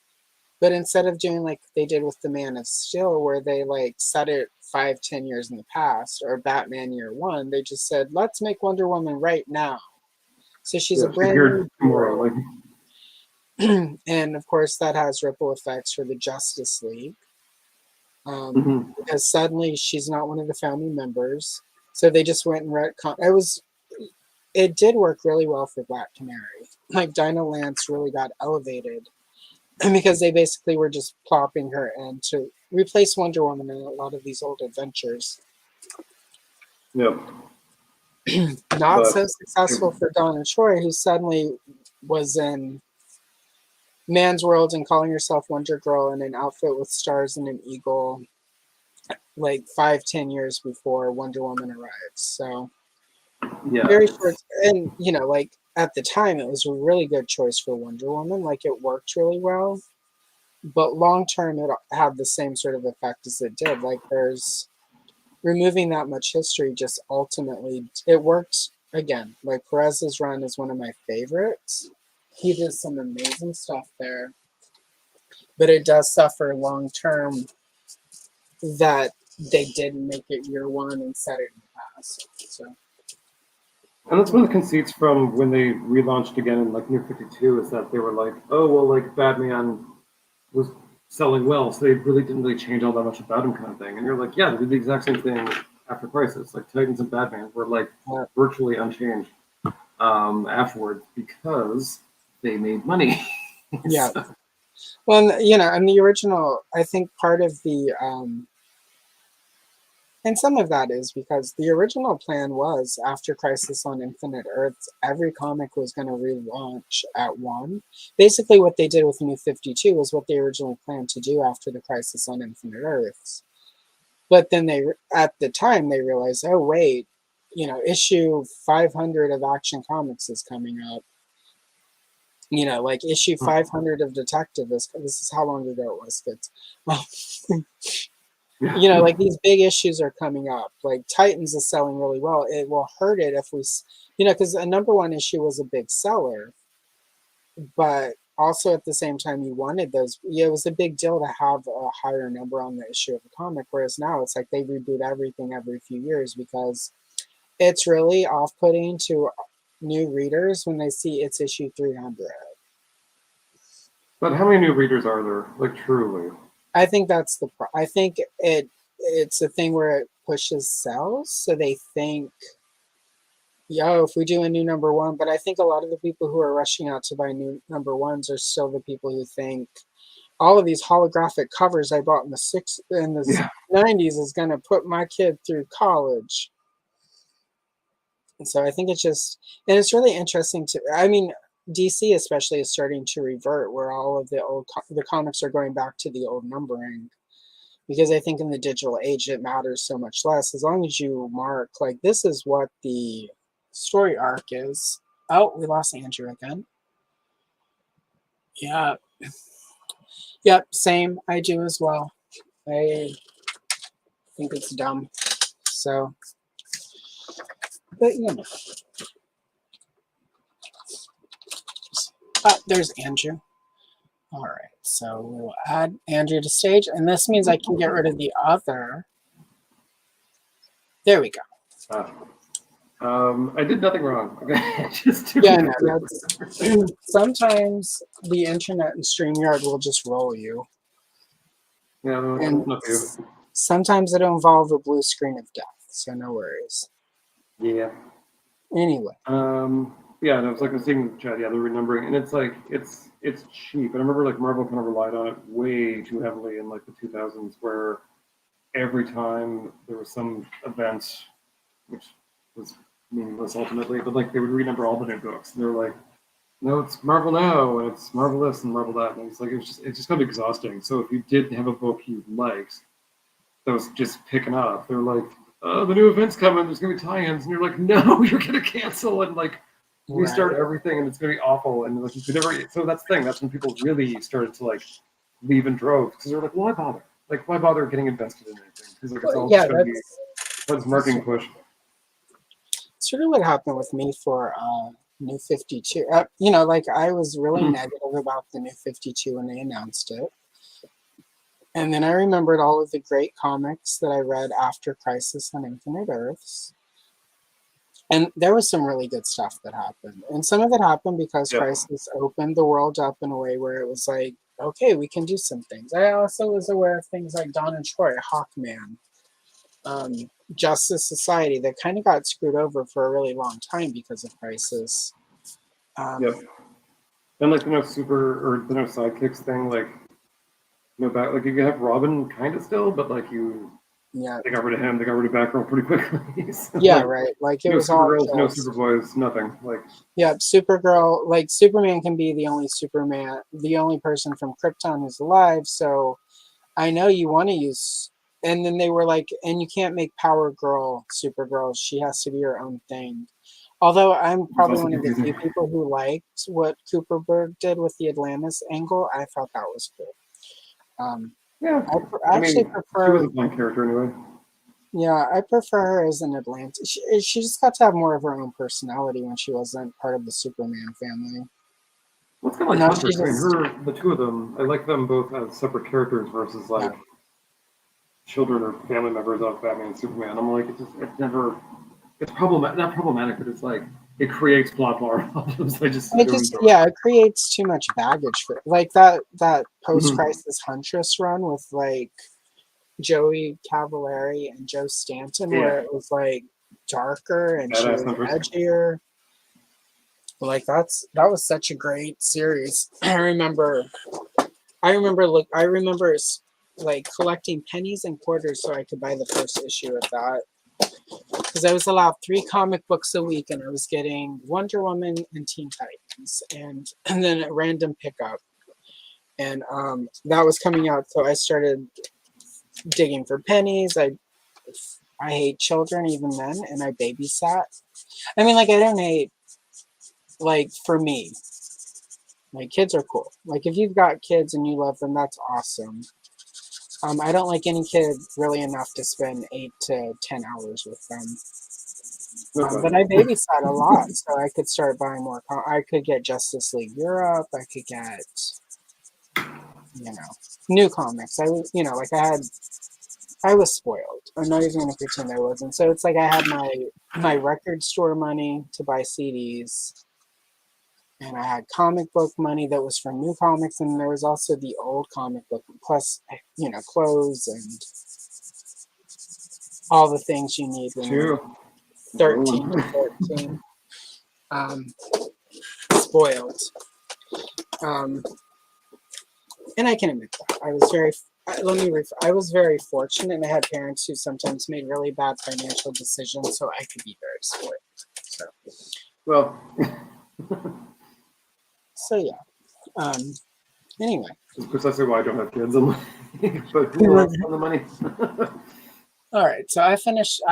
Speaker 1: But instead of doing like they did with the Man of Steel, where they like set it 5-10 years in the past, or Batman Year One, they just said, let's make Wonder Woman right now. So she's a brand new hero. And of course, that has ripple effects for the Justice League. Because suddenly she's not one of the founding members. So they just went and retcon. It did work really well for Black Canary. Like Dinah Lance really got elevated because they basically were just plopping her in to replace Wonder Woman in a lot of these old adventures.
Speaker 2: Yep.
Speaker 1: Not so successful for Donna Troy, who suddenly was in Man's World and calling herself Wonder Girl in an outfit with stars and an eagle, like 5-10 years before Wonder Woman arrives. So
Speaker 2: yeah,
Speaker 1: very short. And like at the time, it was a really good choice for Wonder Woman. Like it worked really well. But long term, it had the same sort of effect as it did. Like there's removing that much history just ultimately, it worked again. Like Perez's run is one of my favorites. He did some amazing stuff there. But it does suffer long term that they didn't make it year one and set it in the past. So.
Speaker 2: And that's one of the conceits from when they relaunched again in like New 52 is that they were like, oh, well, like Batman was selling well, so they really didn't change all that much about him kind of thing. And you're like, yeah, they did the exact same thing after Crisis. Like Titans and Batman were like virtually unchanged afterwards because they made money.
Speaker 1: Yeah. Well, and the original, I think part of the and some of that is because the original plan was after Crisis on Infinite Earths, every comic was going to relaunch at one. Basically, what they did with New 52 was what they originally planned to do after the Crisis on Infinite Earths. But then at the time, they realized, oh, wait, issue 500 of Action Comics is coming up. Like issue 500 of Detective this is how long ago it was, kids. Like these big issues are coming up. Like Titans is selling really well. It will hurt it if we, because a number one issue was a big seller, but also at the same time you wanted those. It was a big deal to have a higher number on the issue of a comic. Whereas now it's like they reboot everything every few years because it's really off-putting to new readers when they see it's issue 300.
Speaker 2: But how many new readers are there? Like truly?
Speaker 1: I think that's I think it's a thing where it pushes sales, so they think, if we do a new number one. But I think a lot of the people who are rushing out to buy new number ones are still the people who think all of these holographic covers I bought in the 90s is going to put my kid through college. And so I think it's and it's really interesting DC especially is starting to revert where all of the comics are going back to the old numbering, because I think in the digital age it matters so much less as long as you mark like this is what the story arc is. Oh, we lost Andrew again. Yeah. Yep, same. I do as well. I think it's dumb. So But there's Andrew. All right, so we'll add Andrew to stage, and this means I can get rid of the other. There we go.
Speaker 2: I did nothing wrong. Okay,
Speaker 1: sometimes the internet and StreamYard will just roll you.
Speaker 2: Yeah,
Speaker 1: and sometimes it'll involve a blue screen of death, so no worries.
Speaker 2: Yeah.
Speaker 1: Anyway.
Speaker 2: Yeah, and I was like, I was seeing the chat, yeah, they're renumbering, and it's like, it's cheap. And I remember like Marvel kind of relied on it way too heavily in like the 2000s, where every time there was some event, which was meaningless ultimately, but like they would renumber all the new books, and they were like, no, it's Marvel now, and it's Marvel this and Marvel that, and it's like it's just kind of exhausting. So if you did have a book you liked that was just picking up, they're like, oh, the new event's coming, there's gonna be tie-ins, and you're like, no, you're gonna cancel and like restart everything, and it's gonna be awful, and like you could never. So that's the thing. That's when people really started to like leave in droves, because they're like, why bother? Like, why bother getting invested in anything? Because like it's all just gonna be this marketing push.
Speaker 1: Sort of what happened with me for New 52. Like I was really negative about the New 52 when they announced it. And then I remembered all of the great comics that I read after Crisis on Infinite Earths. And there was some really good stuff that happened. And some of it happened because Crisis opened the world up in a way where it was like, okay, we can do some things. I also was aware of things like Dawn and Troy, Hawkman, Justice Society that kind of got screwed over for a really long time because of Crisis.
Speaker 2: And like the no super or the no sidekicks thing, like back, like you can have Robin kind of still, but like they got rid of him. They got rid of Batgirl pretty quickly. So,
Speaker 1: right. Like it was
Speaker 2: Supergirls, no Superboys, nothing. Like
Speaker 1: Supergirl, like Superman can be the only Superman, the only person from Krypton who's alive. So I know you want to use. And then they were like, and you can't make Power Girl Supergirl. She has to be her own thing. Although I'm probably one of the few people who liked what Cooper Berg did with the Atlantis angle. I thought that was cool. I actually prefer.
Speaker 2: She was a fun character anyway.
Speaker 1: Yeah, I prefer her as an Atlantis. She just got to have more of her own personality when she wasn't part of the Superman family.
Speaker 2: Well, it's kind of like Huntress. I mean, the two of them, I like them both as separate characters versus like children or family members of Batman and Superman. I'm like, it's problematic. Not problematic, but it's like it creates plot problems.
Speaker 1: It creates too much baggage for like that post-crisis Huntress run with like Joey Cavallari and Joe Stanton, where it was like darker and she was edgier. Like that was such a great series. I remember like collecting pennies and quarters so I could buy the first issue of that. Because I was allowed 3 comic books a week, and I was getting Wonder Woman and Teen Titans, and then a random pickup, and that was coming out. So I started digging for pennies. I hate children even then, and I babysat. I mean, like I don't hate. Like for me, like kids are cool. Like if you've got kids and you love them, that's awesome. I don't like any kid really enough to spend 8 to 10 hours with them. But I babysat a lot, so I could start buying more. I could get Justice League Europe. I could get, new comics. I was, I was spoiled. I'm not even gonna pretend I wasn't. So it's like I had my record store money to buy CDs. And I had comic book money that was from new comics, and there was also the old comic book, plus, clothes and all the things you need when you're 13 to 14. Spoiled. And I can admit that. I was very fortunate, and I had parents who sometimes made really bad financial decisions, so I could be very spoiled. So.
Speaker 2: Well...
Speaker 1: So yeah. Anyway.
Speaker 2: That's precisely why I don't have kids. But who wants the money?
Speaker 1: All right. So I finished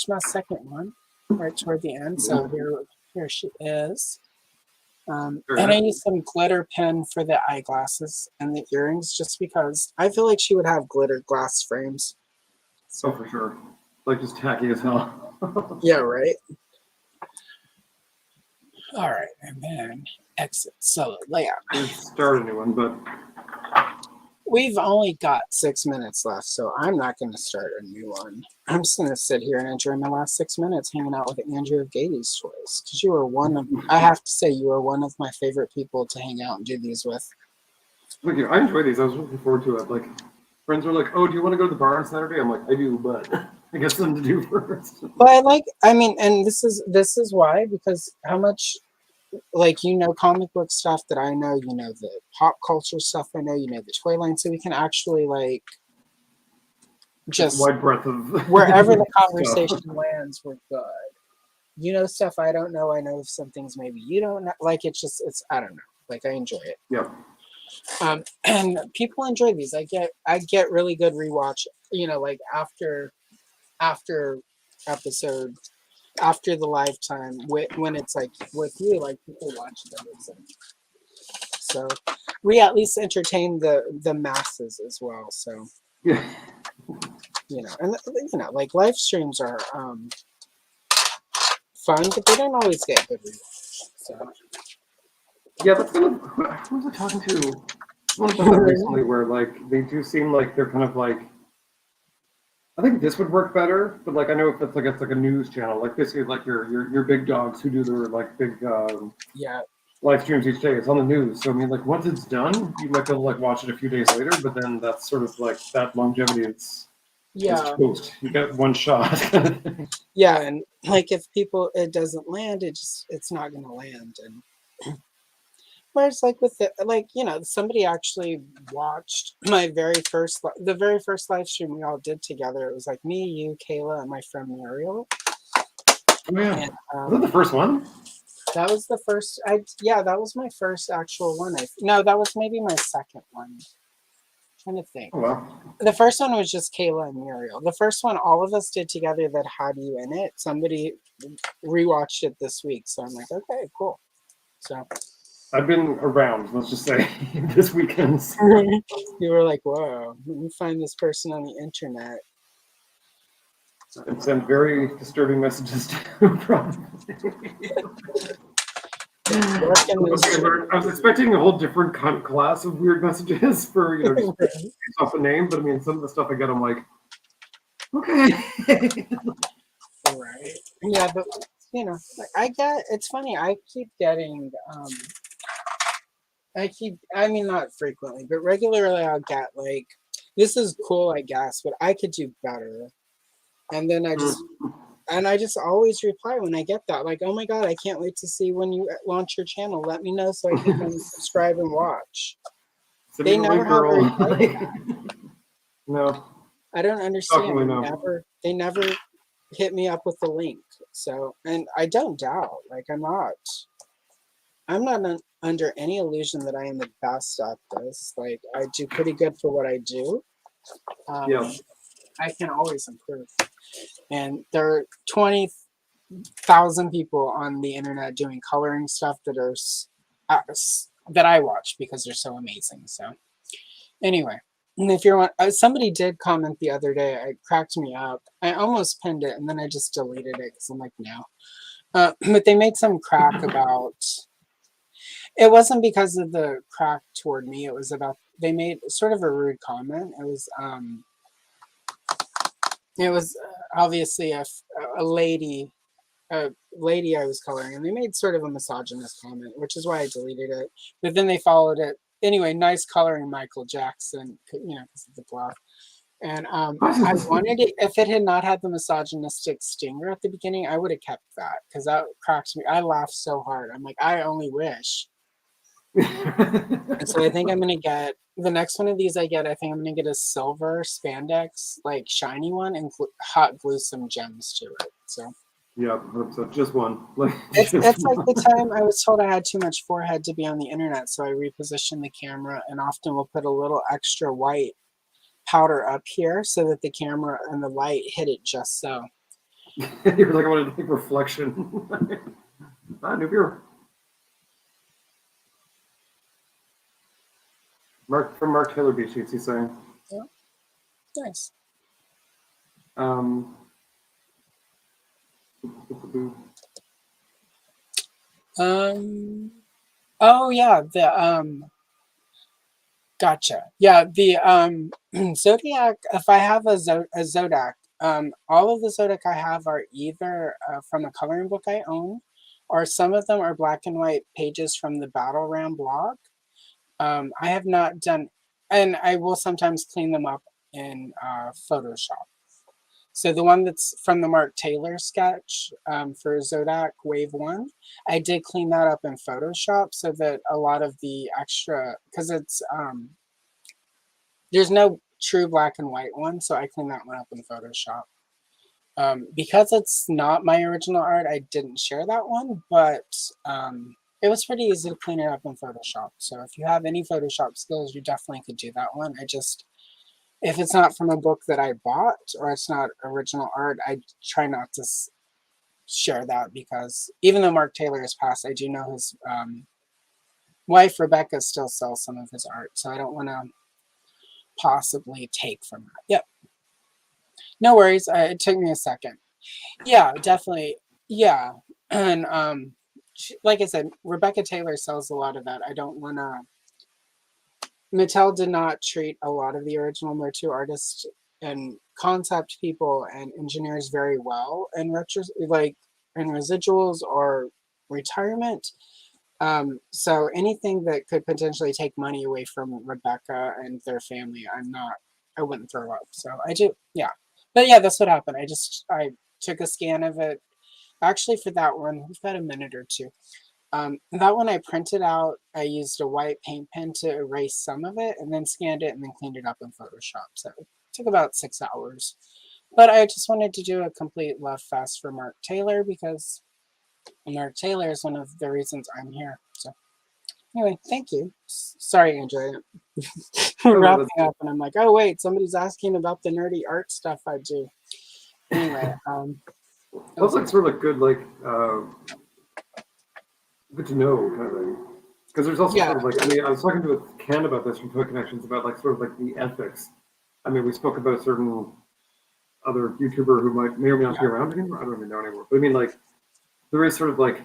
Speaker 1: my second one right toward the end. So here she is. And I used some glitter pen for the eyeglasses and the earrings, just because I feel like she would have glitter glass frames.
Speaker 2: So for sure. Like just tacky as hell.
Speaker 1: Yeah. Right. All right, and then exit solo layout.
Speaker 2: Let's start a new one, but
Speaker 1: We've only got 6 minutes left, so I'm not going to start a new one. I'm just going to sit here and enjoy my last 6 minutes hanging out with Andrew of Gayties Toys. Because you are one of, I have to say, you are one of my favorite people to hang out and do these with.
Speaker 2: thank you. I enjoy these. I was looking forward to it. Like, friends were like, "Oh, do you want to go to the bar on Saturday?" I'm like, "I do, but I got something to do first."
Speaker 1: But I mean, and this is why, because how much, like, comic book stuff that I know, the pop culture stuff I know, the toy line, so we can actually, like, just
Speaker 2: wide breadth of
Speaker 1: wherever the
Speaker 2: stuff.
Speaker 1: conversation lands, we're good. Stuff I don't know. I know some things maybe you don't know. Like, I don't know. Like, I enjoy it.
Speaker 2: Yeah.
Speaker 1: And people enjoy these. I get really good rewatch, like after episode, after the lifetime, when it's like with you, like people watch those. So we at least entertain the masses as well. So,
Speaker 2: Yeah.
Speaker 1: and like live streams are fun, but they don't always get good rewatch. So.
Speaker 2: Yeah, that's kind of who was I talking to? Someone said that recently, where like they do seem like they're kind of like. I think this would work better, but like I know if it's like a news channel, like this is like your big dogs who do their like big
Speaker 1: Yeah.
Speaker 2: live streams each day. It's on the news, so I mean, like once it's done, you might be able to like watch it a few days later. But then that's sort of like that longevity. It's
Speaker 1: Yeah.
Speaker 2: toast. You get one shot.
Speaker 1: Yeah, and like if it doesn't land, it's not gonna land. And whereas like with somebody actually watched the very first live stream we all did together. It was like me, you, Kayla, and my friend Muriel.
Speaker 2: Oh yeah,
Speaker 1: And
Speaker 2: was that the first one?
Speaker 1: that was the first. That was my first actual one. No, that was maybe my second one. Trying to think.
Speaker 2: Oh wow.
Speaker 1: The first one was just Kayla and Muriel. The first one all of us did together that had you in it. Somebody rewatched it this week, so I'm like, okay, cool. So
Speaker 2: I've been around. Let's just say this weekend.
Speaker 1: you were like, whoa, let me find this person on the internet.
Speaker 2: And send very disturbing messages to probably. I was expecting a whole different class of weird messages for just based off the name, but I mean some of the stuff I get, I'm like, okay.
Speaker 1: Right. Yeah, but it's funny. I keep getting I mean, not frequently, but regularly I'll get like, this is cool, I guess, but I could do better. And then I just always reply when I get that, like, oh my God, I can't wait to see when you launch your channel. Let me know so I can come subscribe and watch. They never have a reply to that.
Speaker 2: No.
Speaker 1: I don't understand.
Speaker 2: No.
Speaker 1: They never hit me up with the link. So, and I don't doubt, like, I'm not under any illusion that I am the best at this. Like, I do pretty good for what I do.
Speaker 2: Yeah.
Speaker 1: I can always improve. And there are 20,000 people on the internet doing coloring stuff that I watch because they're so amazing. So anyway, and if you're somebody did comment the other day, it cracked me up. I almost pinned it and then I just deleted it because I'm like, no. But they made some crack about. It wasn't because of the crack toward me. It was about they made sort of a rude comment. It was obviously a lady I was coloring, and they made sort of a misogynist comment, which is why I deleted it. But then they followed it anyway. Nice coloring, Michael Jackson, because of the glove. And I wanted it if it had not had the misogynistic stinger at the beginning, I would have kept that because that cracks me. I laughed so hard. I'm like, I only wish. And so I think I'm gonna get the next one of these. I think I'm gonna get a silver spandex, like shiny one, and hot glue some gems to it. So.
Speaker 2: Yeah, so just one.
Speaker 1: It's like the time I was told I had too much forehead to be on the internet, so I repositioned the camera and often will put a little extra white powder up here so that the camera and the light hit it just so.
Speaker 2: You're like, I wanted to take reflection. New viewer. Mark Taylor Beach Sheets, he's saying.
Speaker 1: Yeah. Nice. Um. Oh yeah. Gotcha. Yeah. The zodiac. If I have a zodiac, all of the zodiac I have are either from a coloring book I own, or some of them are black and white pages from the Battle Ram blog. I have not done, and I will sometimes clean them up in Photoshop. So the one that's from the Mark Taylor sketch for Zodak Wave 1, I did clean that up in Photoshop so that a lot of the extra, because it's, there's no true black and white one, so I cleaned that one up in Photoshop. Because it's not my original art, I didn't share that one, but it was pretty easy to clean it up in Photoshop. So if you have any Photoshop skills, you definitely could do that one. If it's not from a book that I bought or it's not original art, I try not to share that because even though Mark Taylor has passed, I do know his wife, Rebecca, still sells some of his art. So I don't want to possibly take from that. Yep. No worries. It took me a second. Yeah, definitely. Yeah. And like I said, Rebecca Taylor sells a lot of that. I don't want to. Mattel did not treat a lot of the original Motu artists and concept people and engineers very well in like in residuals or retirement. So anything that could potentially take money away from Rebecca and their family, I wouldn't throw up. So I do, yeah. But yeah, that's what happened. I took a scan of it. Actually, for that one, we've got a minute or two. That one I printed out. I used a white paint pen to erase some of it and then scanned it and then cleaned it up in Photoshop. So it took about 6 hours. But I just wanted to do a complete love fest for Mark Taylor because Mark Taylor is one of the reasons I'm here. So anyway, thank you. Sorry, Andrea. We're wrapping up and I'm like, oh wait, somebody's asking about the nerdy art stuff I do. Anyway,
Speaker 2: that's like sort of like good, like good to know kind of thing. Because there's also sort of like, I mean, I was talking to Ken about this from Toy Connections about like sort of like the ethics. I mean, we spoke about a certain other YouTuber who may or may not be around anymore. I don't even know anymore. But I mean, like, there is sort of like,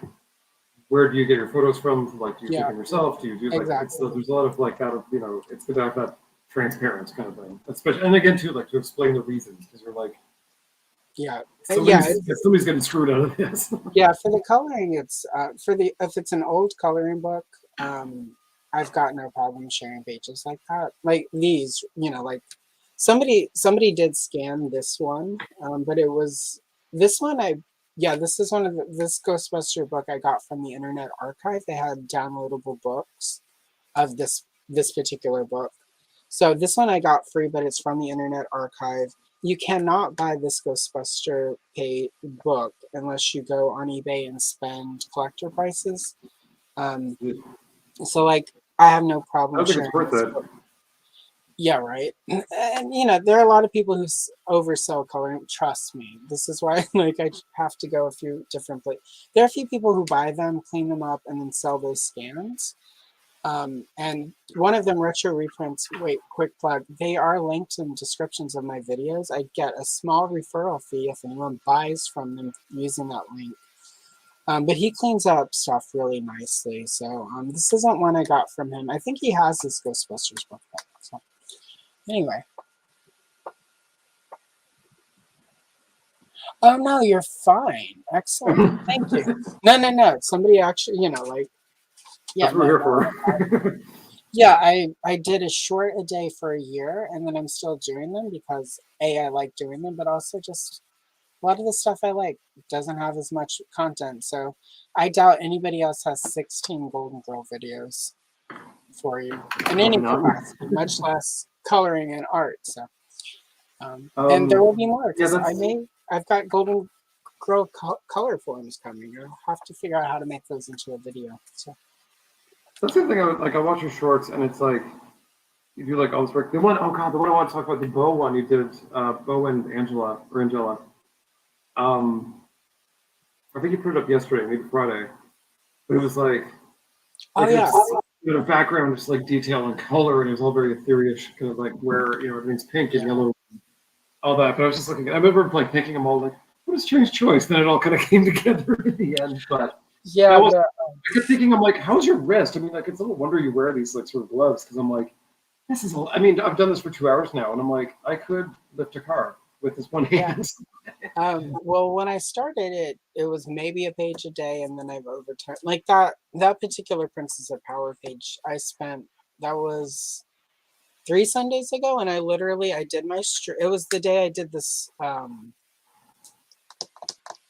Speaker 2: where do you get your photos from? Like, do you take them yourself? Do you do like, so there's a lot of like that of, you know, it's about that transparent kind of thing. Especially, and again, too, like to explain the reasons because you're like, somebody's getting screwed out of this.
Speaker 1: Yeah, for the coloring, it's if it's an old coloring book, I've got no problem sharing pages like that. Like these, you know, like somebody did scan this one, but it was this one. This is this Ghostbuster book I got from the Internet Archive. They had downloadable books of this particular book. So this one I got free, but it's from the Internet Archive. You cannot buy this Ghostbuster book unless you go on eBay and spend collector prices. So like I have no problem.
Speaker 2: I don't think it's worth it.
Speaker 1: Yeah, right. And you know, there are a lot of people who oversell coloring. Trust me. This is why like I have to go a few different places. There are a few people who buy them, clean them up, and then sell those scans. And one of them, Retro Reprints, wait, quick plug, they are linked in descriptions of my videos. I get a small referral fee if anyone buys from them using that link. But he cleans up stuff really nicely. So this isn't one I got from him. I think he has this Ghostbusters book. So anyway. Oh, no, you're fine. Excellent. Thank you. No. Somebody actually, you know, like, yeah.
Speaker 2: That's what we're here for.
Speaker 1: Yeah, I did a short a day for a year, and then I'm still doing them because I like doing them, but also just a lot of the stuff I like doesn't have as much content. So I doubt anybody else has 16 Golden Girl videos for you in any capacity, much less coloring and art. So, and there will be more because I've got Golden Girl color forms coming. I'll have to figure out how to make those into a video. So.
Speaker 2: That's the thing. I watch your shorts, and it's like you do like all this work. The one I want to talk about, the Bo one you did, Bo and Angela. I think you put it up yesterday, maybe Friday. But it was like, the background, just like detail and color, and it was all very ethereal, kind of like where everything's pink and yellow, all that. But I was just looking. I remember like thinking them all like, what a strange choice. Then it all kind of came together in the end, but.
Speaker 1: Yeah,
Speaker 2: I kept thinking, I'm like, how's your wrist? I mean, like, it's a little wonder you wear these like sort of gloves because I'm like, this is. I mean, I've done this for 2 hours now, and I'm like, I could lift a car with this one
Speaker 1: yeah.
Speaker 2: hand.
Speaker 1: Well, when I started it, it was maybe a page a day, and then I've overturned like that particular Princess of Power page. That was 3 Sundays ago, and I did my it was the day I did this.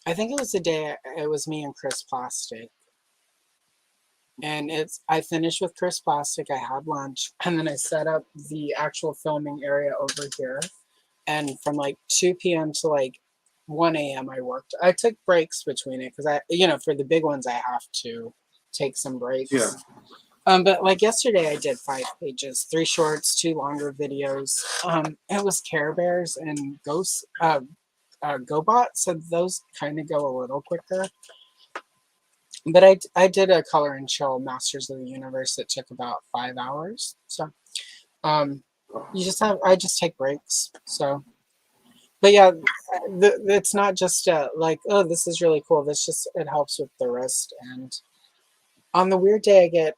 Speaker 1: I think it was the day it was me and Chris Plastic, and I finished with Chris Plastic. I had lunch, and then I set up the actual filming area over here. And from like 2 p.m. to like 1 a.m. I worked. I took breaks between it because for the big ones I have to take some breaks.
Speaker 2: Yeah.
Speaker 1: But like yesterday I did 5 pages, 3 shorts, 2 longer videos. It was Care Bears and Ghosts, GoBot, so those kind of go a little quicker. But I did a color and chill Masters of the Universe that took about 5 hours. So I just take breaks. So, but yeah, it's not just like, oh, this is really cool. It helps with the wrist. And on the weird day I get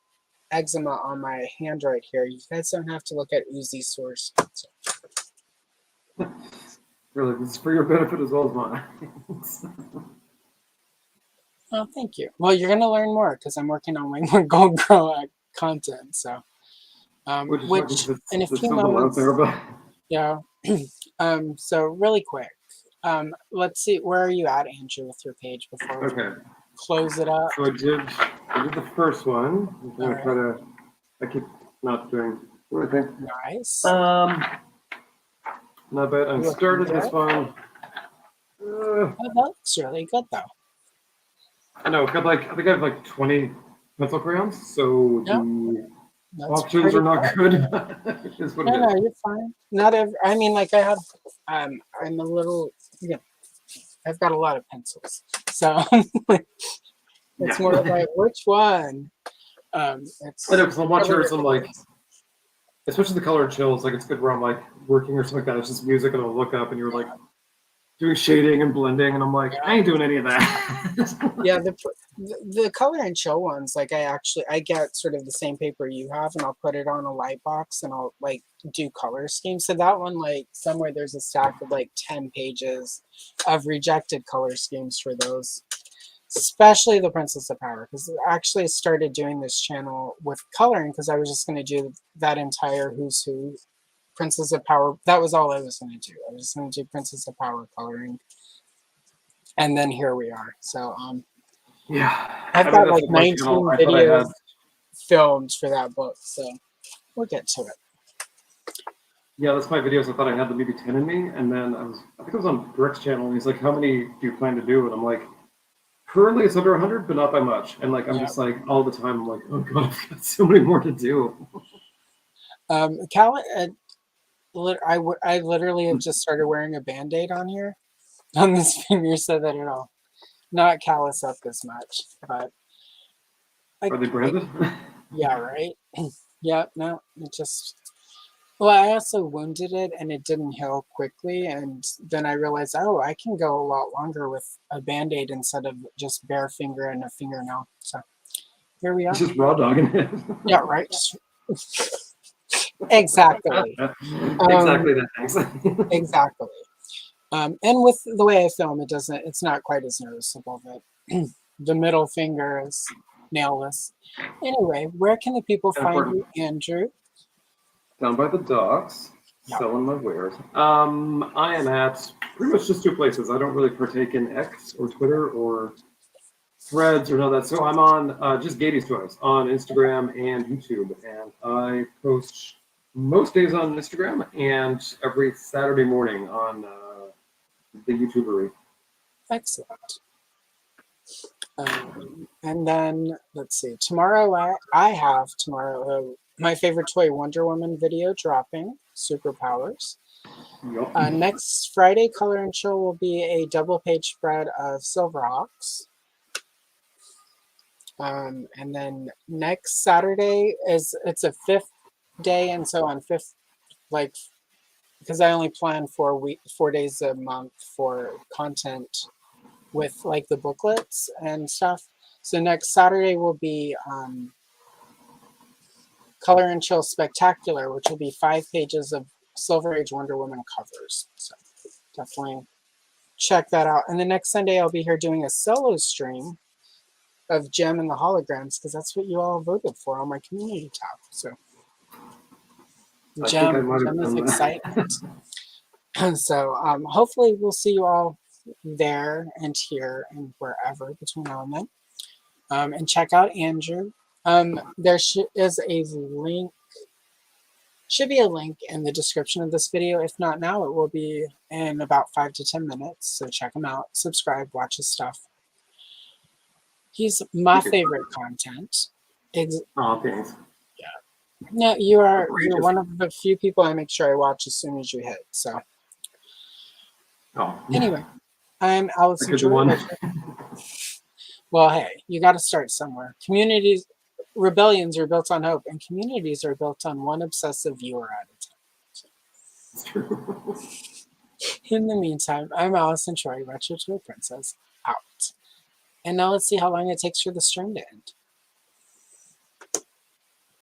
Speaker 1: eczema on my hand right here, you guys don't have to look at Uzi source. So.
Speaker 2: Really, this is for your benefit as well as mine.
Speaker 1: Oh, thank you. Well, you're gonna learn more because I'm working on way more Gold Grow content. So, which in a few moments. Yeah. So really quick. Let's see. Where are you at, Andrew, with your page before we close it up?
Speaker 2: So I did the first one. I'm gonna try to. I keep not doing everything.
Speaker 1: Nice.
Speaker 2: Not bad. I started this one.
Speaker 1: That looks really good though.
Speaker 2: I know. I think I have like 20 pencil crayons, so the options are not good.
Speaker 1: No, you're fine. I mean, like I have. I'm a little. I've got a lot of pencils, so it's more like which one.
Speaker 2: I know because I'm watching yours. I'm like, especially the color and chills. Like it's good where I'm like working or something like that. It's just music, and I'll look up, and you're like doing shading and blending, and I'm like, I ain't doing any of that.
Speaker 1: Yeah, the color and chill ones, like I get sort of the same paper you have, and I'll put it on a light box, and I'll like do color schemes. So that one, like somewhere there's a stack of like 10 pages of rejected color schemes for those. Especially the Princess of Power, because I actually started doing this channel with coloring because I was just going to do that entire Who's Who Princess of Power. That was all I was going to do. I was just going to do Princess of Power coloring. And then here we are. So,
Speaker 2: yeah.
Speaker 1: I've got like 19 videos filmed for that book. So, we'll get to it.
Speaker 2: Yeah, that's my videos. I thought I had the maybe 10 in me. And then I think I was on Brick's channel. And he's like, how many do you plan to do? And I'm like, currently it's under 100, but not by much. And like, I'm just like, all the time, I'm like, oh God, I've got so many more to do.
Speaker 1: I literally have just started wearing a Band-Aid on here, on this finger, so that it'll not callous up as much. But
Speaker 2: are they branded?
Speaker 1: Yeah, right. Yeah, no, it just. Well, I also wounded it, and it didn't heal quickly, and then I realized, oh, I can go a lot longer with a Band-Aid instead of just bare finger and a fingernail. So here we are.
Speaker 2: It's just raw dogging it.
Speaker 1: Yeah, right. Exactly.
Speaker 2: Exactly that. Thanks.
Speaker 1: Exactly. And with the way I film, it's not quite as noticeable that the middle finger is nailless. Anyway, where can the people find you, Andrew?
Speaker 2: Down by the docks, selling my wares. I am at pretty much just 2 places. I don't really partake in X or Twitter or Threads or none of that. So I'm on just Gayties twice on Instagram and YouTube, and I post most days on Instagram and every Saturday morning on the YouTubery.
Speaker 1: Excellent. And then let's see. Tomorrow I have my favorite toy Wonder Woman video dropping, Superpowers.
Speaker 2: Yep.
Speaker 1: Next Friday, Color and Chill will be a double-page spread of Silverhawks. And then next Saturday it's a 5th day, and so on 5th, like, because I only plan 4 days a month for content with like the booklets and stuff. So next Saturday will be Color and Chill Spectacular, which will be 5 pages of Silver Age Wonder Woman covers. So definitely check that out. And the next Sunday, I'll be here doing a solo stream of Gem and the Holograms, because that's what you all voted for on my community tab. So Gem is excitement. So hopefully we'll see you all there and here and wherever between now and then. And check out Andrew. There is a link, should be a link in the description of this video. If not now, it will be in about 5 to 10 minutes. So check him out, subscribe, watch his stuff. He's my favorite content.
Speaker 2: Oh, thanks.
Speaker 1: Yeah. No, you're one of the few people I make sure I watch as soon as you hit. So anyway, I'm Allison Joy. Well, hey, you got to start somewhere. Rebellions are built on hope, and communities are built on one obsessive viewer at a time. In the meantime, I'm Allison Troy, Retro Toy Princess, out. And now let's see how long it takes for the stream to end.